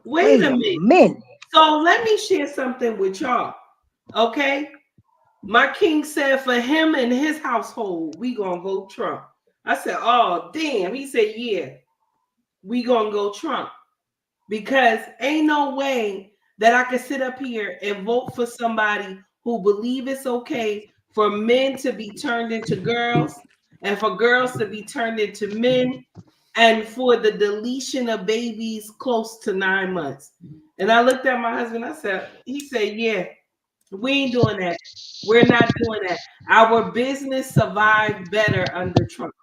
Wait a minute. So let me share something with y'all. Okay. My king said for him and his household, we gonna vote Trump. I said, oh damn. He said, yeah, we gonna go Trump. Because ain't no way that I could sit up here and vote for somebody who believe it's okay for men to be turned into girls and for girls to be turned into men and for the deletion of babies close to 9 months. And I looked at my husband, he said, yeah, we ain't doing that. We're not doing that. Our business survived better under Trump.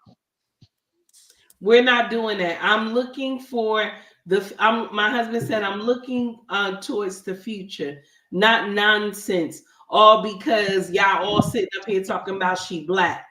We're not doing that. I'm looking for my husband said, I'm looking towards the future, not nonsense. All because y'all all sitting up here talking about she black.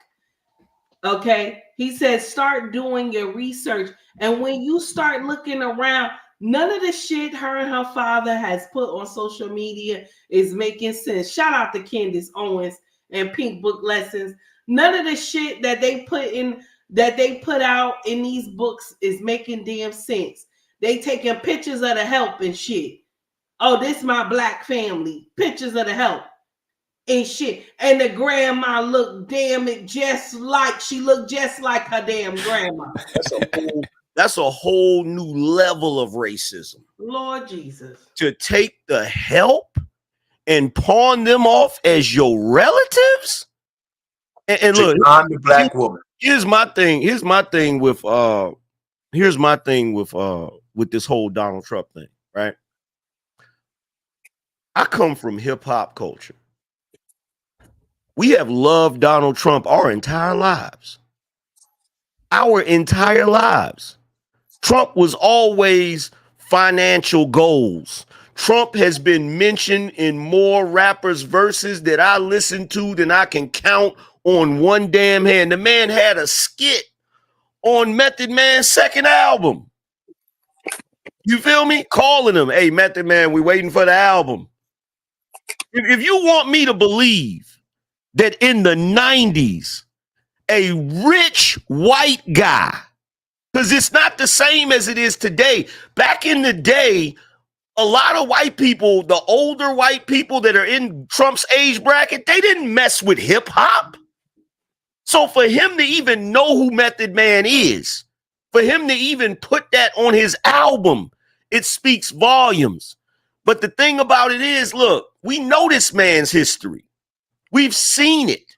Okay. He said, start doing your research. And when you start looking around, none of the shit her and her father has put on social media is making sense. Shout out to Candace Owens and Pink Book Lessons. None of the shit that they put out in these books is making damn sense. They taking pictures of the help and shit. Oh, this my black family. Pictures of the help and shit. And the grandma looked just like her damn grandma. That's a whole new level of racism. Lord Jesus. To take the help and pawn them off as your relatives? And look, I'm the black woman. Here's my thing with this whole Donald Trump thing, right? I come from hip hop culture. We have loved Donald Trump our entire lives. Our entire lives. Trump was always financial goals. Trump has been mentioned in more rappers' verses that I listen to than I can count on one damn hand. The man had a skit on Method Man's second album. You feel me? Calling him, hey, Method Man, we waiting for the album. If you want me to believe that in the 90s, a rich white guy, because it's not the same as it is today. Back in the day, a lot of white people, the older white people that are in Trump's age bracket, they didn't mess with hip hop. So for him to even know who Method Man is, for him to even put that on his album, it speaks volumes. But the thing about it is, look, we know this man's history. We've seen it.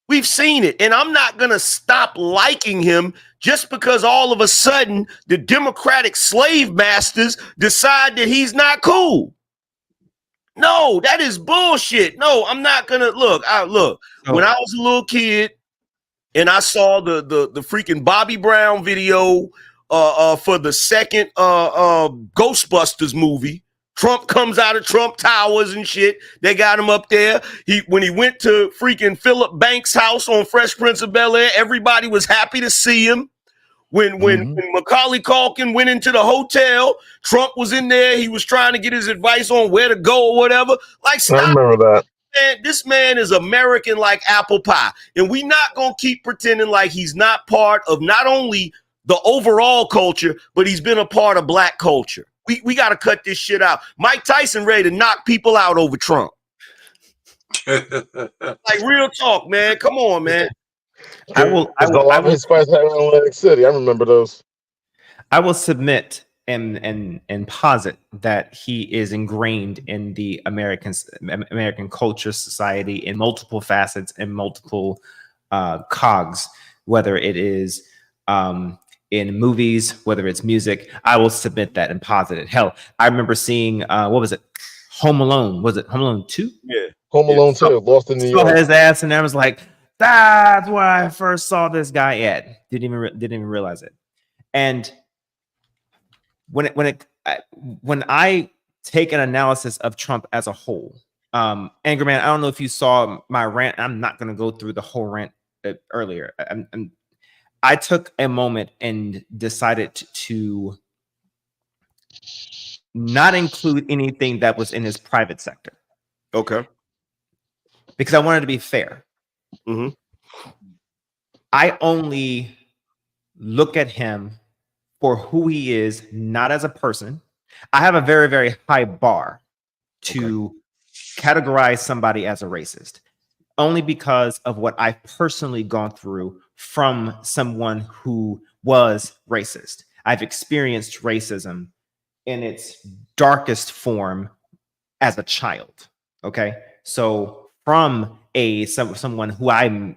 We've seen it. And I'm not going to stop liking him just because all of a sudden the Democratic slave masters decide that he's not cool. No, that is bullshit. No, I'm not going to look. When I was a little kid and I saw the freaking Bobby Brown video for the second Ghostbusters movie, Trump comes out of Trump Towers and shit. They got him up there. When he went to freaking Philip Banks' house on Fresh Prince of Bel-Air, everybody was happy to see him. When Macaulay Culkin went into the hotel, Trump was in there. He was trying to get his advice on where to go or whatever. Like, stop. I remember that. Man, this man is American like apple pie. And we not going to keep pretending like he's not part of not only the overall culture, but he's been a part of black culture. We got to cut this shit out. Mike Tyson ready to knock people out over Trump. Like, real talk, man. Come on, man. I will his spice in Atlantic City. I remember those. I will submit and posit that he is ingrained in the American culture, society in multiple facets and multiple cogs, whether it is in movies, whether it's music. I will submit that and posit it. Hell, I remember seeing what was it? Home Alone. Was it Home Alone 2? Yeah. Home Alone 2, Lost in New York. Saw his ass, and I was like, that's where I first saw this guy at. Didn't even realize it. And when I take an analysis of Trump as a whole, Angerman, I don't know if you saw my rant. I'm not going to go through the whole rant earlier. I took a moment and decided to not include anything that was in his private sector. Okay. Because I wanted to be fair. Mm-hmm. I only look at him for who he is, not as a person, I have a very, very high bar to categorize somebody as a racist, only because of what I've personally gone through from someone who was racist. I've experienced racism in its darkest form as a child. Okay, so from someone who I know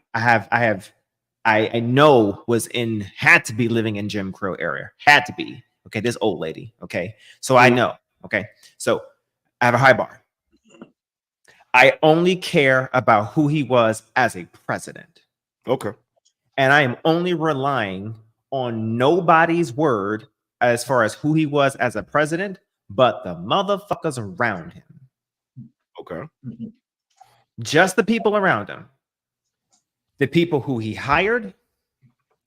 had to be living in Jim Crow area, had to be. Okay, this old lady. Okay, so I know. Okay, so I have a high bar. I only care about who he was as a president. Okay. And I am only relying on nobody's word as far as who he was as a president, but the motherfuckers around him. Okay. Just the people around him. The people who he hired,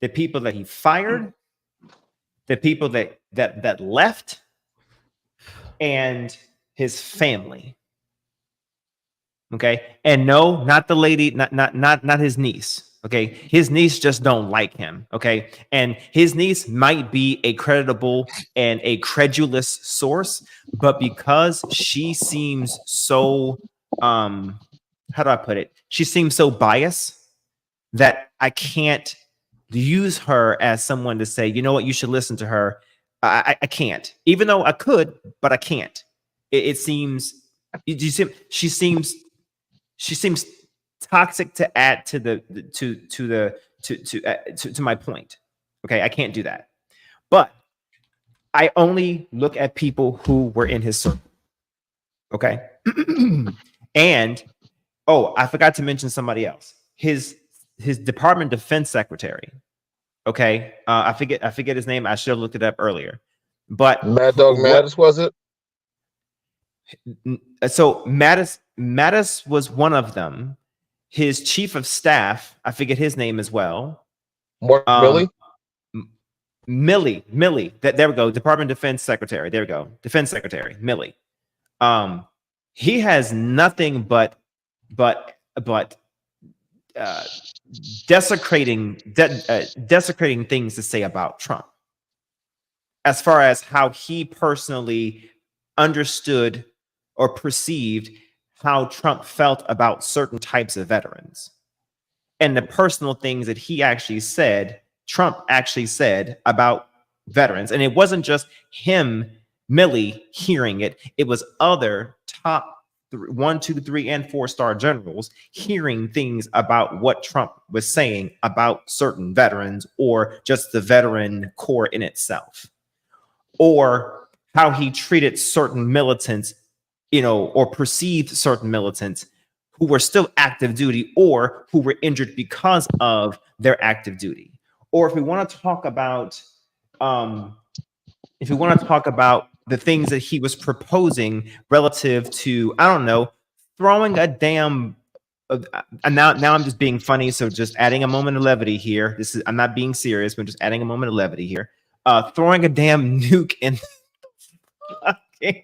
the people that he fired, the people that left, and his family. Okay, and no, not the lady, not his niece. Okay, his niece just don't like him. Okay, and his niece might be a creditable and a credulous source, but because she seems so how do I put it? She seems so biased that I can't use her as someone to say, you know what, you should listen to her. I can't, even though I could, but I can't. It seems she seems toxic to add to my point. Okay, I can't do that. But I only look at people who were in his circle. Okay, and I forgot to mention somebody else. His Department of Defense secretary. Okay, I forget his name. I should have looked it up earlier. But Mad Dog Mattis, was it? So Mattis was one of them. His chief of staff, I forget his name as well. Millie? Millie. There we go. Department of Defense secretary. There we go. Defense secretary, Millie. He has nothing but desecrating things to say about Trump, as far as how he personally understood or perceived how Trump felt about certain types of veterans, and the personal things that he actually said, Trump actually said about veterans. And it wasn't just him, Millie, hearing it. It was other top 1, 2, 3, and 4-star generals hearing things about what Trump was saying about certain veterans, or just the veteran corps in itself, or how he treated certain militants, or perceived certain militants who were still active duty or who were injured because of their active duty. Or if we want to talk about, the things that he was proposing relative to, I don't know, throwing a damn. Now I'm just being funny, so just adding a moment of levity here. I'm not being serious, but just adding a moment of levity here. Throwing a damn nuke in the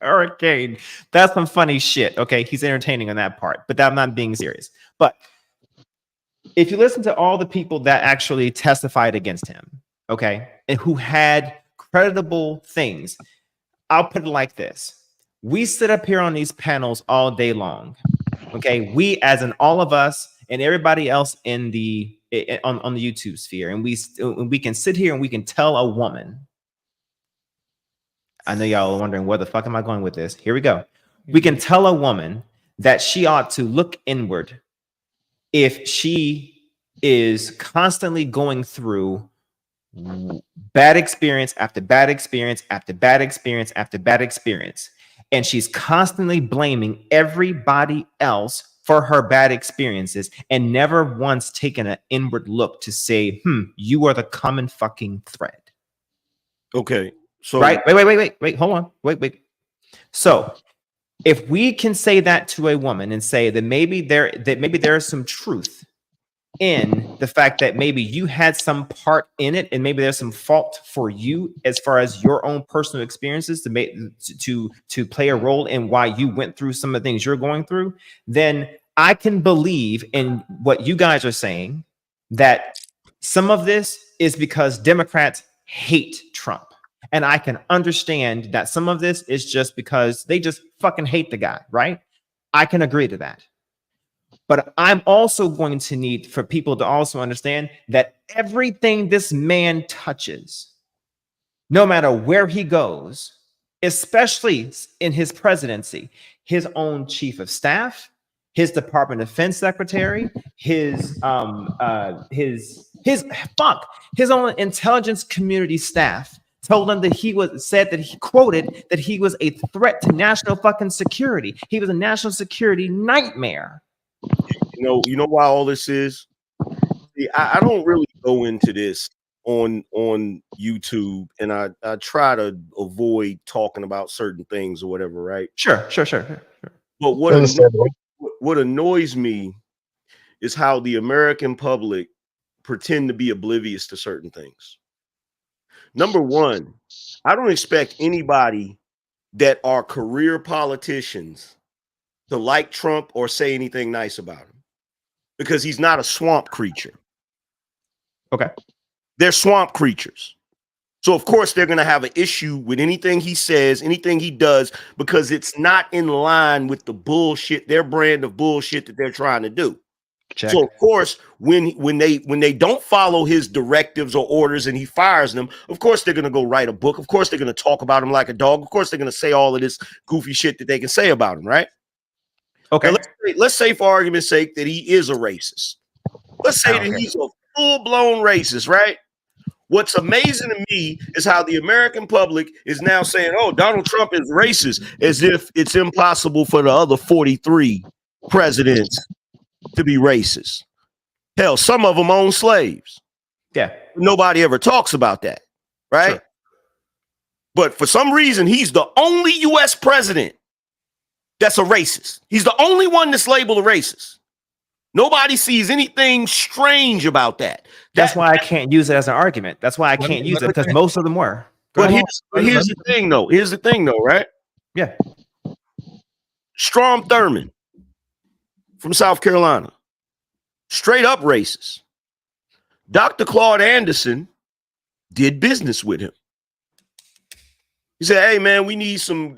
hurricane. That's some funny shit. Okay, he's entertaining on that part, but I'm not being serious. But if you listen to all the people that actually testified against him, okay, and who had creditable things, I'll put it like this: we sit up here on these panels all day long. Okay, we, as in all of us and everybody else in the on the YouTube sphere, and we can sit here and we can tell a woman. I know y'all are wondering where the fuck am I going with this. Here we go. We can tell a woman that she ought to look inward if she is constantly going through bad experience after bad experience after bad experience after bad experience, and she's constantly blaming everybody else for her bad experiences and never once taken an inward look to say, you are the common fucking thread. Okay. So right. Wait, hold on. Wait. So if we can say that to a woman and say that maybe there is some truth in the fact that maybe you had some part in it, and maybe there's some fault for you as far as your own personal experiences to play a role in why you went through some of the things you're going through, then I can believe in what you guys are saying, that some of this is because Democrats hate Trump. And I can understand that some of this is just because they just fucking hate the guy, right? I can agree to that. But I'm also going to need for people to also understand that everything this man touches, no matter where he goes, especially in his presidency, his own chief of staff, his Department of Defense secretary, his own intelligence community staff told him that he quoted that he was a threat to national fucking security. He was a national security nightmare. You know why all this is? See, I don't really go into this on YouTube, and I try to avoid talking about certain things or whatever, right? Sure. But what annoys me is how the American public pretend to be oblivious to certain things. Number one, I don't expect anybody that are career politicians to like Trump or say anything nice about him, because he's not a swamp creature. Okay. They're swamp creatures. So of course they're going to have an issue with anything he says, anything he does, because it's not in line with the bullshit, their brand of bullshit that they're trying to do. Check. So of course, when they don't follow his directives or orders and he fires them, of course they're going to go write a book. Of course they're going to talk about him like a dog. Of course they're going to say all of this goofy shit that they can say about him, right? Okay. Let's say for argument's sake that he is a racist. Let's say that he's a full-blown racist, right? What's amazing to me is how the American public is now saying, oh, Donald Trump is racist, as if it's impossible for the other 43 presidents to be racist. Hell, some of them own slaves. Yeah. Nobody ever talks about that, right? Sure. But for some reason, he's the only U.S. president that's a racist. He's the only one that's labeled a racist. Nobody sees anything strange about that. That's why I can't use it as an argument. That's why I can't use it, because most of them were. But here's the thing, though. Here's the thing, though, right? Yeah. Strom Thurmond from South Carolina, straight up racist. Dr. Claude Anderson did business with him. He said, hey, man, we need some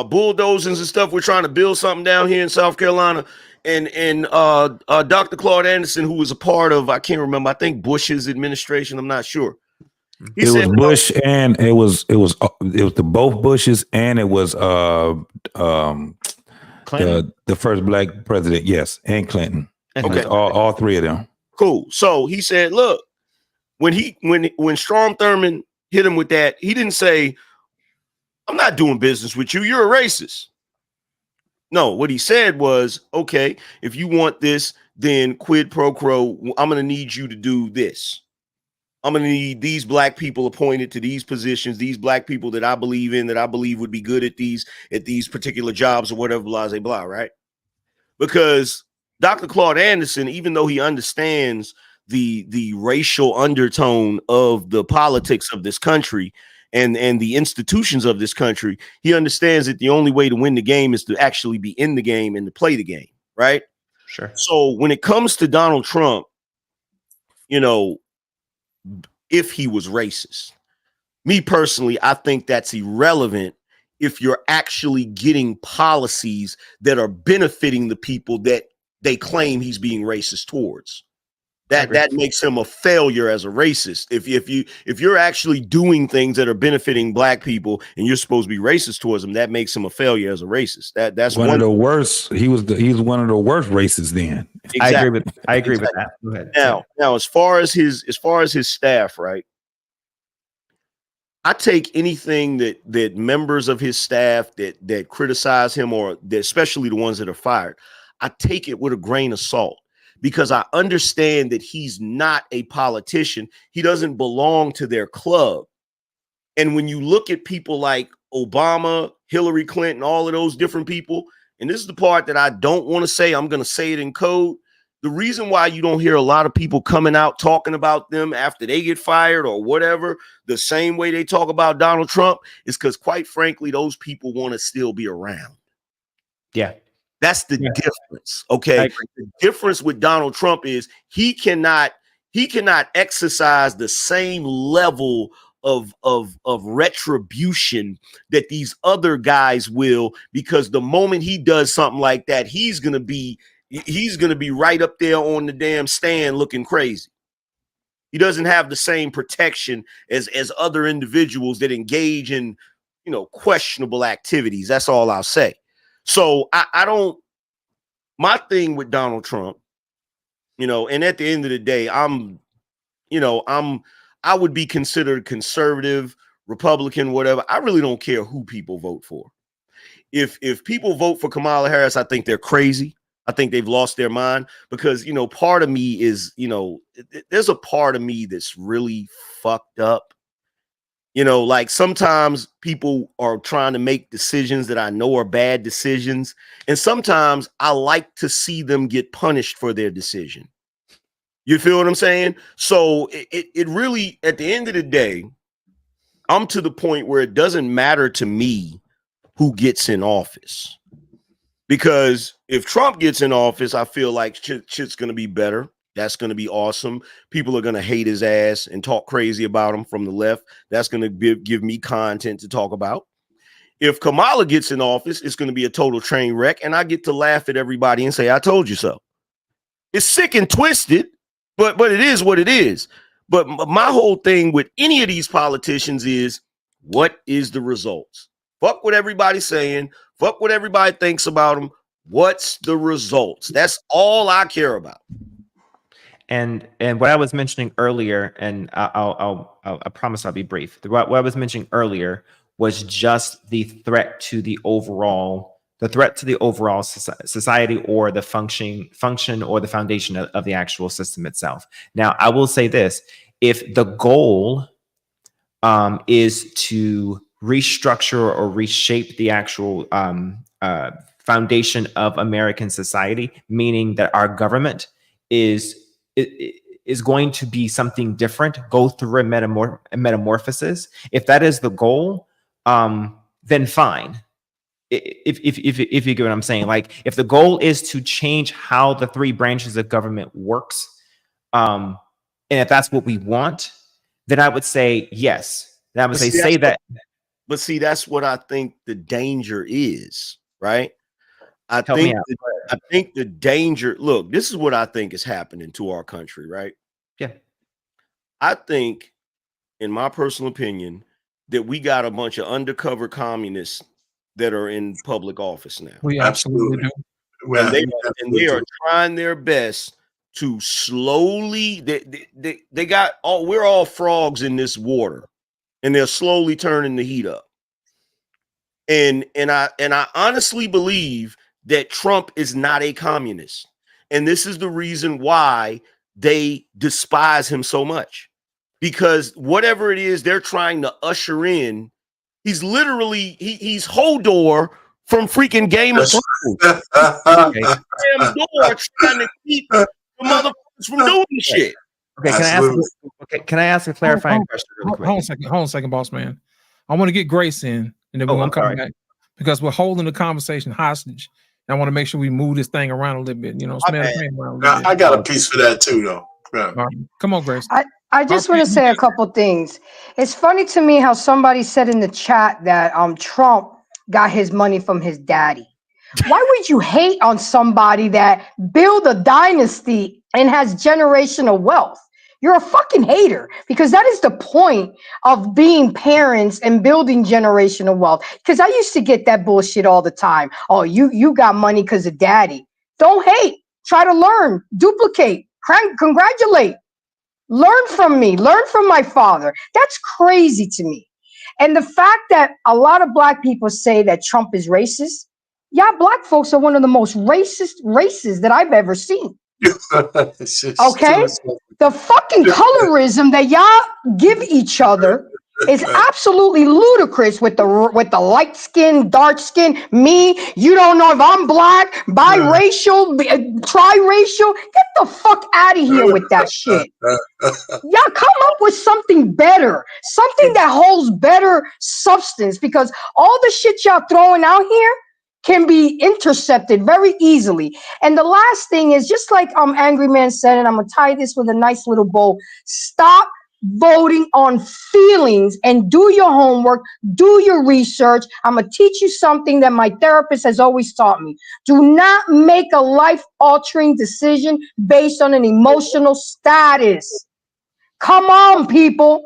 bulldozers and stuff. We're trying to build something down here in South Carolina. And Dr. Claude Anderson, who was a part of, I can't remember, I think Bush's administration, I'm not sure. It was Bush, and it was the both Bushes, and it was the first black president, yes, and Clinton. Okay, all three of them. Cool. So he said, look, when Strom Thurmond hit him with that, he didn't say, I'm not doing business with you. You're a racist. No, what he said was, okay, if you want this, then quid pro quo, I'm going to need you to do this. I'm going to need these black people appointed to these positions, these black people that I believe in, that I believe would be good at these particular jobs or whatever, blah, blah, blah, right? Because Dr. Claude Anderson, even though he understands the racial undertone of the politics of this country, and the institutions of this country, he understands that the only way to win the game is to actually be in the game and to play the game, right? Sure. So when it comes to Donald Trump, you know, if he was racist, me personally, I think that's irrelevant if you're actually getting policies that are benefiting the people that they claim he's being racist towards. That makes him a failure as a racist. If you're actually doing things that are benefiting black people and you're supposed to be racist towards them, that makes him a failure as a racist. That's one of the worst. He's one of the worst racists then. Exactly. I agree with that. Go ahead. Now, as far as his staff, right? I take anything that members of his staff that criticize him, or especially the ones that are fired, I take it with a grain of salt. Because I understand that he's not a politician. He doesn't belong to their club. And when you look at people like Obama, Hillary Clinton, all of those different people, and this is the part that I don't want to say, I'm going to say it in code. The reason why you don't hear a lot of people coming out talking about them after they get fired or whatever, the same way they talk about Donald Trump, is because, quite frankly, those people want to still be around. Yeah. That's the difference. Okay. The difference with Donald Trump is he cannot exercise the same level retribution that these other guys will, because the moment he does something like that, he's gonna be right up there on the damn stand looking crazy. He doesn't have the same protection as other individuals that engage in, you know, questionable activities. That's all I'll say. So I don't, my thing with Donald Trump, you know, and at the end of the day, I would be considered conservative, Republican, whatever. I really don't care who people vote for. If people vote for Kamala Harris, I think they're crazy. I think they've lost their mind, because, you know, part of me is, you know, there's a part of me that's really fucked up. You know, like sometimes people are trying to make decisions that I know are bad decisions. And sometimes I like to see them get punished for their decision. You feel what I'm saying? So it really, at the end of the day, I'm to the point where it doesn't matter to me who gets in office. Because if Trump gets in office, I feel like shit's going to be better. That's going to be awesome. People are going to hate his ass and talk crazy about him from the left. That's going to give me content to talk about. If Kamala gets in office, it's going to be a total train wreck, and I get to laugh at everybody and say, I told you so. It's sick and twisted, but it is what it is. But my whole thing with any of these politicians is, what is the results? Fuck what everybody's saying. Fuck what everybody thinks about them. What's the results? That's all I care about. And what I was mentioning earlier, and I promise I'll be brief. What I was mentioning earlier was just the threat to the overall society, or the function or the foundation of the actual system itself. Now, I will say this: if the goal is to restructure or reshape the actual foundation of American society, meaning that our government is going to be something different, go through a metamorphosis. If that is the goal, then fine. If you get what I'm saying, like if the goal is to change how the three branches of government works, and if that's what we want, then I would say yes. Then I would say that. But see, that's what I think the danger is, right? I think the danger, look, this is what I think is happening to our country, right? Yeah. I think, in my personal opinion, that we got a bunch of undercover communists that are in public office now. We absolutely do. Well, they are trying their best to slowly, they got all, we're all frogs in this water, and they're slowly turning the heat up. And I honestly believe that Trump is not a communist. And this is the reason why they despise him so much. Because whatever it is they're trying to usher in, he's literally, he's Hodor from freaking Game of Thrones. Damn door trying to keep the motherfuckers from doing shit. Okay, can I ask a clarifying question really quick? Hold on a second, boss man. I want to get Grace in, and then we're going to come back, because we're holding the conversation hostage. And I want to make sure we move this thing around a little bit. You know, I got a piece for that too, though. Yeah. Come on, Grace. I just want to say a couple things. It's funny to me how somebody said in the chat that Trump got his money from his daddy. Why would you hate on somebody that built a dynasty and has generational wealth? You're a fucking hater, because that is the point of being parents and building generational wealth. Because I used to get that bullshit all the time. Oh, you got money because of daddy. Don't hate. Try to learn. Duplicate. Congratulate. Learn from me. Learn from my father. That's crazy to me. And the fact that a lot of black people say that Trump is racist, yeah, black folks are one of the most racist races that I've ever seen. Okay? The fucking colorism that y'all give each other is absolutely ludicrous with the light skin, dark skin, me, you don't know if I'm black, biracial, triracial. Get the fuck out of here with that shit. Y'all come up with something better, something that holds better substance, because all the shit y'all throwing out here can be intercepted very easily. And the last thing is, just like Angry Man said, and I'm gonna tie this with a nice little bow, stop voting on feelings, and do your homework, do your research. I'm going to teach you something that my therapist has always taught me. Do not make a life-altering decision based on an emotional status. Come on, people.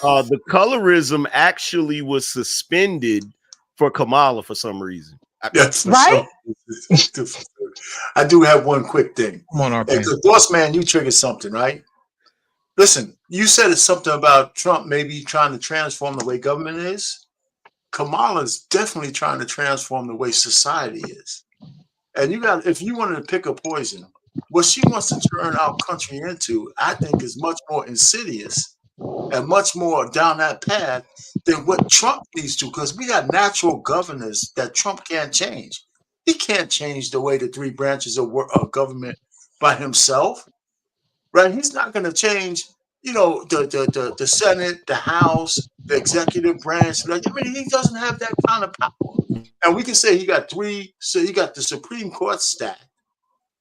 The colorism actually was suspended for Kamala for some reason. Yes, right? Sure. I do have one quick thing. Come on, RP. Boss man, you triggered something, right? Listen, you said it's something about Trump maybe trying to transform the way government is. Kamala's definitely trying to transform the way society is. And if you wanted to pick a poison, what she wants to turn our country into, I think, is much more insidious and much more down that path than what Trump needs to, because we got natural governors that Trump can't change. He can't change the way the three branches of government by himself, right? He's not going to change, the Senate, the House, the executive branch. He doesn't have that kind of power. And we can say he got three, so he got the Supreme Court stacked.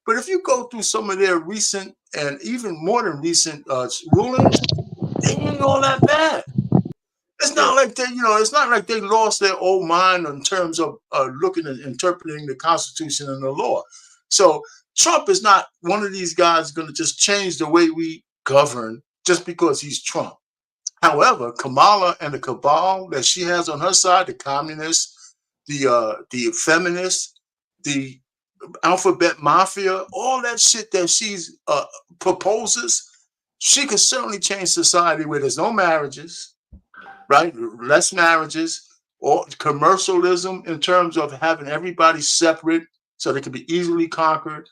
But if you go through some of their recent and even more than recent rulings, they ain't all that bad. It's not like it's not like they lost their old mind in terms of looking and interpreting the Constitution and the law. So Trump is not one of these guys going to just change the way we govern just because he's Trump. However, Kamala and the cabal that she has on her side, the communists, the feminists, the alphabet mafia, all that shit that she's proposes, she can certainly change society where there's no marriages, right? Less marriages, or commercialism in terms of having everybody separate so they can be easily conquered.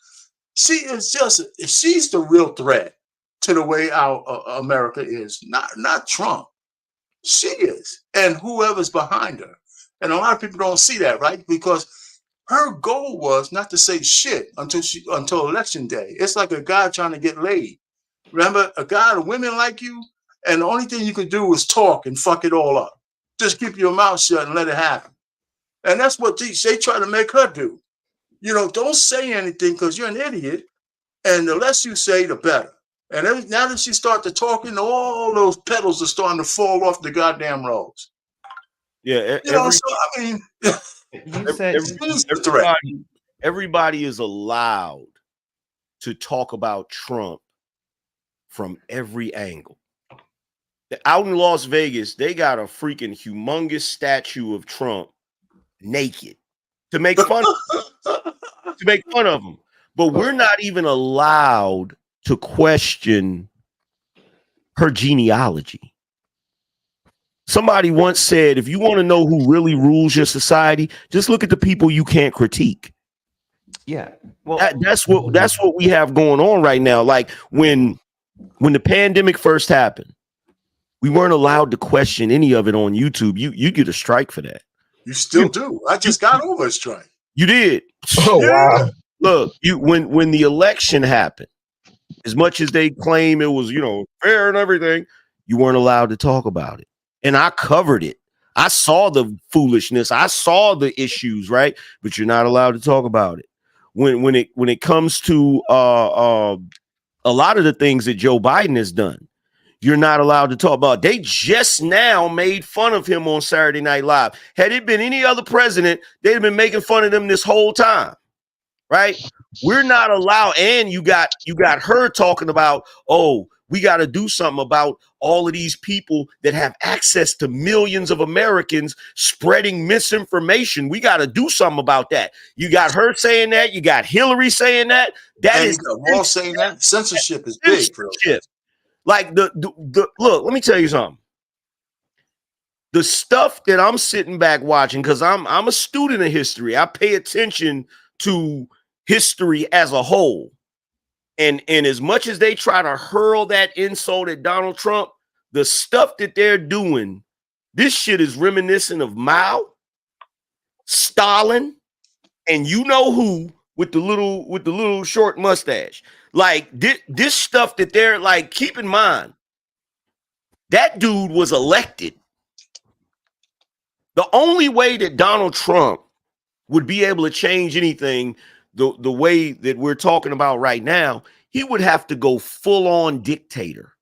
She's the real threat to the way our America is, not Trump. She is, and whoever's behind her. And a lot of people don't see that, right? Because her goal was not to say shit until election day. It's like a guy trying to get laid. Remember, a guy, the women like you, and the only thing you can do is talk and fuck it all up. Just keep your mouth shut and let it happen. And that's what they try to make her do. Don't say anything because you're an idiot. And the less you say, the better. And now that she started talking, all those petals are starting to fall off the goddamn rose. Yeah. Everybody is allowed to talk about Trump from every angle. Out in Las Vegas, they got a freaking humongous statue of Trump naked to make fun of him. But we're not even allowed to question her genealogy. Somebody once said, if you want to know who really rules your society, just look at the people you can't critique. Yeah. Well, that's what we have going on right now. Like when the pandemic first happened, we weren't allowed to question any of it on YouTube. You get a strike for that. You still do. I just got over a strike. You did. Oh, wow. Look, when the election happened, as much as they claim it was, fair and everything, you weren't allowed to talk about it. And I covered it. I saw the foolishness. I saw the issues, right? But you're not allowed to talk about it. When it comes to a lot of the things that Joe Biden has done, you're not allowed to talk about. They just now made fun of him on Saturday Night Live. Had it been any other president, they'd have been making fun of them this whole time, right? We're not allowed. And you got her talking about, we got to do something about all of these people that have access to millions of Americans spreading misinformation. We got to do something about that. You got her saying that. You got Hillary saying that. All saying that. Censorship is big. Censorship. Like the look, let me tell you something. The stuff that I'm sitting back watching, because I'm a student of history. I pay attention to history as a whole. And as much as they try to hurl that insult at Donald Trump, the stuff that they're doing, this shit is reminiscent of Mao, Stalin, and you know who with the little short mustache. Like this stuff that they're like, keep in mind, that dude was elected. The only way that Donald Trump would be able to change anything the way that we're talking about right now, he would have to go full on dictator.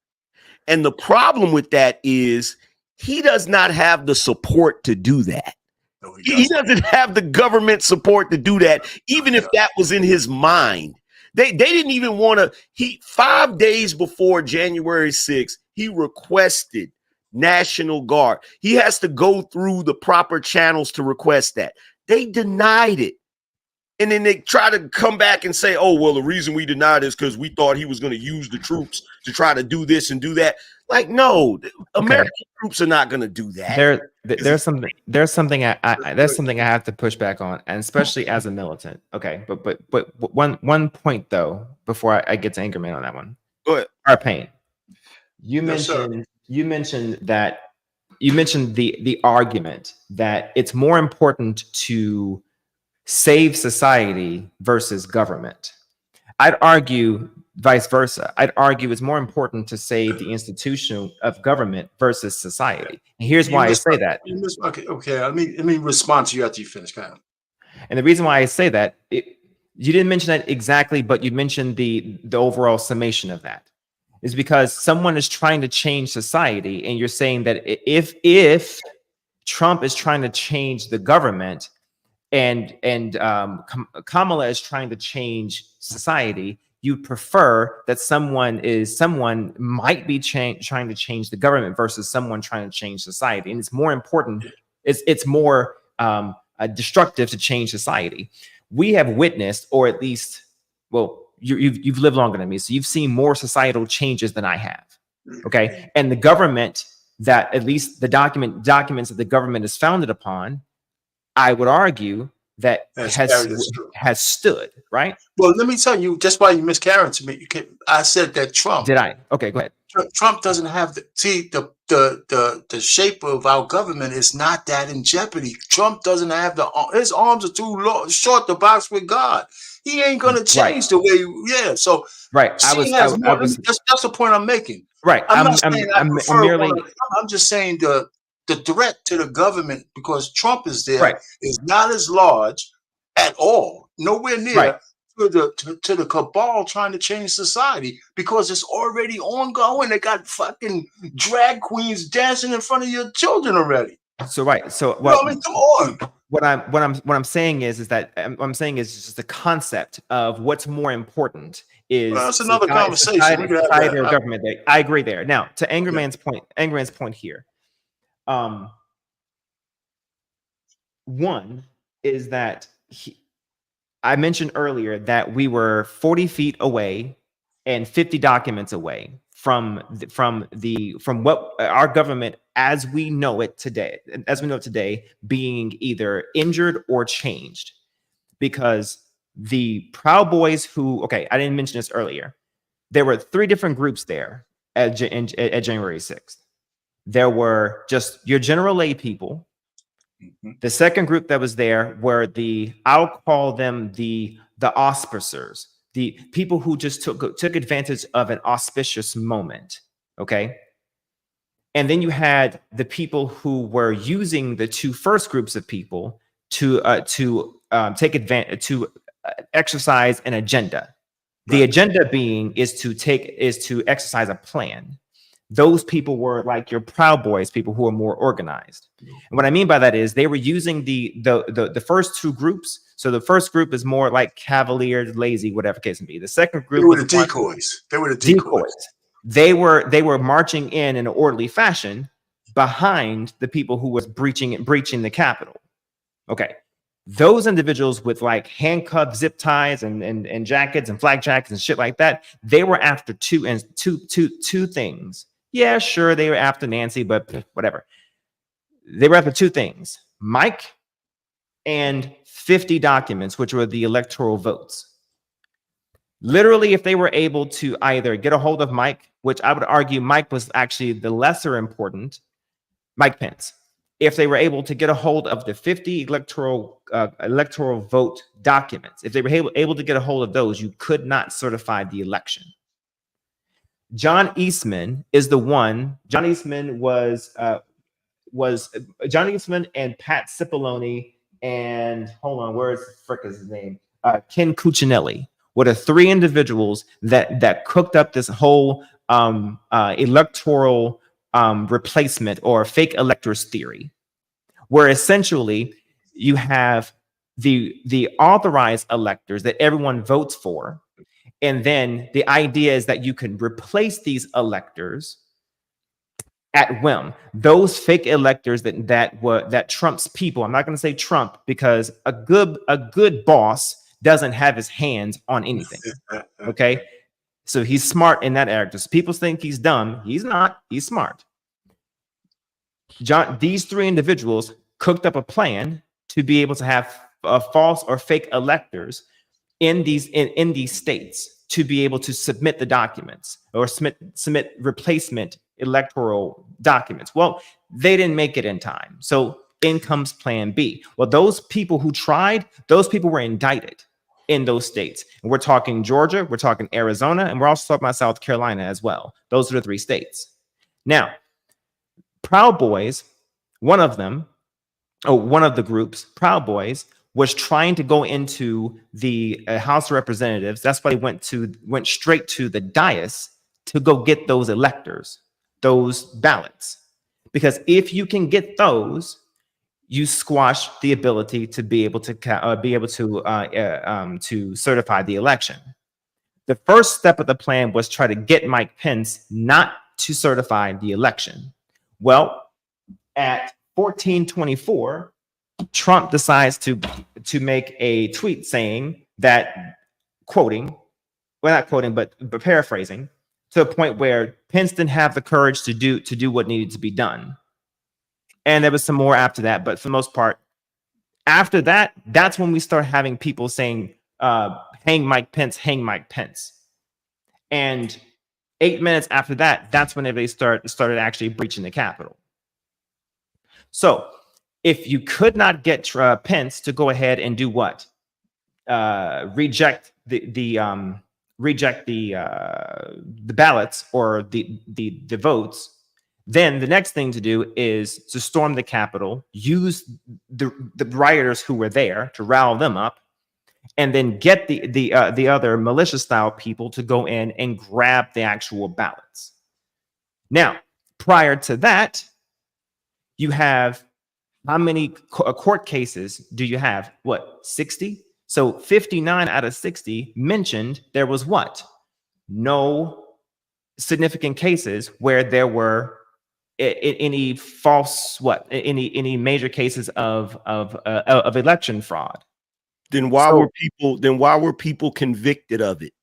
And the problem with that is he does not have the support to do that. No, He doesn't have the government support to do that, even if that was in his mind. They didn't even want to. 5 days before January 6th, he requested National Guard. He has to go through the proper channels to request that. They denied it. And then they try to come back and say, oh, well, the reason we denied is because we thought he was going to use the troops to try to do this and do that. Like, no, American troops are not going to do that. There's something I have to push back on, and especially as a militant. Okay, but one point though, before I get to Anchorman on that one. Go ahead. Our pain. You mentioned the argument that it's more important to save society versus government. I'd argue vice versa. I'd argue it's more important to save the institution of government versus society. And here's why I say that. Okay. Let me respond to you after you finish, Kyle. And the reason why I say that, you didn't mention that exactly, but you mentioned the overall summation of that, is because someone is trying to change society, and you're saying that if Trump is trying to change the government, and Kamala is trying to change society, you prefer that someone might be trying to change the government versus someone trying to change society. And it's more important, it's more destructive to change society. We have witnessed, or at least, well, you've lived longer than me, so you've seen more societal changes than I have. Okay. And the government, that at least the documents that the government is founded upon, I would argue that has stood, right? Well, let me tell you, just why you miscarried to me. I said that Trump. Did I? Okay, go ahead. Trump doesn't have the shape of our government is not that in jeopardy. Trump doesn't have his arms are too short to box with God. He ain't gonna change the way. Yeah. So right. That's the point I'm making. Right. I'm just saying the threat to the government, because Trump is there, is not as large at all, nowhere near to the cabal trying to change society, because it's already ongoing. They got fucking drag queens dancing in front of your children already. So come on. What I'm saying is just the concept of what's more important is that's another conversation. Society or government. I agree there. Now to Angerman's point here. One is that I mentioned earlier that we were 40 feet away and 50 documents away from what our government as we know it today being either injured or changed, because the Proud Boys I didn't mention this earlier. There were 3 different groups there at January 6th. There were just your general lay people. Mm-hmm. The second group that was there were I'll call them the auspicers, the people who just took advantage of an auspicious moment. Okay. And then you had the people who were using the 2 first groups of people to take advantage, to exercise an agenda. The agenda being is to exercise a plan. Those people were like your Proud Boys, people who are more organized. And what I mean by that is they were using the first 2 groups. So the first group is more like cavalier, lazy, whatever case may be. The second group were the decoys. They were the decoys. They were marching in an orderly fashion behind the people who was breaching the Capitol. Okay. Those individuals with like handcuffed zip ties and jackets and flak jackets and shit like that, they were after two things. Yeah, sure, they were after Nancy, but whatever. They were after 2 things: Mike and 50 documents, which were the electoral votes. Literally, if they were able to either get a hold of Mike, which I would argue Mike was actually the lesser important, Mike Pence. If they were able to get a hold of the 50 electoral vote documents, if they were able to get a hold of those, you could not certify the election. John Eastman is the one. John Eastman was John Eastman and Pat Cipollone and hold on, where's his name? Ken Cuccinelli were the 3 individuals that cooked up this whole electoral replacement or fake electors theory, where essentially you have the authorized electors that everyone votes for, and then the idea is that you can replace these electors at whim. Those fake electors that Trump's people. I'm not going to say Trump, because a good boss doesn't have his hands on anything. Okay, so he's smart in that area. People think he's dumb. He's not. He's smart. These three individuals cooked up a plan to be able to have false or fake electors in these states to be able to submit the documents or submit replacement electoral documents. Well, they didn't make it in time. So in comes plan B. Well, those people who tried, those people were indicted in those states. And we're talking Georgia, we're talking Arizona, and we're also talking about South Carolina as well. Those are the three states. Now, Proud Boys, one of the groups, Proud Boys, was trying to go into the House of Representatives. That's why they went straight to the dais to go get those electors, those ballots. Because if you can get those, you squash the ability to be able to certify the election. The first step of the plan was try to get Mike Pence not to certify the election. Well, at 1424, Trump decides to make a tweet saying that, not quoting, but paraphrasing, to a point where Pence didn't have the courage to do what needed to be done. And there was some more after that, but for the most part, after that, that's when we start having people saying, hang Mike Pence, hang Mike Pence. And 8 minutes after that, that's when they started actually breaching the Capitol. So if you could not get Pence to go ahead and do what? Reject the ballots or the votes, then the next thing to do is to storm the Capitol, use the rioters who were there to rile them up, and then get the other militia style people to go in and grab the actual ballots. Now, prior to that, you have how many court cases do you have? What, 60? So 59 out of 60 mentioned there was what? No significant cases where there were any false any major cases of election fraud. Then why were people convicted of it?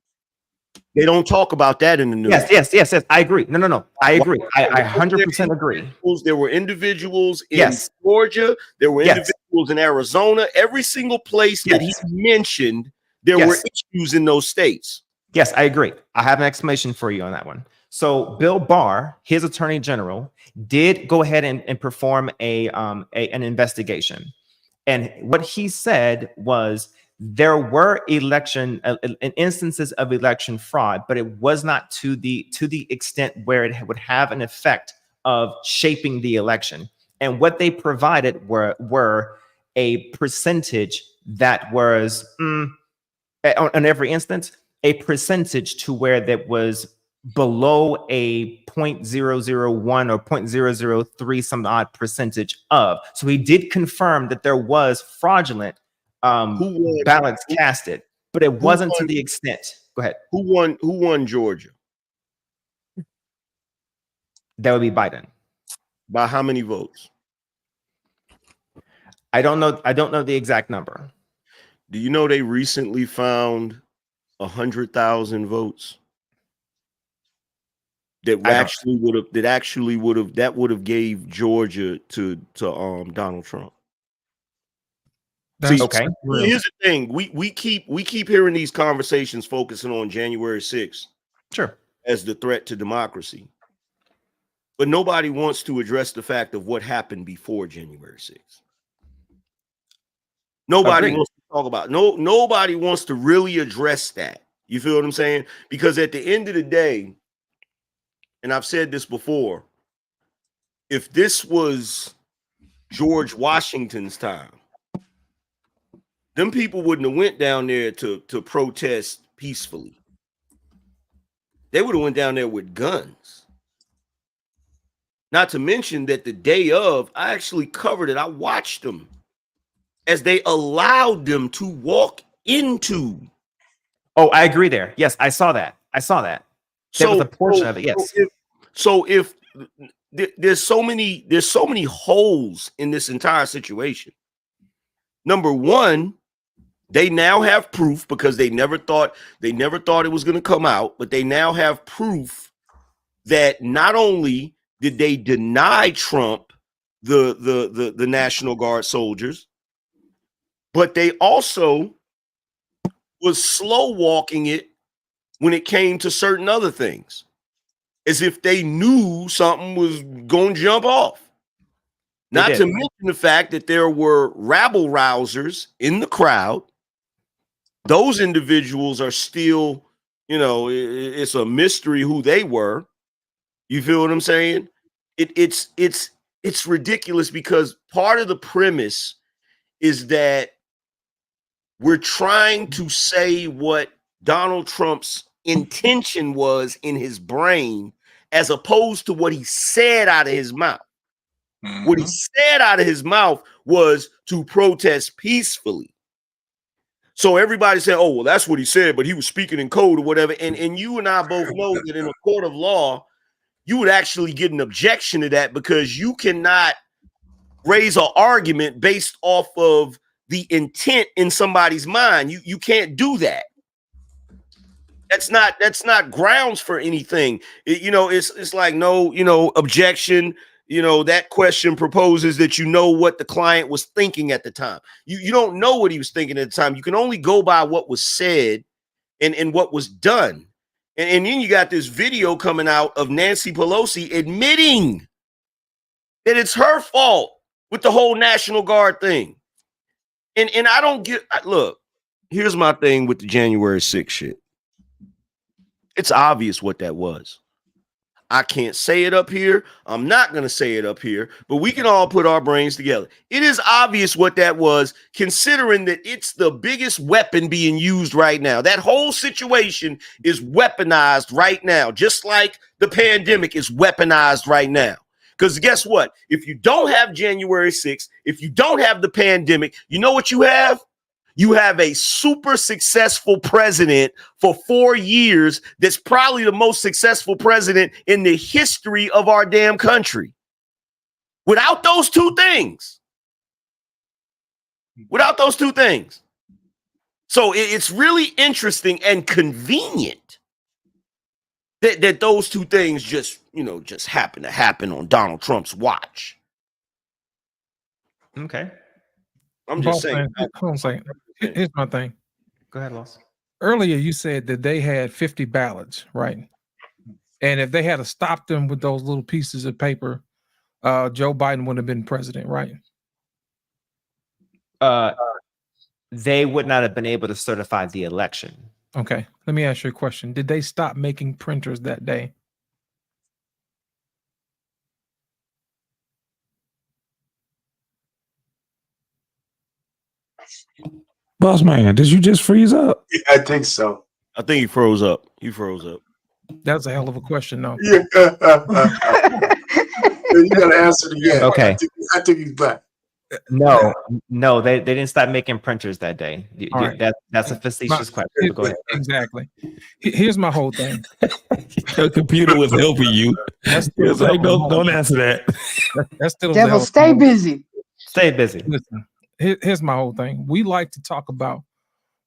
They don't talk about that in the news. Yes. I agree. No. I agree. I 100% agree. There were individuals in Georgia. There were individuals in Arizona. Every single place that he mentioned, there were issues in those states. Yes, I agree. I have an explanation for you on that one. So Bill Barr, his attorney general, did go ahead and perform an investigation. And what he said was there were instances of election fraud, but it was not to the extent where it would have an effect of shaping the election. And what they provided were a percentage that was on every instance, a percentage to where that was below a 0.001 or 0.003 some odd percentage of. So he did confirm that there was fraudulent ballots casted, but it wasn't to the extent. Go ahead. Who won Georgia? That would be Biden. By how many votes? I don't know the exact number. Do you know they recently found 100,000 votes that would have gave Georgia to Donald Trump? See, okay. Here's the thing: we keep hearing these conversations focusing on January 6th, sure, as the threat to democracy, but nobody wants to address the fact of what happened before January 6th. Nobody wants to talk about. Nobody wants to really address that. You feel what I'm saying? Because at the end of the day, and I've said this before, if this was George Washington's time, them people wouldn't have went down there to protest peacefully. they would have went down there with guns. Not to mention that the day of, I actually covered it. I watched them as they allowed them to walk into. Oh, I agree there. Yes, I saw that. There was a portion of it. Yes. If there's so many holes in this entire situation. Number one, they now have proof because they never thought it was going to come out, but they now have proof that not only did they deny Trump the National Guard soldiers, but they also was slow walking it when it came to certain other things, as if they knew something was going to jump off. Not to mention the fact that there were rabble rousers in the crowd. Those individuals are still, it's a mystery who they were. You feel what I'm saying? It's ridiculous because part of the premise is that we're trying to say what Donald Trump's intention was in his brain as opposed to what he said out of his mouth. Mm-hmm. What he said out of his mouth was to protest peacefully. So everybody said, oh, well, that's what he said, but he was speaking in code or whatever. And you and I both know that in a court of law, you would actually get an objection to that because you cannot raise an argument based off of the intent in somebody's mind. You can't do that. That's not grounds for anything. It's like no, objection. That question proposes that what the client was thinking at the time. You don't know what he was thinking at the time. You can only go by what was said and what was done. And then you got this video coming out of Nancy Pelosi admitting that it's her fault with the whole National Guard thing. And I don't look, here's my thing with the January 6th shit. It's obvious what that was. I can't say it up here. I'm not going to say it up here, but we can all put our brains together. It is obvious what that was, considering that it's the biggest weapon being used right now. That whole situation is weaponized right now, just like the pandemic is weaponized right now. Because guess what? If you don't have January 6th, if you don't have the pandemic, you know what you have? You have a super successful president for 4 years that's probably the most successful president in the history of our damn country. Without those two things. So it's really interesting and convenient that those two things just happen to happen on Donald Trump's watch. Okay. I'm just saying. Hold on a second. Here's my thing. Go ahead, Loss. Earlier, you said that they had 50 ballots, right? And if they had to stop them with those little pieces of paper, Joe Biden would have been president, right? They would not have been able to certify the election. Okay. Let me ask you a question. Did they stop making printers that day? Boss man, did you just freeze up? Yeah, I think so. I think he froze up. That's a hell of a question, though. Yeah. You gotta answer it again. Okay. I think he's back. No, they didn't stop making printers that day. Right. That's a facetious question. Go ahead. Exactly. Here's my whole thing. Your computer was helping you. It's like, don't answer that. That's still Devil, stay busy. Stay busy. Listen, here's my whole thing. We like to talk about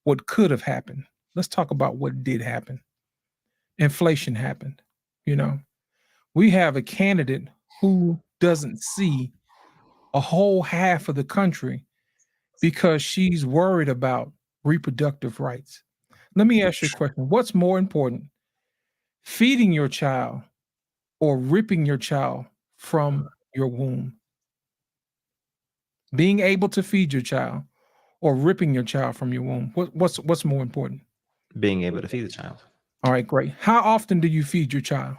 what could have happened. Let's talk about what did happen. Inflation happened. We have a candidate who doesn't see a whole half of the country because she's worried about reproductive rights. Let me ask you a question. What's more important, feeding your child or ripping your child from your womb? Being able to feed your child or ripping your child from your womb? What's more important? Being able to feed the child. All right, great. How often do you feed your child?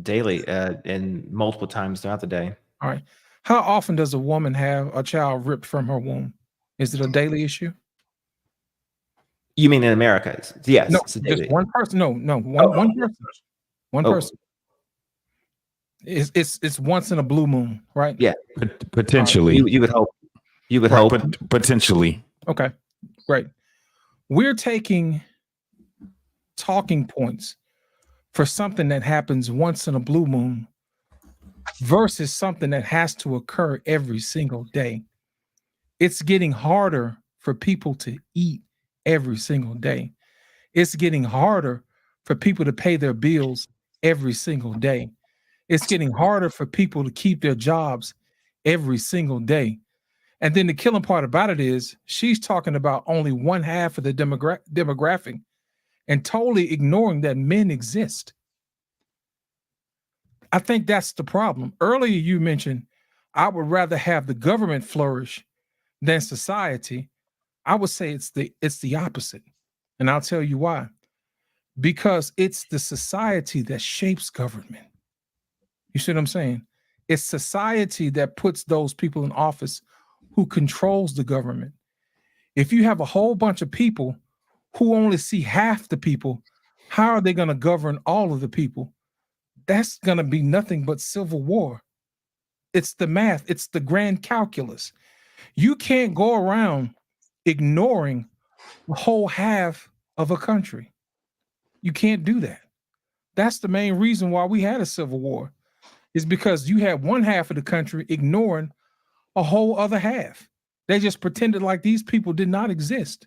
Daily, and multiple times throughout the day. All right. How often does a woman have a child ripped from her womb? Is it a daily issue? You mean in America? Yes. No, So just one person. No, one person. One Oh. person. It's once in a blue moon, right? Yeah. Potentially. You would hope. You would Right, hope. potentially. Okay, great. We're taking talking points for something that happens once in a blue moon versus something that has to occur every single day. It's getting harder for people to eat every single day. It's getting harder for people to pay their bills every single day. It's getting harder for people to keep their jobs every single day. And then the killing part about it is she's talking about only one half of the demographic and totally ignoring that men exist. I think that's the problem. Earlier you mentioned, I would rather have the government flourish than society. I would say it's the opposite. And I'll tell you why. Because it's the society that shapes government. You see what I'm saying? It's society that puts those people in office who controls the government. If you have a whole bunch of people who only see half the people, how are they going to govern all of the people? That's going to be nothing but civil war. It's the math. It's the grand calculus. You can't go around ignoring the whole half of a country. You can't do that. That's the main reason why we had a civil war, is because you had one half of the country ignoring a whole other half. They just pretended like these people did not exist.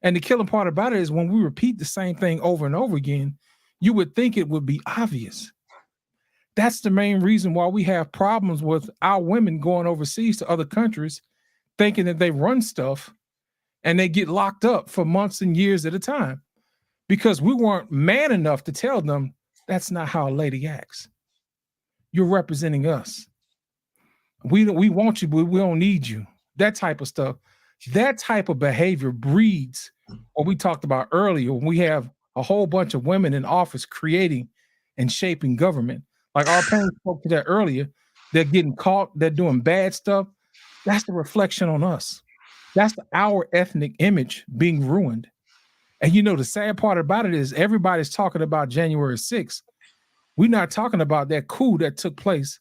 And the killing part about it is when we repeat the same thing over and over again, you would think it would be obvious. That's the main reason why we have problems with our women going overseas to other countries, thinking that they run stuff and they get locked up for months and years at a time, because we weren't man enough to tell them that's not how a lady acts. You're representing us. We want you, but we don't need you. That type of stuff. That type of behavior breeds what we talked about earlier when we have a whole bunch of women in office creating and shaping government. Like our parents spoke to that earlier. They're getting caught. They're doing bad stuff. That's the reflection on us. That's our ethnic image being ruined. And you know, the sad part about it is everybody's talking about January 6th. We're not talking about that coup that took place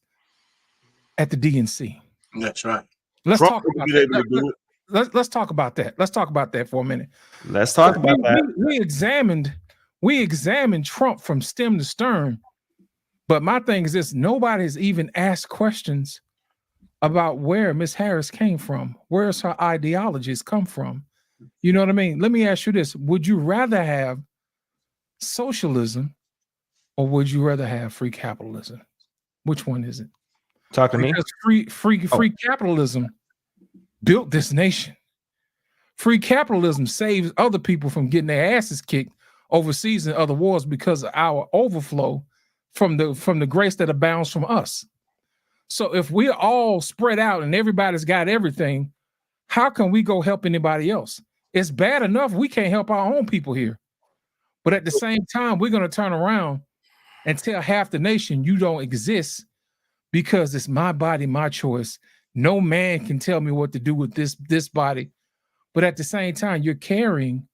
at the DNC. That's right. Let's Trump talk would about be that. able to do it. Let's talk about that. Let's talk about that for a minute. Let's talk about that. We examined Trump from stem to stern. But my thing is this: nobody's even asked questions about where Miss Harris came from. Where's her ideologies come from? You know what I mean? Let me ask you this: would you rather have socialism or would you rather have free capitalism? Which one is it? Talk to me. Because free capitalism built this nation. Free capitalism saves other people from getting their asses kicked overseas in other wars because of our overflow from the grace that abounds from us. So if we're all spread out and everybody's got everything, how can we go help anybody else? It's bad enough we can't help our own people here. But at the same time, we're going to turn around and tell half the nation you don't exist because it's my body, my choice. No man can tell me what to do with this body. But at the same time, you're carrying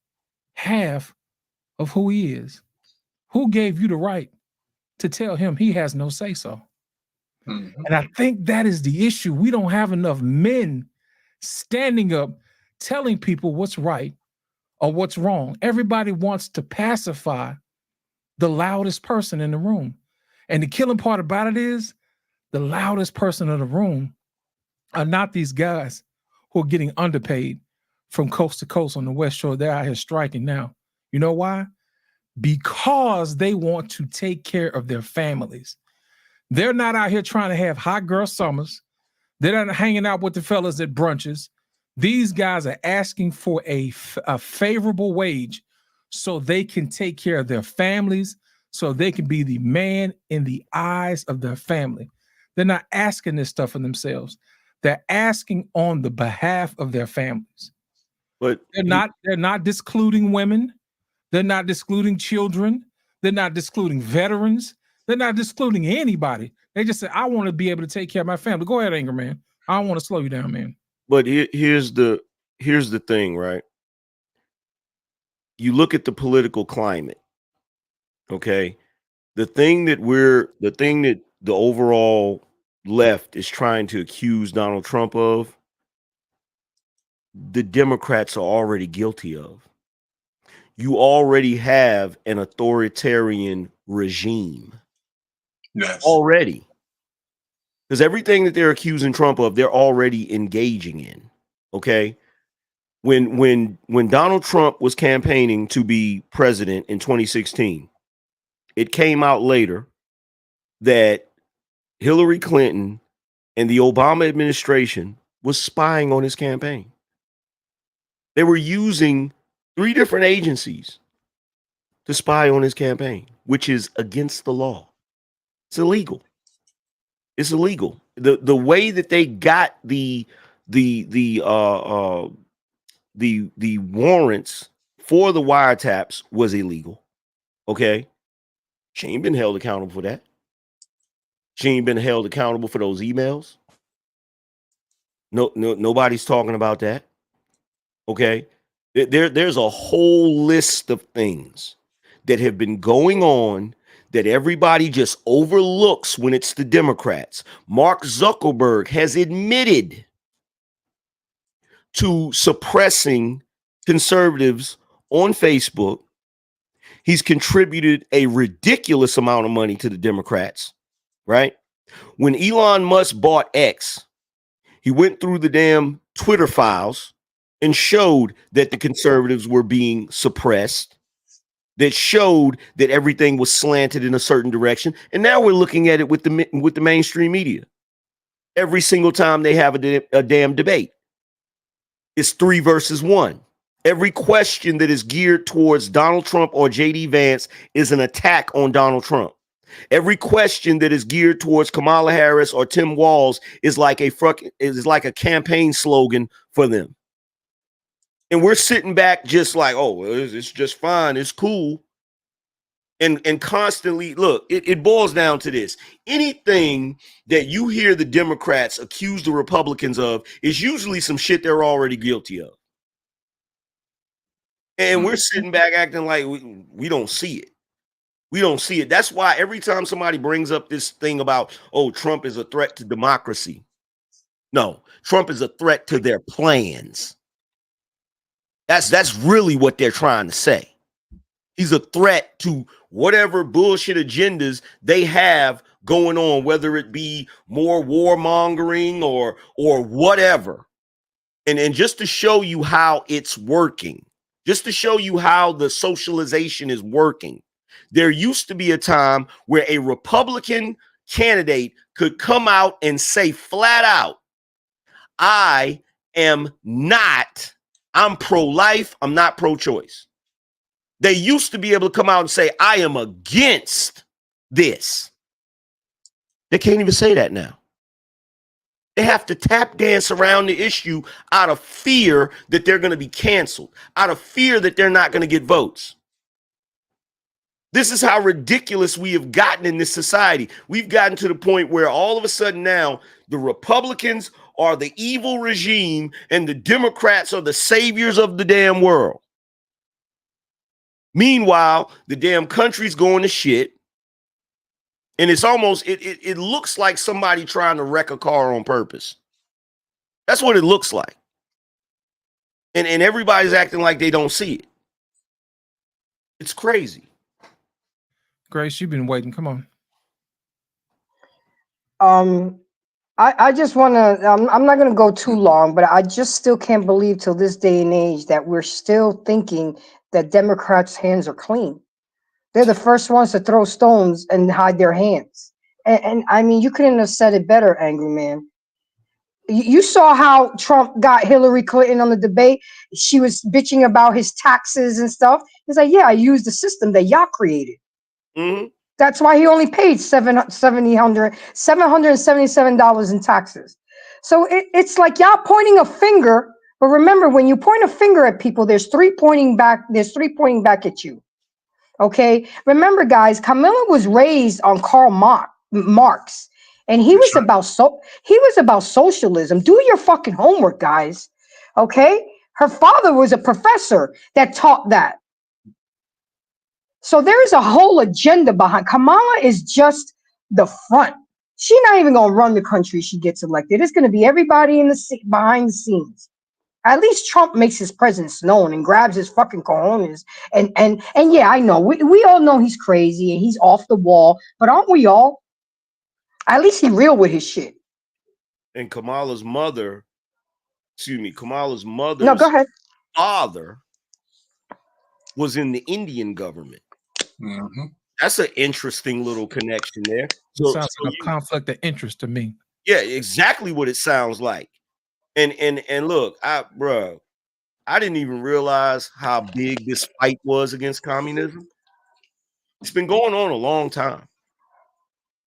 half of who he is. Who gave you the right to tell him he has no say-so? Mm-hmm. And I think that is the issue. We don't have enough men standing up, telling people what's right or what's wrong. Everybody wants to pacify the loudest person in the room. And the killing part about it is the loudest person in the room are not these guys who are getting underpaid from coast to coast on the West Shore. They're out here striking now. You know why? Because they want to take care of their families. They're not out here trying to have hot girl summers. They're not hanging out with the fellas at brunches. These guys are asking for a favorable wage so they can take care of their families, so they can be the man in the eyes of their family. They're not asking this stuff for themselves. They're asking on the behalf of their families. But they're not discluding women. They're not discluding children. They're not discluding veterans. They're not discluding anybody. They just say, I want to be able to take care of my family. Go ahead, Anger Man. I don't want to slow you down, man. But here's the thing, right? you look at the political climate, okay? The thing that the overall left is trying to accuse Donald Trump of, the Democrats are already guilty of. You already have an authoritarian regime. Yes. Already. Because everything that they're accusing Trump of, they're already engaging in. Okay. When Donald Trump was campaigning to be president in 2016, it came out later that Hillary Clinton and the Obama administration was spying on his campaign. They were using 3 different agencies to spy on his campaign, which is against the law. It's illegal. It's illegal. The way that they got the warrants for the wiretaps was illegal. Okay. She ain't been held accountable for that. She ain't been held accountable for those emails. No, nobody's talking about that. Okay. There's a whole list of things that have been going on that everybody just overlooks when it's the Democrats. Mark Zuckerberg has admitted to suppressing conservatives on Facebook. He's contributed a ridiculous amount of money to the Democrats, right? When Elon Musk bought X, he went through the damn Twitter files and showed that the conservatives were being suppressed, that showed that everything was slanted in a certain direction. And now we're looking at it with the mainstream media. Every single time they have a damn debate, it's 3 versus 1. Every question that is geared towards Donald Trump or JD Vance is an attack on Donald Trump. Every question that is geared towards Kamala Harris or Tim Walz is like a campaign slogan for them. And we're sitting back just like, oh, well, it's just fine. It's cool. And constantly, look, it boils down to this. Anything that you hear the Democrats accuse the Republicans of is usually some shit they're already guilty of. And we're sitting back acting like we don't see it. We don't see it. That's why every time somebody brings up this thing about, oh, Trump is a threat to democracy. No, Trump is a threat to their plans. That's really what they're trying to say. He's a threat to whatever bullshit agendas they have going on, whether it be more warmongering or whatever. And just to show you how it's working, just to show you how the socialization is working. There used to be a time where a Republican candidate could come out and say flat out, I'm pro-life, I'm not pro-choice. They used to be able to come out and say, I am against this. They can't even say that now. They have to tap dance around the issue out of fear that they're going to be canceled, out of fear that they're not going to get votes. This is how ridiculous we have gotten in this society. We've gotten to the point where all of a sudden now the Republicans are the evil regime and the Democrats are the saviors of the damn world. Meanwhile, the damn country's going to shit. And it's almost, it looks like somebody trying to wreck a car on purpose. That's what it looks like. And everybody's acting like they don't see it. It's crazy. Grace, you've been waiting. Come on. I just want to, I'm not going to go too long, but I just still can't believe till this day and age that we're still thinking that Democrats' hands are clean. They're the first ones to throw stones and hide their hands. And I mean, you couldn't have said it better, Angry Man. You saw how Trump got Hillary Clinton on the debate. She was bitching about his taxes and stuff. He's like, yeah, I used the system that y'all created. Mm-hmm. That's why he only paid $777 in taxes. So it's like y'all pointing a finger. But remember, when you point a finger at people, there's 3 pointing back. There's 3 pointing back at you. Okay. Remember, guys, Camilla was raised on Karl Marx, and he was about socialism. Do your fucking homework, guys. Okay. Her father was a professor that taught that. So there is a whole agenda behind. Kamala is just the front. She's not even going to run the country if she gets elected. It's going to be everybody in the behind the scenes. At least Trump makes his presence known and grabs his fucking cojones. And yeah, I know. We all know he's crazy and he's off the wall. But aren't we all? At least he real with his shit. And Kamala's mother's No, go ahead. father was in the Indian government. Mm-hmm. That's an interesting little connection there. Sounds like a conflict of interest to me. Yeah, exactly what it sounds like. And look, I didn't even realize how big this fight was against communism. It's been going on a long time.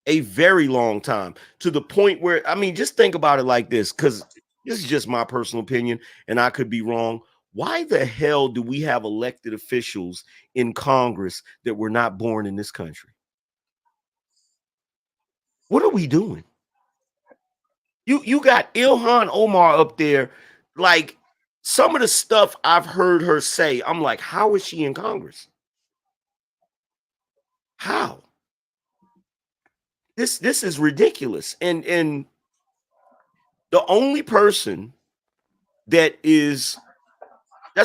A very long time, to the point where, I mean, just think about it like this, because this is just my personal opinion, and I could be wrong. Why the hell do we have elected officials in Congress that were not born in this country? What are we doing? You got Ilhan Omar up there, like some of the stuff I've heard her say, I'm like, how is she in Congress? How? This is ridiculous. And the only person that's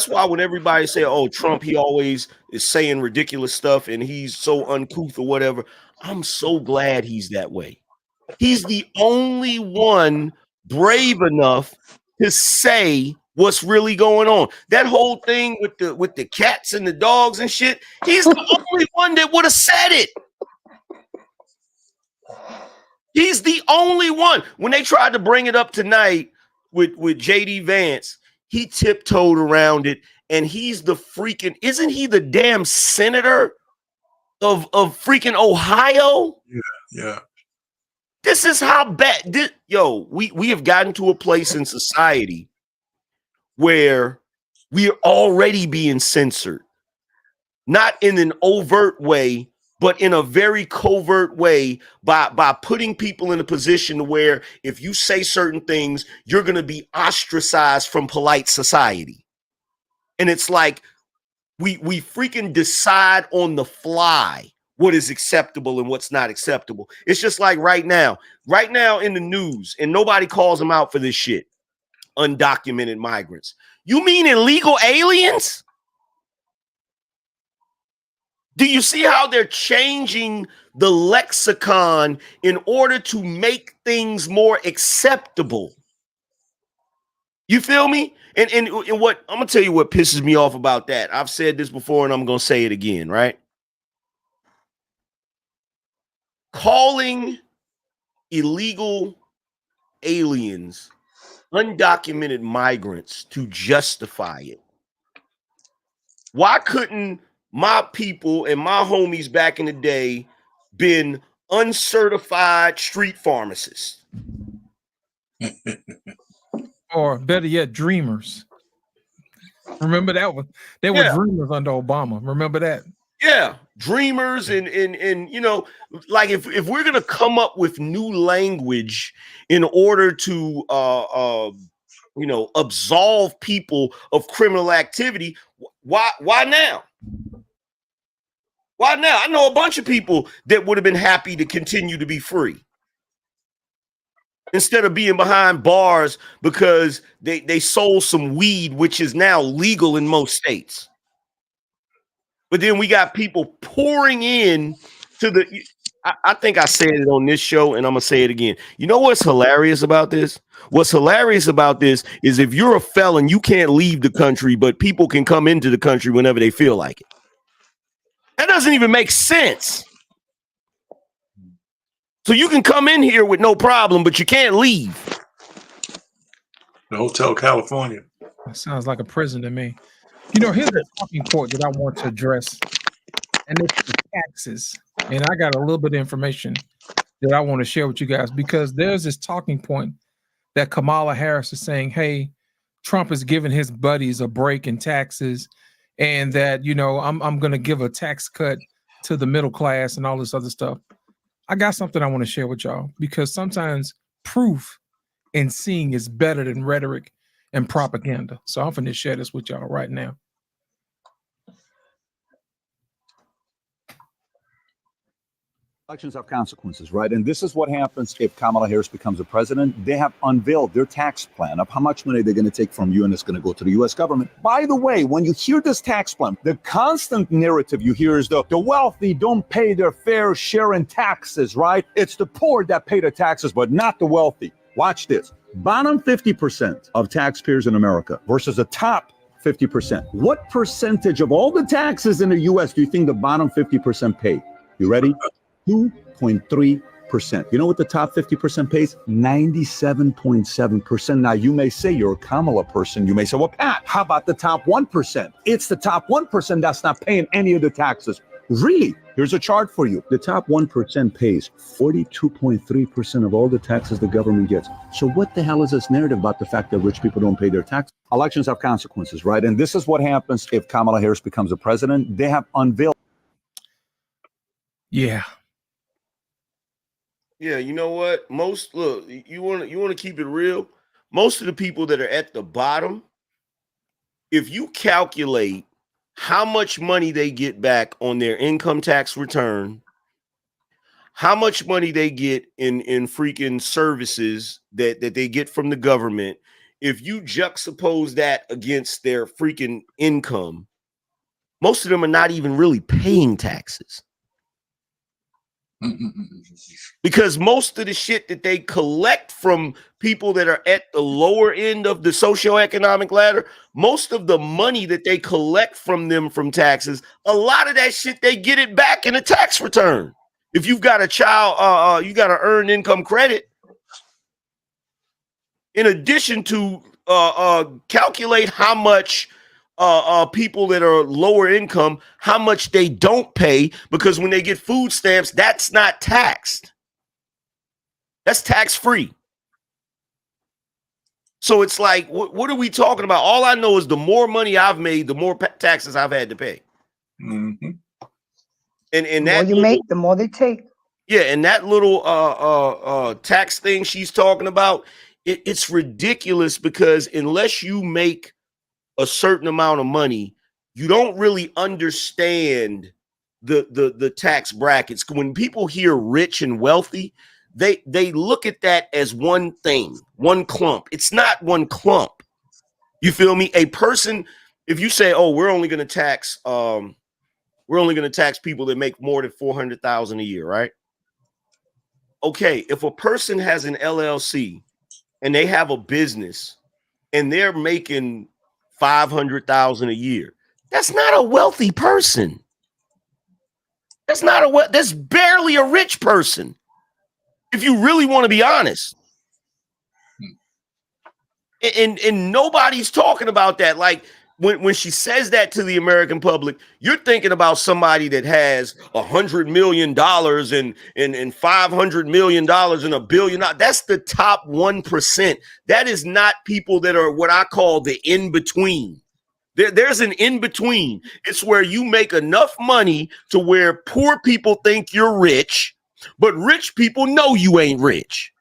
why when everybody say, oh, Trump, he always is saying ridiculous stuff and he's so uncouth or whatever. I'm so glad he's that way. He's the only one brave enough to say what's really going on. That whole thing with the cats and the dogs and shit, he's the only one that would have said it. He's the only one. When they tried to bring it up tonight with JD Vance, he tiptoed around it, and he's the freaking, isn't he the damn senator of freaking Ohio? Yeah. This is how bad we have gotten to a place in society where we are already being censored, not in an overt way, but in a very covert way by putting people in a position where if you say certain things, you're going to be ostracized from polite society. And it's like we freaking decide on the fly what is acceptable and what's not acceptable. It's just like right now in the news, and nobody calls them out for this shit. Undocumented migrants. You mean illegal aliens? Do you see how they're changing the lexicon in order to make things more acceptable? You feel me? And what I'm gonna tell you what pisses me off about that. I've said this before and I'm gonna say it again, right? Calling illegal aliens undocumented migrants to justify it. Why couldn't my people and my homies back in the day been uncertified street pharmacists? Or better yet, dreamers. Remember that one? They were dreamers under Obama. Remember that? Yeah, dreamers and you know, like if we're gonna come up with new language in order to you know, absolve people of criminal activity, why now? Why now? I know a bunch of people that would have been happy to continue to be free instead of being behind bars because they sold some weed, which is now legal in most states. But then we got people pouring in to the, I think I said it on this show and I'm going to say it again. You know what's hilarious about this? What's hilarious about this is if you're a felon, you can't leave the country, but people can come into the country whenever they feel like it. That doesn't even make sense. So you can come in here with no problem, but you can't leave. The Hotel California. That sounds like a prison to me. You know, here's a talking point that I want to address, and it's the taxes. And I got a little bit of information that I want to share with you guys because there's this talking point that Kamala Harris is saying, hey, Trump is giving his buddies a break in taxes and that, you know, I'm going to give a tax cut to the middle class and all this other stuff. I got something I want to share with y'all because sometimes proof and seeing is better than rhetoric and propaganda. So I'm going to share this with y'all right now. Elections have consequences, right? And this is what happens if Kamala Harris becomes a president. They have unveiled their tax plan of how much money they're going to take from you and it's going to go to the U.S. government. By the way, when you hear this tax plan, the constant narrative you hear is the wealthy don't pay their fair share in taxes, right? It's the poor that pay the taxes, but not the wealthy. Watch this. Bottom 50% of taxpayers in America versus the top 50%. What percentage of all the taxes in the U.S. do you think the bottom 50% pay? You ready? 2.3%. You know what the top 50% pays? 97.7%. Now, you may say you're a Kamala person. You may say, well, Pat, how about the top 1%? It's the top 1% that's not paying any of the taxes. Really? Here's a chart for you. The top 1% pays 42.3% of all the taxes the government gets. So what the hell is this narrative about the fact that rich people don't pay their taxes? Elections have consequences, right? And this is what happens if Kamala Harris becomes a president. They have unveiled. Yeah. Yeah, you know what? Look, you want to keep it real. Most of the people that are at the bottom, if you calculate how much money they get back on their income tax return, how much money they get in freaking services that they get from the government, if you juxtapose that against their freaking income, most of them are not even really paying taxes. Because most of the shit that they collect from people that are at the lower end of the socioeconomic ladder, most of the money that they collect from them from taxes, a lot of that shit, they get it back in a tax return. If you've got a child, you got to earn income credit. In addition to calculate how much people that are lower income, how much they don't pay, because when they get food stamps, that's not taxed. That's tax free. So it's like, what are we talking about? All I know is the more money I've made, the more taxes I've had to pay. Mm-hmm. And the more you make, the more they take. Yeah, and that little tax thing she's talking about, it's ridiculous, because unless you make a certain amount of money, you don't really understand the tax brackets. When people hear rich and wealthy, they look at that as one thing, one clump. It's not one clump. You feel me? A person, if you say, "Oh, we're only going to tax people that make more than $400,000 a year," right? Okay, if a person has an LLC and they have a business and they're making $500,000 a year, that's not a wealthy person. That's barely a rich person, if you really want to be honest. And nobody's talking about that. Like when she says that to the American public, you're thinking about somebody that has $100 million and $500 million and $1 billion. That's the top 1%. That is not people that are what I call the in-between. There's an in-between. It's where you make enough money to where poor people think you're rich, but rich people know you ain't rich.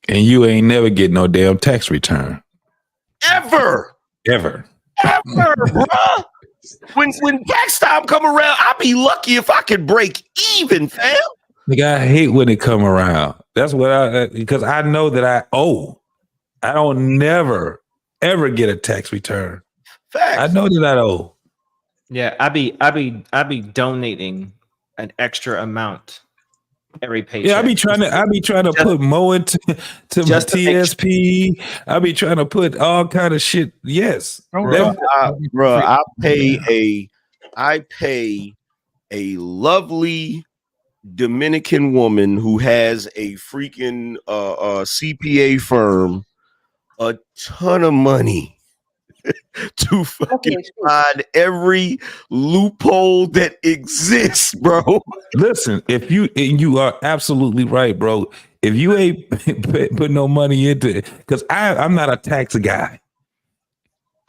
And you ain't never get no damn tax return. Ever, bruh. When tax time come around, I'll be lucky if I could break even, fam. Like, I hate when it come around. That's what because I know that I owe. I don't never ever get a tax return. Facts. I know that I owe. Yeah, I be donating an extra amount every paycheck. Yeah, I be trying to put more into my TSP. I be trying to put all kind of shit. Yes, bro. I pay a lovely Dominican woman who has a freaking CPA firm a ton of money to fucking find every loophole that exists, bro. Listen, you are absolutely right, bro. If you ain't put no money into it, because I'm not a tax guy,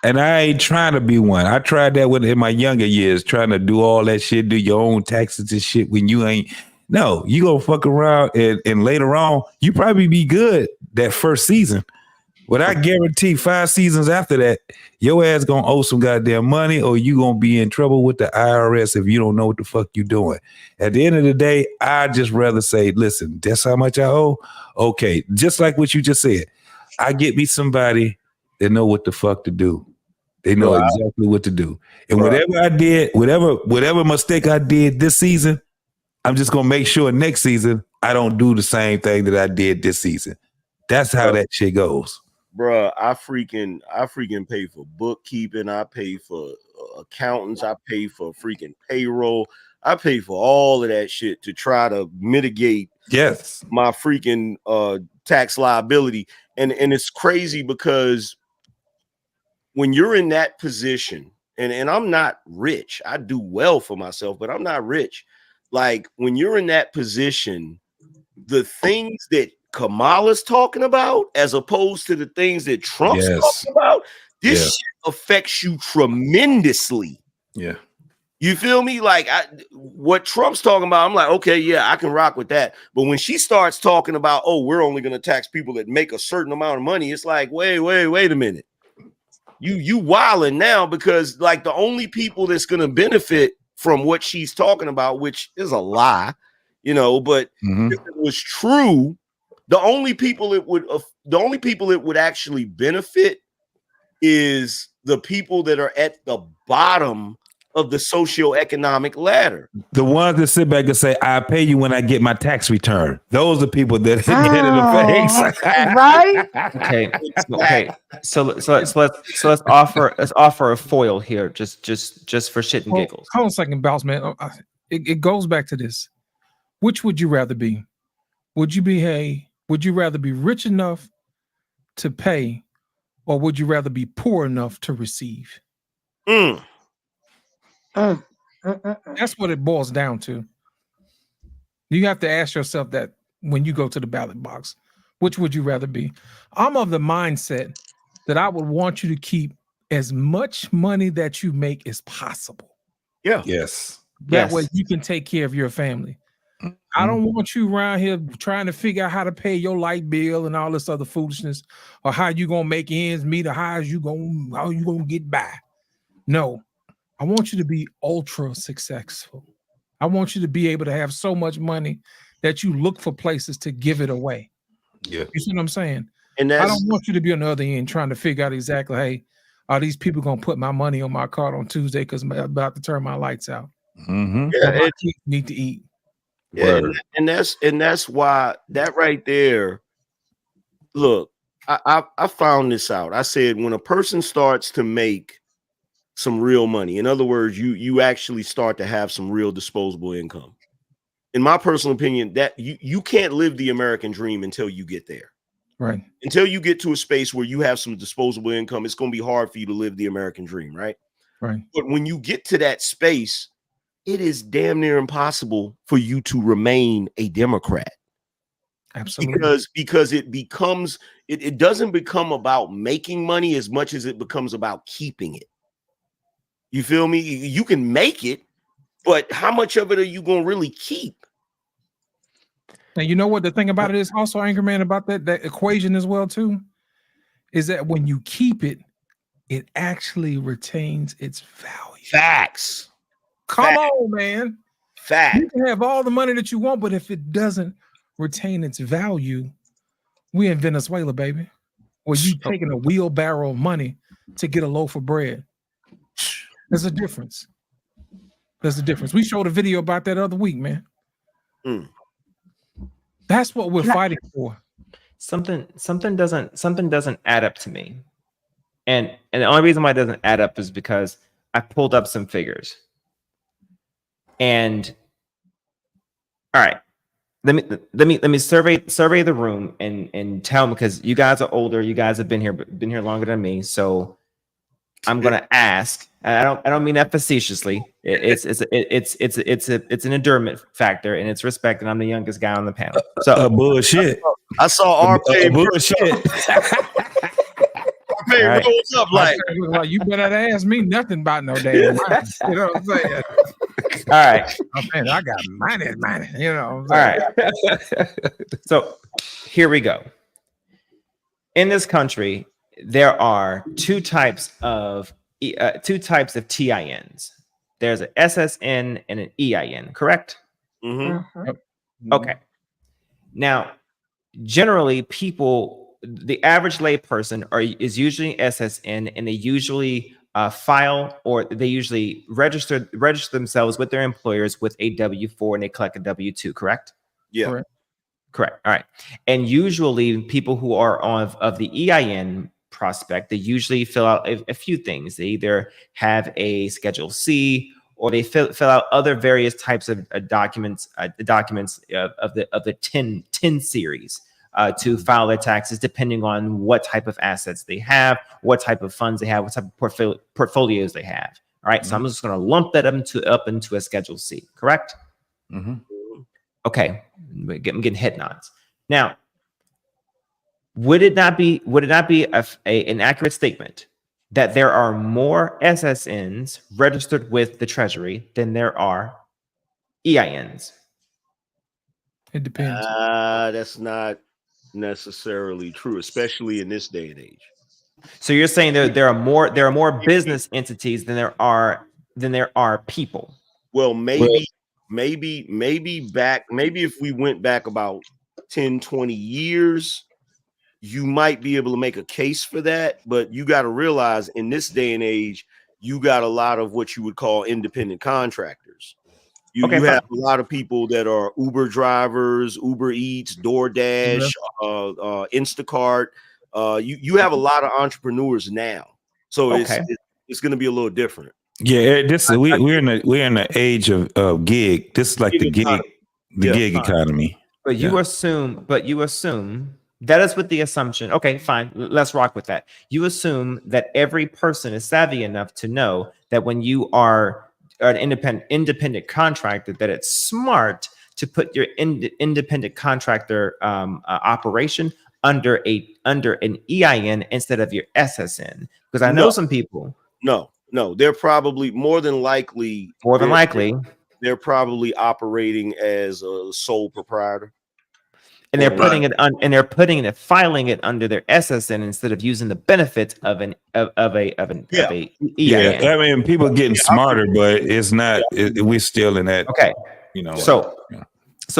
and I ain't trying to be one. I tried that in my younger years, trying to do all that shit, do your own taxes and shit. When you ain't, no, you gonna fuck around and later on, you probably be good that first season. But I guarantee 5 seasons after that, your ass gonna owe some goddamn money, or you gonna be in trouble with the IRS if you don't know what the fuck you doing. At the end of the day, I'd just rather say, listen, that's how much I owe. Okay, just like what you just said. I get me somebody that know what the fuck to do. They know exactly what to do. And whatever I did, whatever mistake I did this season, I'm just gonna make sure next season I don't do the same thing that I did this season. That's how that shit goes. Bruh, I freaking pay for bookkeeping. I pay for accountants. I pay for freaking payroll. I pay for all of that shit to try to mitigate my freaking tax liability. And it's crazy because when you're in that position, and I'm not rich, I do well for myself, but I'm not rich. Like when you're in that position, the things that Kamala's talking about, as opposed to the things that Trump's talking about, this shit affects you tremendously. Yeah. You feel me? Like what Trump's talking about, I'm like, okay, yeah, I can rock with that. But when she starts talking about, oh, we're only going to tax people that make a certain amount of money, it's like, wait a minute. You wilding now, because like the only people that's going to benefit from what she's talking about, which is a lie, you know, but if it was true, the only people it would actually benefit is the people that are at the bottom of the socioeconomic ladder. The ones that sit back and say, I pay you when I get my tax return. Those are people that get in the face. Right? Okay. So let's offer a foil here, just for shit and giggles. Hold on a second, Bounce, man. It goes back to this. Which would you rather be? Would you rather be rich enough to pay, or would you rather be poor enough to receive? That's what it boils down to. You have to ask yourself that when you go to the ballot box. Which would you rather be? I'm of the mindset that I would want you to keep as much money that you make as possible. Yeah. Yes. That way you can take care of your family. I don't want you around here trying to figure out how to pay your light bill and all this other foolishness, or how you gonna make ends meet, or how you gonna get by. No, I want you to be ultra successful. I want you to be able to have so much money that you look for places to give it away. Yeah, you see what I'm saying? And I don't want you to be on the other end trying to figure out exactly, hey, are these people gonna put my money on my card on Tuesday because I'm about to turn my lights out? Yeah, my kids need to eat. Yeah, and that's why that right there. Look, I found this out. I said when a person starts to make some real money, in other words, you actually start to have some real disposable income. In my personal opinion, that you can't live the American dream until you get there. Right. Until you get to a space where you have some disposable income, it's going to be hard for you to live the American dream, right? Right. But when you get to that space, it is damn near impossible for you to remain a Democrat. Absolutely. Because it doesn't become about making money as much as it becomes about keeping it. You feel me? You can make it, but how much of it are you going to really keep? And you know what the thing about it is also, Anchorman, about that equation as well too, is that when you keep it, it actually retains its value. Facts. Come on, man. Fact. You can have all the money that you want, but if it doesn't retain its value, we in Venezuela, baby. Or you taking a wheelbarrow of money to get a loaf of bread. There's a difference. There's a difference. We showed a video about that other week, man. That's what we're fighting for. Something doesn't add up to me. And the only reason why it doesn't add up is because I pulled up some figures. And all right, let me survey the room and tell them, because you guys are older, you guys have been here longer than me, so I'm gonna ask. And I don't mean that facetiously. It's an endearment factor, and it's respect. And I'm the youngest guy on the panel. So bullshit. I saw RP bullshit. RP rolls up like you better ask me nothing about no damn money. You know what I'm saying? All right. Oh, man, I got money. You know. All right. So here we go. in this country, there are two types of TINs. There's an SSN and an EIN, correct? Mm-hmm. Okay. Now, generally, the average layperson is usually SSN, and they usually file, or they usually register themselves with their employers with a W-4, and they collect a W-2, correct? Yeah. Correct. All right. And usually people who are of the EIN prospect, they usually fill out a few things. They either have a Schedule C, or they fill out other various types of documents of the 10 series to file their taxes, depending on what type of assets they have, what type of funds they have, what type of portfolios they have. All right. So I'm just going to lump that up into a Schedule C, correct? Okay. I'm getting head nods. Now, would it not be an accurate statement that there are more SSNs registered with the Treasury than there are EINs? It depends. That's not necessarily true, especially in this day and age. So you're saying there are more business entities than there are people. Well, maybe if we went back about 10, 20 years, you might be able to make a case for that. But you got to realize in this day and age, you got a lot of what you would call independent contractors. You have a lot of people that are Uber drivers, Uber Eats, DoorDash, Instacart. You have a lot of entrepreneurs now. So it's going to be a little different. Yeah, we're in the age of gig. This is like the gig economy. But you assume that is with the assumption. Okay, fine. Let's rock with that. You assume that every person is savvy enough to know that when you are an independent contractor, that it's smart to put your independent contractor operation under an EIN instead of your SSN. Because I know some people. No, they're probably more than likely. They're probably operating as a sole proprietor. And they're filing it under their SSN instead of using the benefits of an EIN. Yeah, I mean, people are getting smarter, but it's not. We're still in that. Okay, so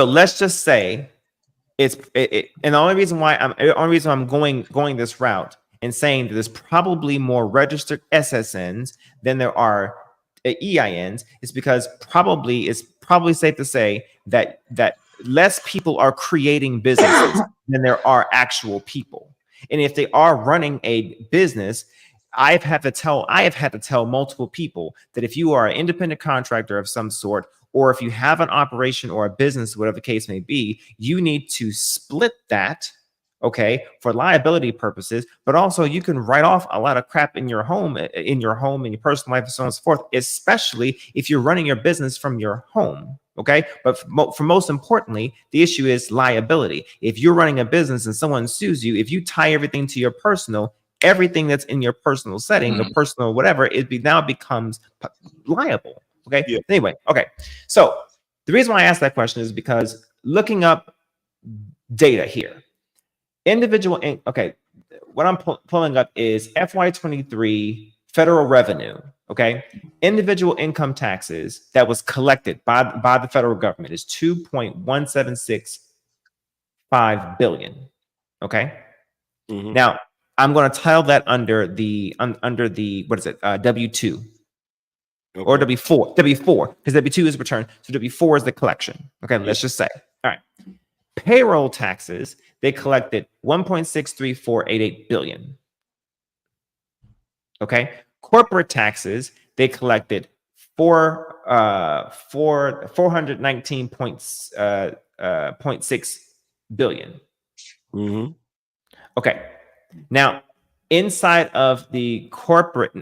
let's just say and the only reason I'm going this route and saying that there's probably more registered SSNs than there are EINs is because it's probably safe to say that less people are creating businesses than there are actual people. And if they are running a business, I have had to tell multiple people that if you are an independent contractor of some sort, or if you have an operation or a business, whatever the case may be, you need to split that, okay, for liability purposes, but also you can write off a lot of crap in your home, in your personal life, and so on and so forth, especially if you're running your business from your home. Okay. But for most importantly, the issue is liability. If you're running a business and someone sues you, if you tie everything to your personal, everything that's in your personal setting, the personal, whatever, now becomes liable. Okay. Yeah. Anyway. Okay. So the reason why I asked that question is because looking up data here, what I'm pulling up is FY23 federal revenue. Okay, individual income taxes that was collected by the federal government is $2.1765 billion. Okay, now I'm going to tile that under the what is it, W2 or W4 because W2 is return, so W4 is the collection. Okay, let's just say, all right, payroll taxes, they collected $1.63488 billion. Okay. Corporate taxes, they collected 419.6 billion. Okay. Now, inside of the corporate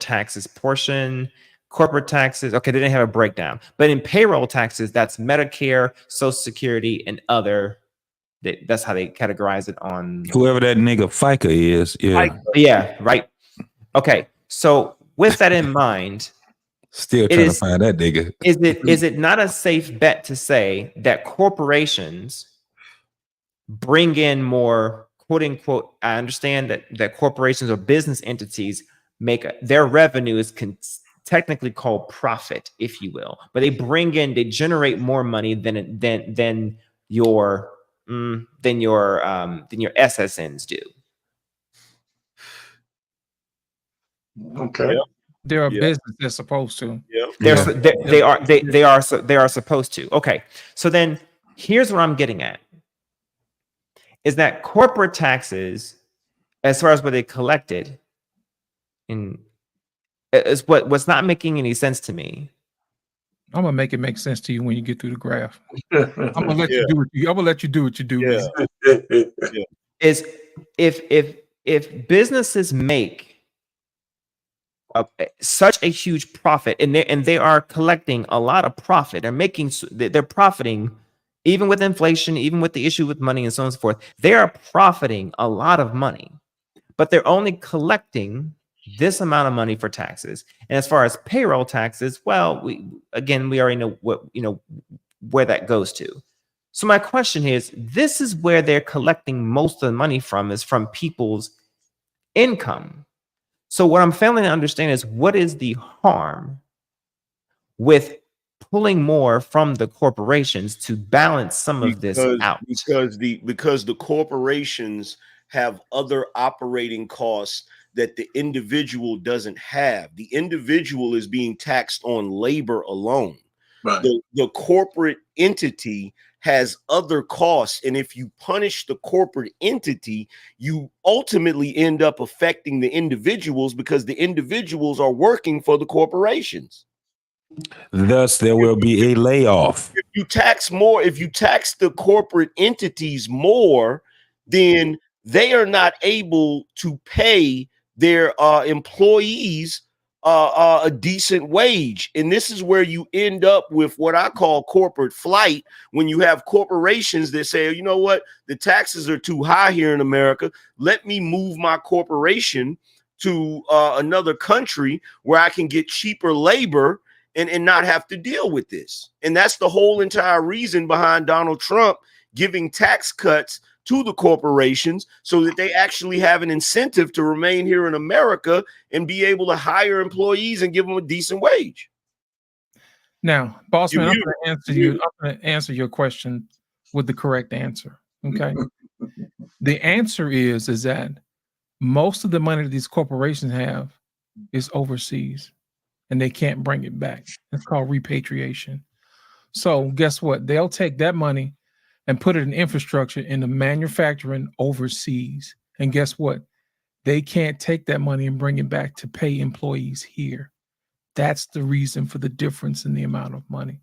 taxes portion, corporate taxes, okay, they didn't have a breakdown, but in payroll taxes, that's Medicare, Social Security, and other. That's how they categorize it on whoever that nigga FICA is. Yeah. Yeah. Right. Okay. So with that in mind, still trying to find that nigga. Is it not a safe bet to say that corporations bring in more quote unquote, I understand that corporations or business entities their revenue is technically called profit, if you will, but they generate more money than your SSNs do. Okay. Yep. They're a Yep. business. They're supposed to. Yep. They are supposed to. Okay, so then here's what I'm getting at: is that corporate taxes, as far as what they collected, is what's not making any sense to me. I'm gonna make it make sense to you when you get through the graph. I'm gonna let you do what you. I'm gonna let you do what you do. Yeah. Is if businesses make such a huge profit, and they are collecting a lot of profit, they're profiting, even with inflation, even with the issue with money and so on and so forth, they are profiting a lot of money, but they're only collecting this amount of money for taxes. And as far as payroll taxes, well, we already know where that goes to. So my question is, this is where they're collecting most of the money from, is from people's income. So what I'm failing to understand is, what is the harm with pulling more from the corporations to balance some of this out? Because the corporations have other operating costs that the individual doesn't have. The individual is being taxed on labor alone. Right. The corporate entity has other costs, and if you punish the corporate entity, you ultimately end up affecting the individuals, because the individuals are working for the corporations. Thus, there will be a layoff. If you tax the corporate entities more, then they are not able to pay their employees a decent wage. And this is where you end up with what I call corporate flight, when you have corporations that say, you know what, the taxes are too high here in America. Let me move my corporation to another country where I can get cheaper labor and not have to deal with this. And that's the whole entire reason behind Donald Trump giving tax cuts to the corporations, so that they actually have an incentive to remain here in America and be able to hire employees and give them a decent wage. Now, Bossman, I'm going to answer your question with the correct answer. Okay. The answer is that most of the money that these corporations have is overseas, and they can't bring it back. It's called repatriation. So guess what? They'll take that money and put it in infrastructure, in the manufacturing overseas. And guess what? They can't take that money and bring it back to pay employees here. That's the reason for the difference in the amount of money.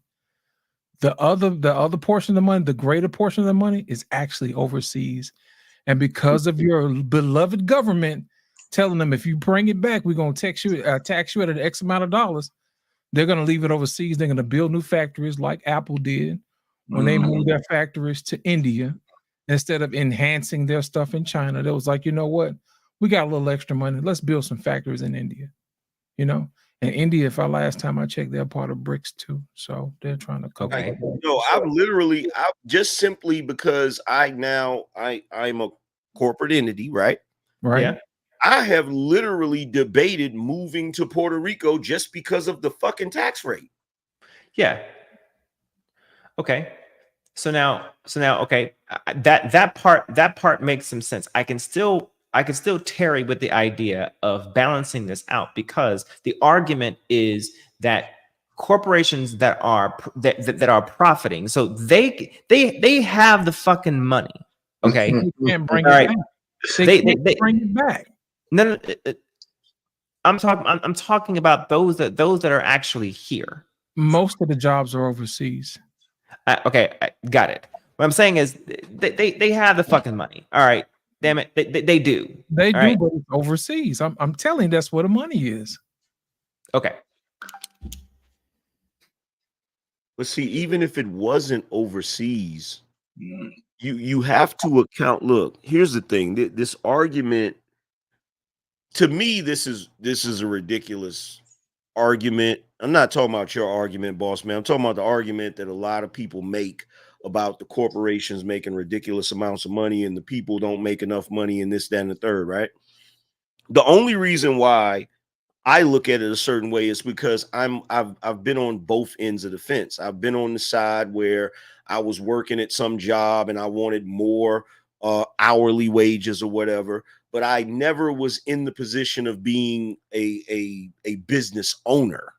The other portion of the money, the greater portion of the money, is actually overseas. And because of your beloved government telling them, if you bring it back, we're going to tax you at an X amount of dollars, they're going to leave it overseas. They're going to build new factories like Apple did when they moved their factories to India. Instead of enhancing their stuff in China, they was like, you know what? We got a little extra money. Let's build some factories in India. And India, if last time I checked, they're part of BRICS too. So they're trying to cover it. No, I'm just simply because I'm a corporate entity, right? Right. Yeah. I have literally debated moving to Puerto Rico just because of the fucking tax rate. Yeah. Okay. So now, okay, that part makes some sense. I can still tarry with the idea of balancing this out, because the argument is that corporations that are profiting, so they have the fucking money. Okay, they can't bring it back. They bring it back. No, I'm talking about those that are actually here. Most of the jobs are overseas. Okay, I got it. What I'm saying is they have the fucking money. All right, damn it, they do. They All do, right? but it's overseas. I'm telling you, that's where the money is. Okay. But see, even if it wasn't overseas, you have to account. Look, here's the thing. This argument, to me, this is a ridiculous argument. I'm not talking about your argument, boss man. I'm talking about the argument that a lot of people make about the corporations making ridiculous amounts of money and the people don't make enough money and this, that, and the third, right? The only reason why I look at it a certain way is because I've been on both ends of the fence. I've been on the side where I was working at some job and I wanted more hourly wages or whatever, but I never was in the position of being a business owner,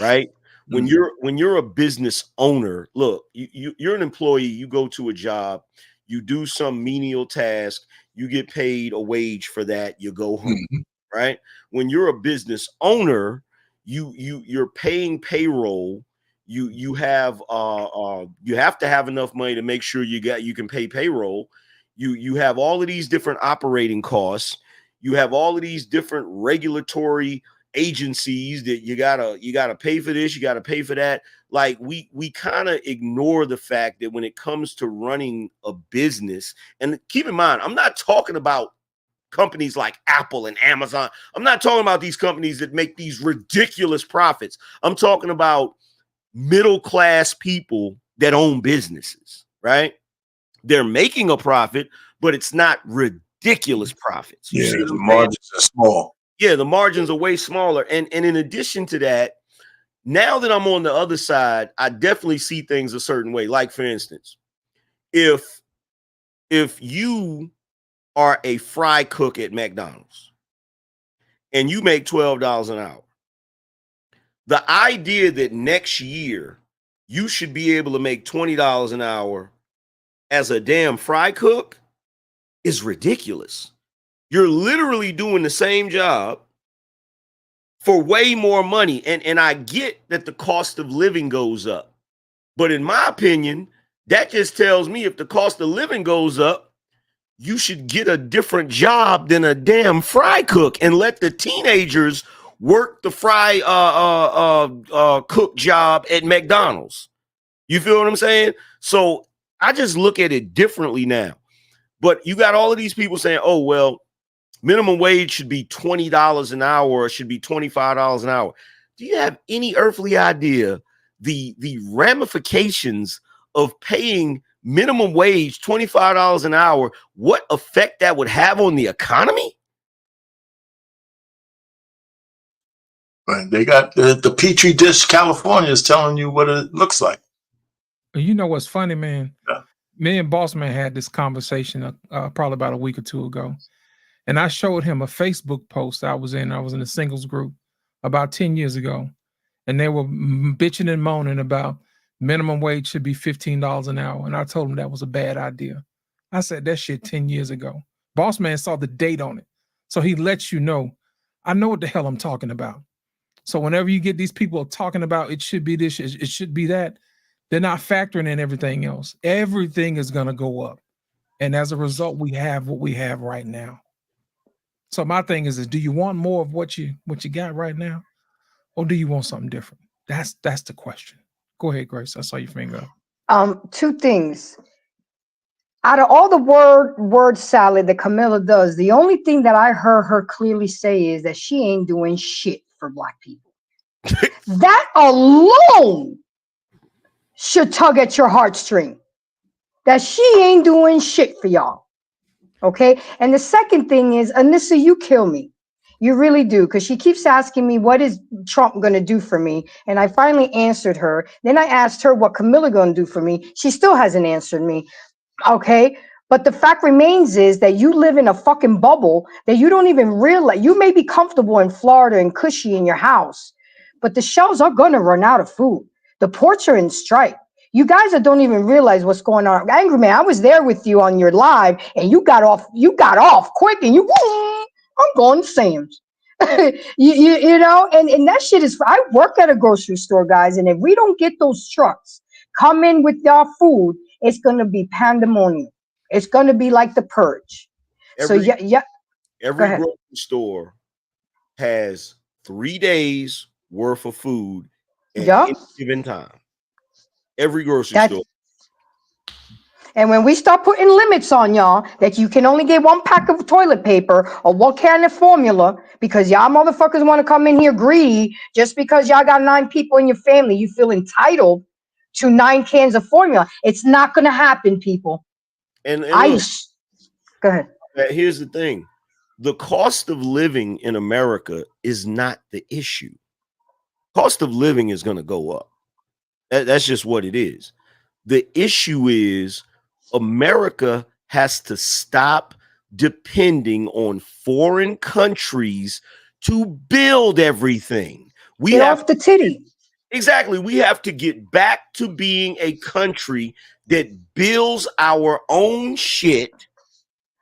right? When you're a business owner, look, you're an employee, you go to a job, you do some menial task, you get paid a wage for that, you go home, right? When you're a business owner, you're paying payroll, you have to have enough money to make sure you can pay payroll. You have all of these different operating costs, you have all of these different regulatory agencies that you gotta pay for this, you gotta pay for that. Like we kind of ignore the fact that when it comes to running a business, and keep in mind, I'm not talking about companies like Apple and Amazon. I'm not talking about these companies that make these ridiculous profits. I'm talking about middle-class people that own businesses, right? They're making a profit, but it's not ridiculous profits. Yeah, the margins are small. Yeah, the margins are way smaller. And in addition to that, now that I'm on the other side, I definitely see things a certain way. Like, for instance, if you are a fry cook at McDonald's and you make $12 an hour, the idea that next year you should be able to make $20 an hour as a damn fry cook is ridiculous. You're literally doing the same job for way more money. And I get that the cost of living goes up. But in my opinion, that just tells me if the cost of living goes up, you should get a different job than a damn fry cook and let the teenagers work the fry cook job at McDonald's. You feel what I'm saying? So I just look at it differently now. But you got all of these people saying, oh, well, minimum wage should be $20 an hour or should be $25 an hour. Do you have any earthly idea the ramifications of paying minimum wage $25 an hour, what effect that would have on the economy? Right. They got the Petri dish California is telling you what it looks like. You know what's funny, man? Yeah. Me and Bossman had this conversation probably about a week or two ago. And I showed him a Facebook post I was in a singles group about 10 years ago. And they were bitching and moaning about minimum wage should be $15 an hour. And I told him that was a bad idea. I said that shit 10 years ago. Bossman saw the date on it. So he lets you know, I know what the hell I'm talking about. So whenever you get these people talking about it should be this, it should be that, they're not factoring in everything else. Everything is going to go up. And as a result, we have what we have right now. So my thing is do you want more of what you got right now? Or do you want something different? That's the question. Go ahead, Grace. I saw your finger up. Two things. Out of all the word salad that Camilla does, the only thing that I heard her clearly say is that she ain't doing shit for Black people. That alone should tug at your heartstring. That she ain't doing shit for y'all. Okay? And the second thing is, Anissa, you kill me. You really do, because she keeps asking me, what is Trump going to do for me? And I finally answered her. Then I asked her what Camilla going to do for me. She still hasn't answered me. Okay? But the fact remains is that you live in a fucking bubble that you don't even realize. You may be comfortable in Florida and cushy in your house, but the shelves are going to run out of food. The ports are in strike. You guys don't even realize what's going on. Angry Man, I was there with you on your live, and you got off quick, and I'm going to Sam's. you know, and that shit is, I work at a grocery store, guys, and if we don't get those trucks come in with y'all food, it's going to be pandemonium. It's going to be like the purge. Every grocery store has 3 days worth of food at any given time. Every grocery store. And when we start putting limits on y'all that you can only get 1 pack of toilet paper or 1 can of formula because y'all motherfuckers want to come in here greedy just because y'all got 9 people in your family, you feel entitled to 9 cans of formula. It's not going to happen, people. And look, go ahead. Here's the thing. The cost of living in America is not the issue. Cost of living is going to go up. That's just what it is. The issue is America has to stop depending on foreign countries to build everything. We Get have off the titty. Exactly. We have to get back to being a country that builds our own shit,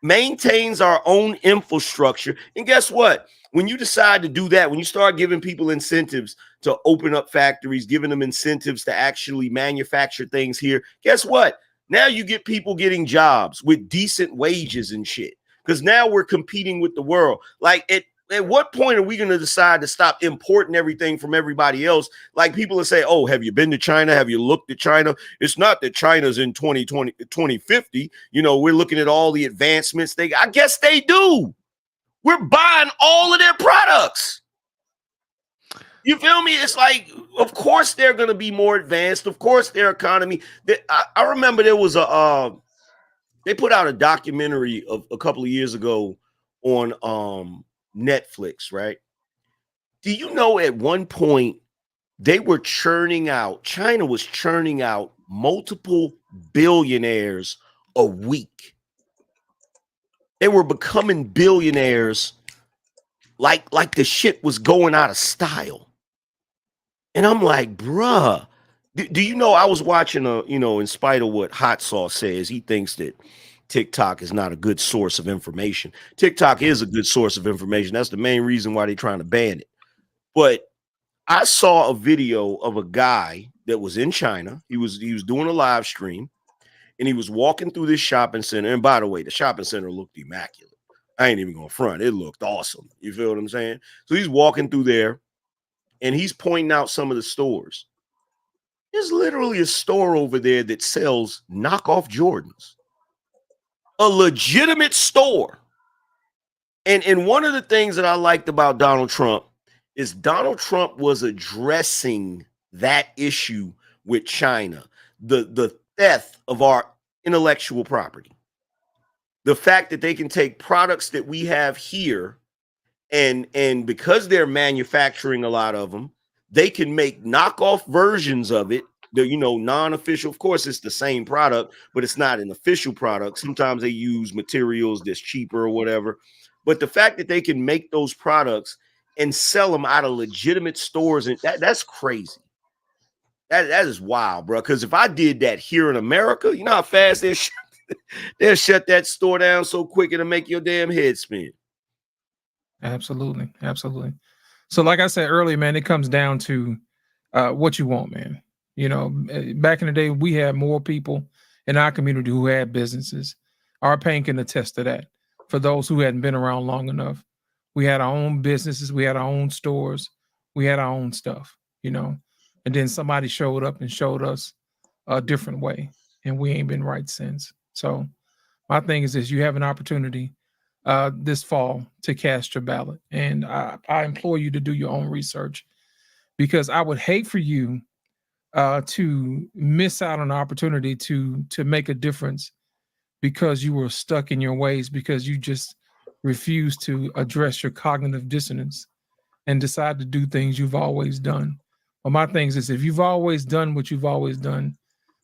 maintains our own infrastructure. And guess what? When you decide to do that, when you start giving people incentives to open up factories, giving them incentives to actually manufacture things here, guess what? Now you get people getting jobs with decent wages and shit. Because now we're competing with the world. Like at what point are we going to decide to stop importing everything from everybody else? Like people will say, oh, have you been to China? Have you looked at China? It's not that China's in 2050. You know, we're looking at all the advancements. I guess they do. We're buying all of their products. You feel me? It's like, of course, they're going to be more advanced. Of course, their economy. I remember there was they put out a documentary a couple of years ago on Netflix, right? Do you know at one point they were China was churning out multiple billionaires a week. They were becoming billionaires like the shit was going out of style. And I'm like, bruh, do you know, I was watching in spite of what Hot Sauce says, he thinks that TikTok is not a good source of information. TikTok is a good source of information. That's the main reason why they're trying to ban it. But I saw a video of a guy that was in China. He was doing a live stream, and he was walking through this shopping center. And by the way, the shopping center looked immaculate. I ain't even gonna front. It looked awesome. You feel what I'm saying? So he's walking through there, and he's pointing out some of the stores. There's literally a store over there that sells knockoff Jordans. A legitimate store. And one of the things that I liked about Donald Trump is Donald Trump was addressing that issue with China, the theft of our intellectual property. The fact that they can take products that we have here and because they're manufacturing a lot of them, they can make knockoff versions of it. The non-official, of course, it's the same product, but it's not an official product. Sometimes they use materials that's cheaper or whatever. But the fact that they can make those products and sell them out of legitimate stores, and that's crazy. That is wild, bro. Because if I did that here in America, you know how fast they'll shut that store down so quick it'll make your damn head spin. Absolutely. Absolutely. So like I said earlier, man, it comes down to what you want, man. You know, back in the day, we had more people in our community who had businesses. Our pain can attest to that. For those who hadn't been around long enough, we had our own businesses, we had our own stores, we had our own stuff, and then somebody showed up and showed us a different way, and we ain't been right since. So my thing is this: you have an opportunity this fall to cast your ballot, and I implore you to do your own research, because I would hate for you to miss out on an opportunity to make a difference because you were stuck in your ways, because you just refused to address your cognitive dissonance and decide to do things you've always done. Well, my thing is, if you've always done what you've always done,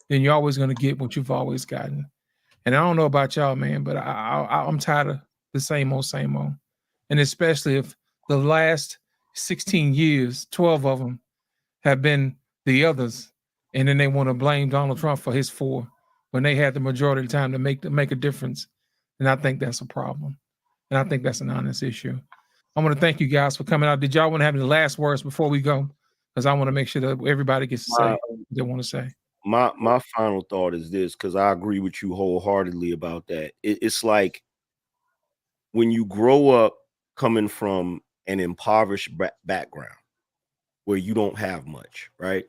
then you're always going to get what you've always gotten. And I don't know about y'all, man, but I'm tired of the same old. And especially if the last 16 years, 12 of them have been the others, and then they want to blame Donald Trump for his 4 when they had the majority of the time to make a difference. And I think that's a problem. And I think that's an honest issue. I want to thank you guys for coming out. Did y'all want to have any last words before we go? Because I want to make sure that everybody gets to say what they want to say. My final thought is this, because I agree with you wholeheartedly about that. It's like when you grow up coming from an impoverished background where you don't have much, right?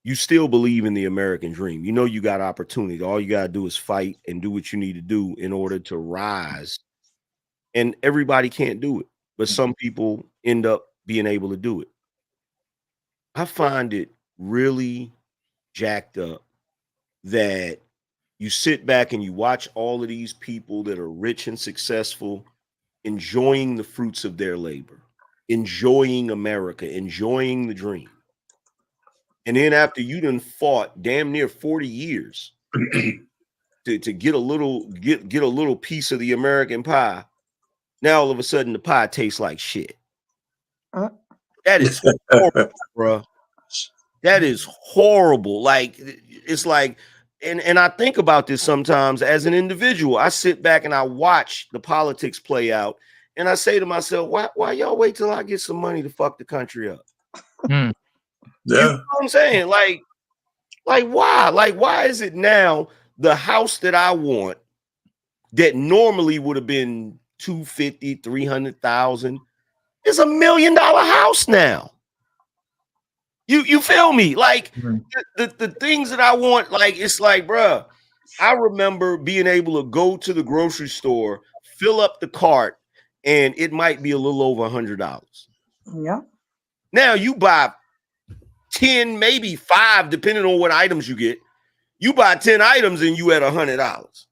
You still believe in the American dream. You know you got opportunity. All you got to do is fight and do what you need to do in order to rise. And everybody can't do it, but some people end up being able to do it. I find it really jacked up that you sit back and you watch all of these people that are rich and successful enjoying the fruits of their labor, enjoying America, enjoying the dream. And then after you done fought damn near 40 years to get a little piece of the American pie, now all of a sudden the pie tastes like shit. That is horrible, bro. That is horrible. Like, it's like, and I think about this sometimes as an individual. I sit back and I watch the politics play out, and I say to myself, why y'all wait till I get some money to fuck the country up? Yeah. You know what I'm saying? Like why? Like, why is it now the house that I want that normally would have been 250, 300,000 is $1 million house now? You feel me? Like the things that I want, like, it's like, bruh, I remember being able to go to the grocery store, fill up the cart, and it might be a little over $100. Yeah. Now you buy 10, maybe 5, depending on what items you get. You buy 10 items and you at $100.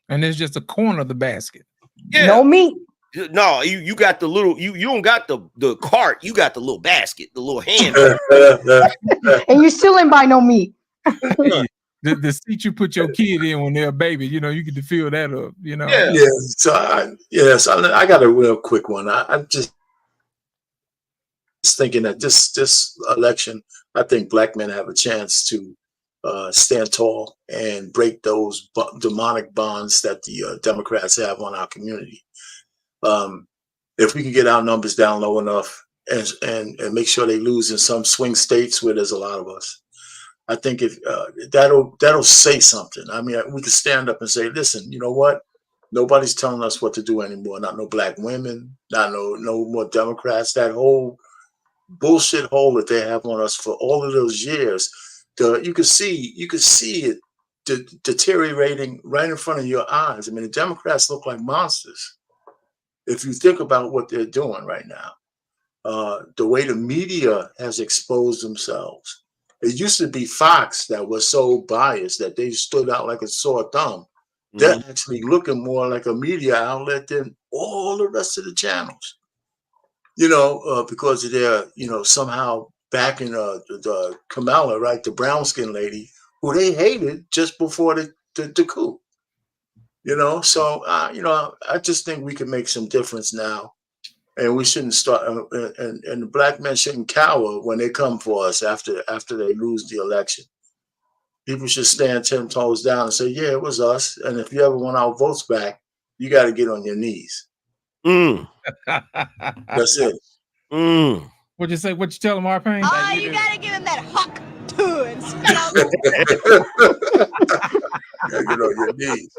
And there's just a corner of the basket. Yeah. No meat. No, you got the little, you don't got the cart, you got the little basket, the little hand. And you still ain't buy no meat. The seat you put your kid in when they're a baby, you know, you get to fill that up, you know. Yeah. So I got a real quick one. I'm just thinking that this election, I think black men have a chance to stand tall and break those demonic bonds that the Democrats have on our community. If we can get our numbers down low enough and make sure they lose in some swing states where there's a lot of us, I think if that'll say something. I mean, we could stand up and say, listen, you know what? Nobody's telling us what to do anymore. Not no black women, not no more Democrats. That whole bullshit hole that they have on us for all of those years. You could see it deteriorating right in front of your eyes. I mean, the Democrats look like monsters. If you think about what they're doing right now, the way the media has exposed themselves. It used to be Fox that was so biased that they stood out like a sore thumb. They're actually looking more like a media outlet than all the rest of the channels. You know, because they're, somehow backing the Kamala, right, the brown skin lady, who they hated just before the coup. So I just think we can make some difference now, and we shouldn't start. And the black men shouldn't cower when they come for us after they lose the election. People should stand 10 toes down and say, "Yeah, it was us." And if you ever want our votes back, you got to get on your knees. That's it. What'd you say? What you tell him, R-Pain? Oh, you gotta give him that huck too and spit out. Gotta get on your knees.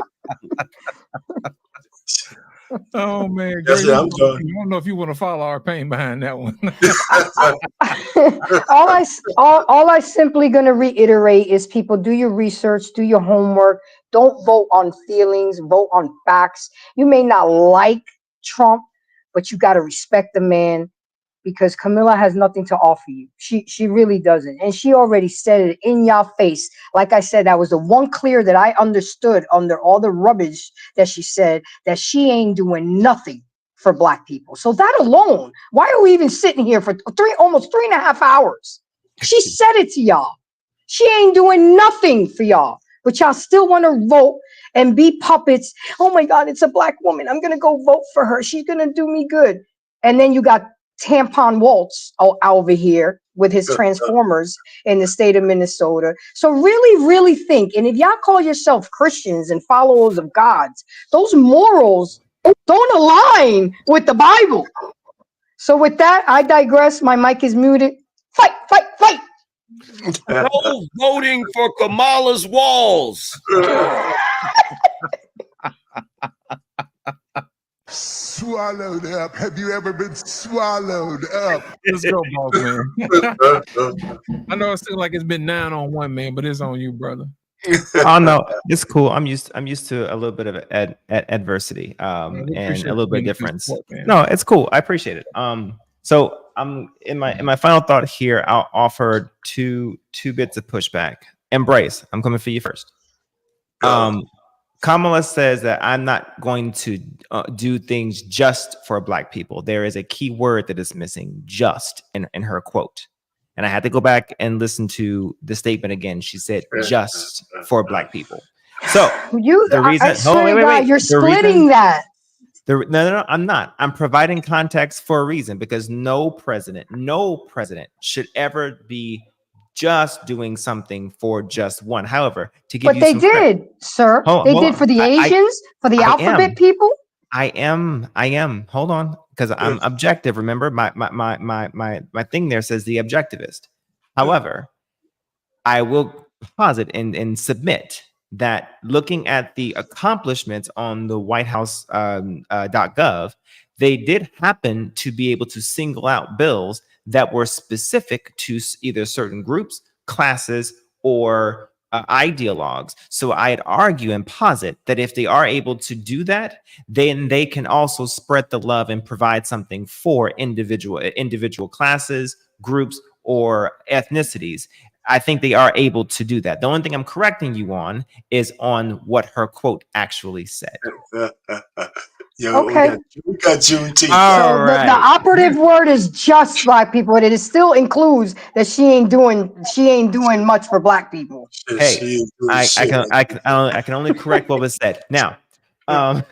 Oh man, That's it, I'm done. I don't know if you want to follow our pain behind that one. all I simply going to reiterate is, people, do your research, do your homework. Don't vote on feelings, vote on facts. You may not like Trump, but you got to respect the man, because Camilla has nothing to offer you. She really doesn't. And she already said it in your face. Like I said, that was the one clear that I understood under all the rubbish that she said, that she ain't doing nothing for black people. So that alone, why are we even sitting here for almost 3.5 hours? She said it to y'all. She ain't doing nothing for y'all, but y'all still want to vote and be puppets. Oh my God, it's a black woman. I'm going to go vote for her. She's going to do me good. And then you got Tampon Waltz over here with his Transformers in the state of Minnesota. So really think, and if y'all call yourself Christians and followers of God's, those morals don't align with the Bible. So with that, I digress. My mic is muted. Fight. No voting for Kamala's walls. Swallowed up. Have you ever been swallowed up? Let's go, boss man. I know it seems like it's been 9-on-1, man, but it's on you, brother. Oh no, it's cool. I'm used to a little bit of adversity, and a little bit of difference. No, it's cool. I appreciate it. So I'm in my final thought here. I'll offer two bits of pushback. Embrace. I'm coming for you first. Kamala says that I'm not going to do things just for Black people. There is a key word that is missing, just, in her quote. And I had to go back and listen to the statement again. She said, just for Black people. So the reason, I swear to God, you're splitting that. No, I'm not. I'm providing context for a reason, because no president should ever be just doing something for just one. However, to give but you they some did, credit, sir. They did for the Asians, for the alphabet people. I am. Hold on, because I'm objective. Remember, my thing there says the objectivist. However, I will posit and submit that looking at the accomplishments on the White House .gov, they did happen to be able to single out bills that were specific to either certain groups, classes, or ideologues. So I'd argue and posit that if they are able to do that, then they can also spread the love and provide something for individual classes, groups, or ethnicities. I think they are able to do that. The only thing I'm correcting you on is on what her quote actually said. Okay. We got Juneteenth. So the operative word is just Black people, but it still includes that she ain't doing much for Black people. Hey, I can only correct what was said. Now, but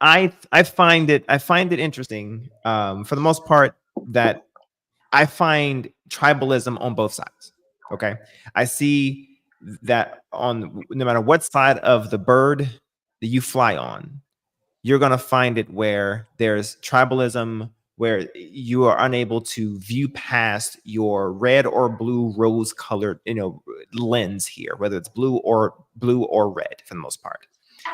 I find it interesting, for the most part, that I find tribalism on both sides. Okay, I see that on no matter what side of the bird that you fly on, you're gonna find it where there's tribalism, where you are unable to view past your red or blue rose-colored, lens here, whether it's blue or red for the most part.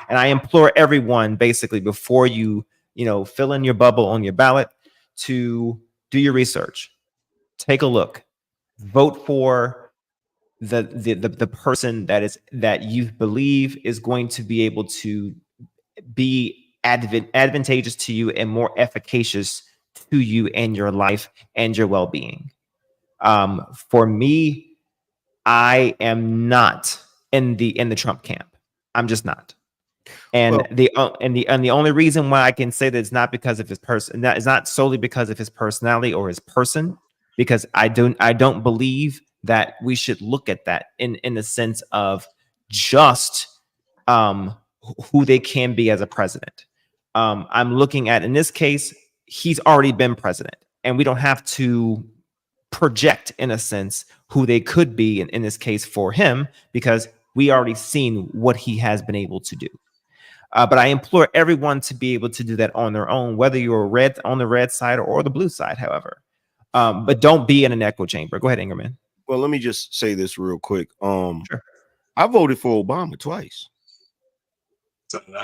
And I implore everyone, basically, before you fill in your bubble on your ballot, to do your research. Take a look. Vote for the person that you believe is going to be able to be advantageous to you and more efficacious to you and your life and your well-being. For me, I am not in the Trump camp. I'm just not. And the only reason why I can say that it's not because of his person, that is not solely because of his personality or his person, because I don't believe that we should look at that in the sense of just who they can be as a president. I'm looking at, in this case, he's already been president, and we don't have to project, in a sense, who they could be in this case for him, because we already seen what he has been able to do. But I implore everyone to be able to do that on their own, whether you're on the red side or the blue side, however. But don't be in an echo chamber. Go ahead, Ingerman. Well, let me just say this real quick. Sure. I voted for Obama twice.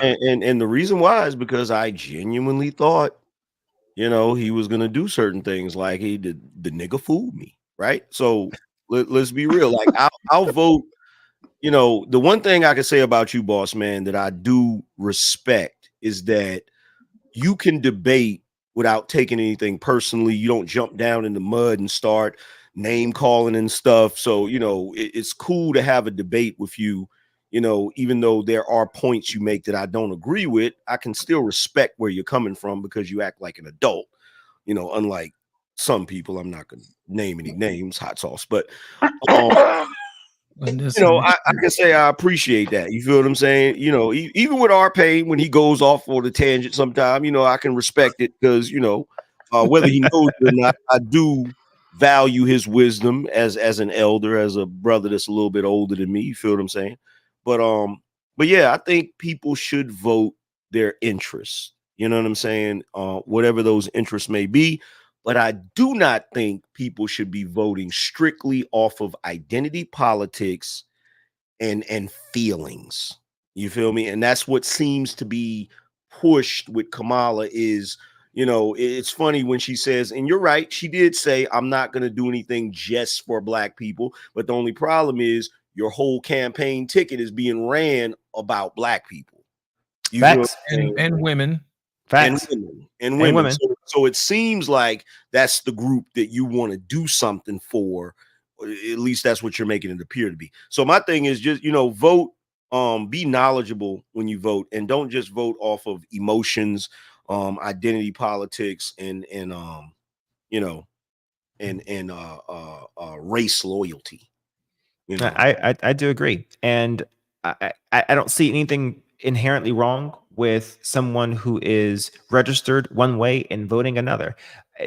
And the reason why is because I genuinely thought, he was going to do certain things, like the nigga fooled me, right? So let's be real. Like, I'll vote. The one thing I can say about you, boss man, that I do respect is that you can debate without taking anything personally. You don't jump down in the mud and start name calling and stuff. So, it's cool to have a debate with you. Even though there are points you make that I don't agree with, I can still respect where you're coming from because you act like an adult, unlike some people. I'm not going to name any names, hot sauce, but, I can say I appreciate that. You feel what I'm saying? Even with R-Pain, when he goes off on a tangent sometime, I can respect it because, whether he knows it or not, I do value his wisdom as an elder, as a brother that's a little bit older than me. You feel what I'm saying? But yeah, I think people should vote their interests. You know what I'm saying? Whatever those interests may be. But I do not think people should be voting strictly off of identity politics and feelings. You feel me? And that's what seems to be pushed with Kamala is, it's funny when she says, and you're right, she did say, I'm not going to do anything just for Black people. But the only problem is your whole campaign ticket is being ran about Black people. Facts. And women. Facts. And women. So it seems like that's the group that you want to do something for, At least that's what you're making it appear to be. So my thing is just, vote, be knowledgeable when you vote, and don't just vote off of emotions, identity politics, and race loyalty. I do agree. And I don't see anything inherently wrong with someone who is registered one way and voting another.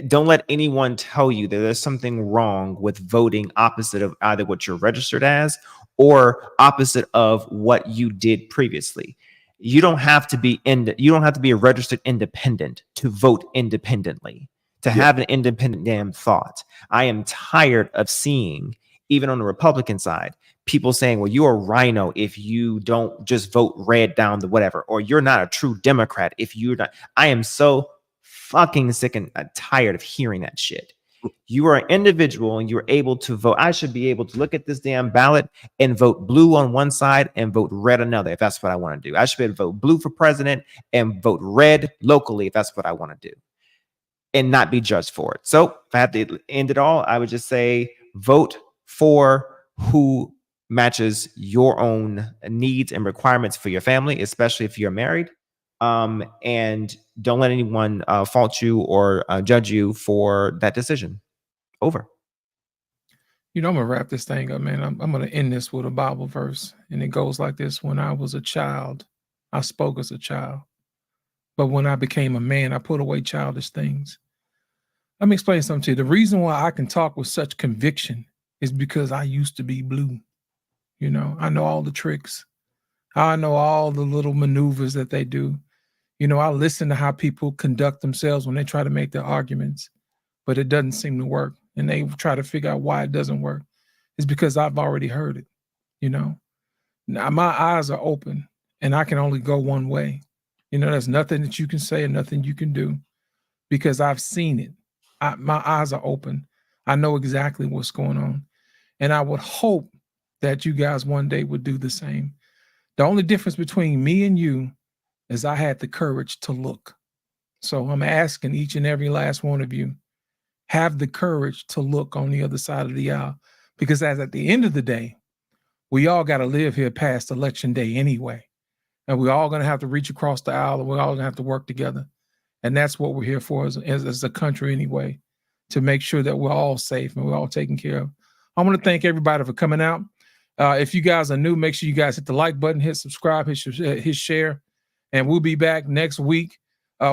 Don't let anyone tell you that there's something wrong with voting opposite of either what you're registered as or opposite of what you did previously. You don't have to be a registered independent to vote independently, to have an independent damn thought. I am tired of seeing, even on the Republican side, people saying, well, you're a rhino if you don't just vote red down the whatever, or you're not a true Democrat if you're not. I am so fucking sick and tired of hearing that shit. You are an individual and you're able to vote. I should be able to look at this damn ballot and vote blue on one side and vote red another if that's what I want to do. I should be able to vote blue for president and vote red locally if that's what I want to do, and not be judged for it. So if I had to end it all, I would just say vote for who matches your own needs and requirements for your family, especially if you're married. And don't let anyone fault you or judge you for that decision. Over. I'm gonna wrap this thing up, man. I'm gonna end this with a Bible verse, and it goes like this: when I was a child, I spoke as a child, but when I became a man, I put away childish things. Let me explain something to you. The reason why I can talk with such conviction is because I used to be blue. I know all the tricks. I know all the little maneuvers that they do. I listen to how people conduct themselves when they try to make their arguments, but it doesn't seem to work. And they try to figure out why it doesn't work. It's because I've already heard it. Now my eyes are open and I can only go one way. There's nothing that you can say and nothing you can do because I've seen it. My eyes are open. I know exactly what's going on. And I would hope that you guys one day would do the same. The only difference between me and you is I had the courage to look. So I'm asking each and every last one of you, have the courage to look on the other side of the aisle, because as at the end of the day, we all got to live here past election day anyway. And we're all going to have to reach across the aisle, and we're all going to have to work together. And that's what we're here for as a country anyway, to make sure that we're all safe and we're all taken care of. I want to thank everybody for coming out. If you guys are new, make sure you guys hit the like button, hit subscribe, hit share, and we'll be back next week.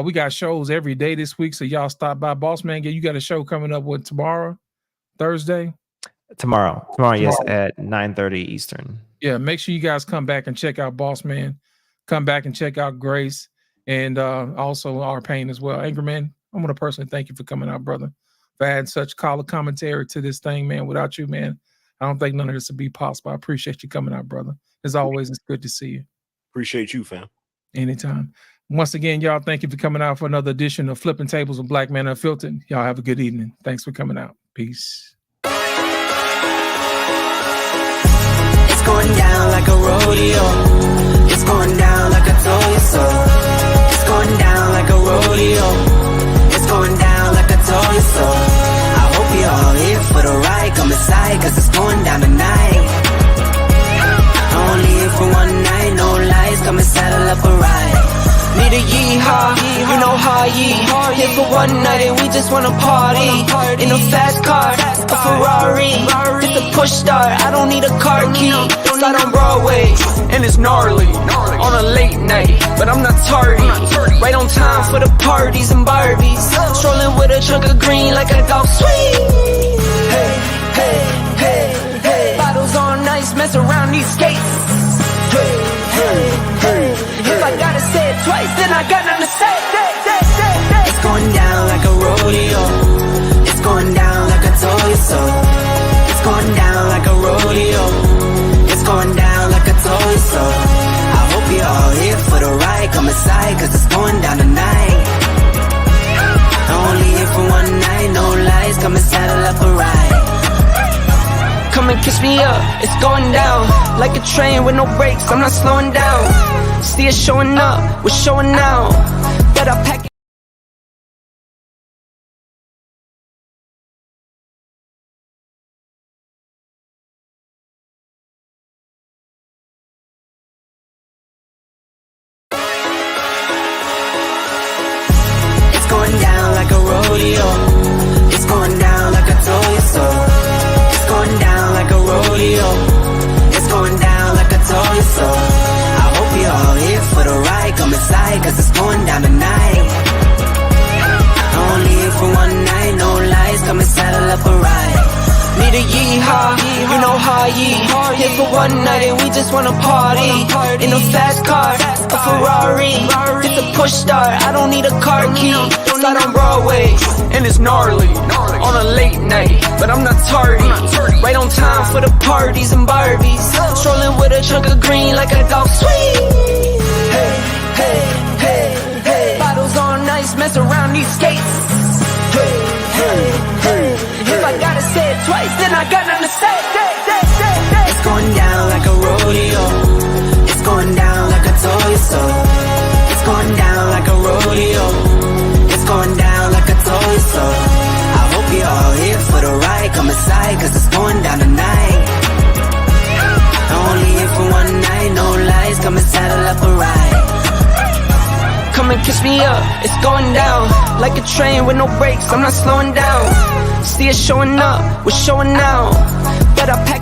We got shows every day this week, so y'all stop by. Boss Man, you got a show coming up tomorrow, Thursday? Tomorrow, yes, at 9:30 Eastern. Yeah, make sure you guys come back and check out Boss Man. Come back and check out Grace and also our pain as well. Anger Man, I want to personally thank you for coming out, brother. For adding such color commentary to this thing, man. Without you, man, I don't think none of this would be possible. I appreciate you coming out, brother. As always, it's good to see you. Appreciate you, fam. Anytime. Once again, y'all, thank you for coming out for another edition of Flipping Tables with Black Man Unfiltered. Y'all have a good evening. Thanks for coming out. Peace. It's going down like a rodeo. It's going down like I told you so. It's going down like a rodeo. It's going down like I told you so. I hope you're all here for the ride. Come inside, cause it's going down tonight. Only here for one night, no lies. Come and saddle up a ride. Need a yeehaw, you know how here for one night and we just wanna party. In a fast car, a Ferrari. It's a push start, I don't need a car key. Slide on Broadway, and it's gnarly. On a late night, but I'm not tardy. Right on time for the parties and Barbies. Strolling with a chunk of green like a golf swing. Hey, hey, hey, hey. Bottles on ice, mess around these skates. Hey, hey, hey. If I gotta say it twice, then I got nothing to say. It's going down like a rodeo. It's going down like I told you so. It's going down like a rodeo. It's going down like I told you so. I hope you're all here for the ride. Come inside, cause it's going down tonight. Only here for one night, no lies. Come and saddle up a ride. Come and kiss me up, it's going down like a train with no brakes, I'm not slowing down. See it showing up, we're showing out. Better pack it. rodeo. It's going down like I told you so. It's going down like a rodeo. It's going down like I told you so. I hope you're all here for the ride. Come inside, cause it's going down tonight. Only here for one night, no lies. Come and saddle up a ride. Need a yeehaw, you know how here for one night and we just wanna party. In a fast car, a Ferrari. It's a push start, I don't need a car key. It's out on Broadway, and it's gnarly. On a late night, but I'm not tardy. Right on time for the parties and Barbies. Strolling with a chunk of green like a dog sweet. Hey, hey, hey, hey. Bottles on ice, mess around these skates. Hey, hey, hey. If I gotta say it twice, then I got nothing to say. It's going down like a rodeo. It's going down like I told you so. It's going down like a rodeo. It's going down like I told you so. I hope you're all here for the ride. Come inside, cause it's going down tonight. Only here for one night, no lies. Come and saddle up a ride. Come and kiss me up, it's going down like a train with no brakes, I'm not slowing down. See it showing up, we're showing out. Better pack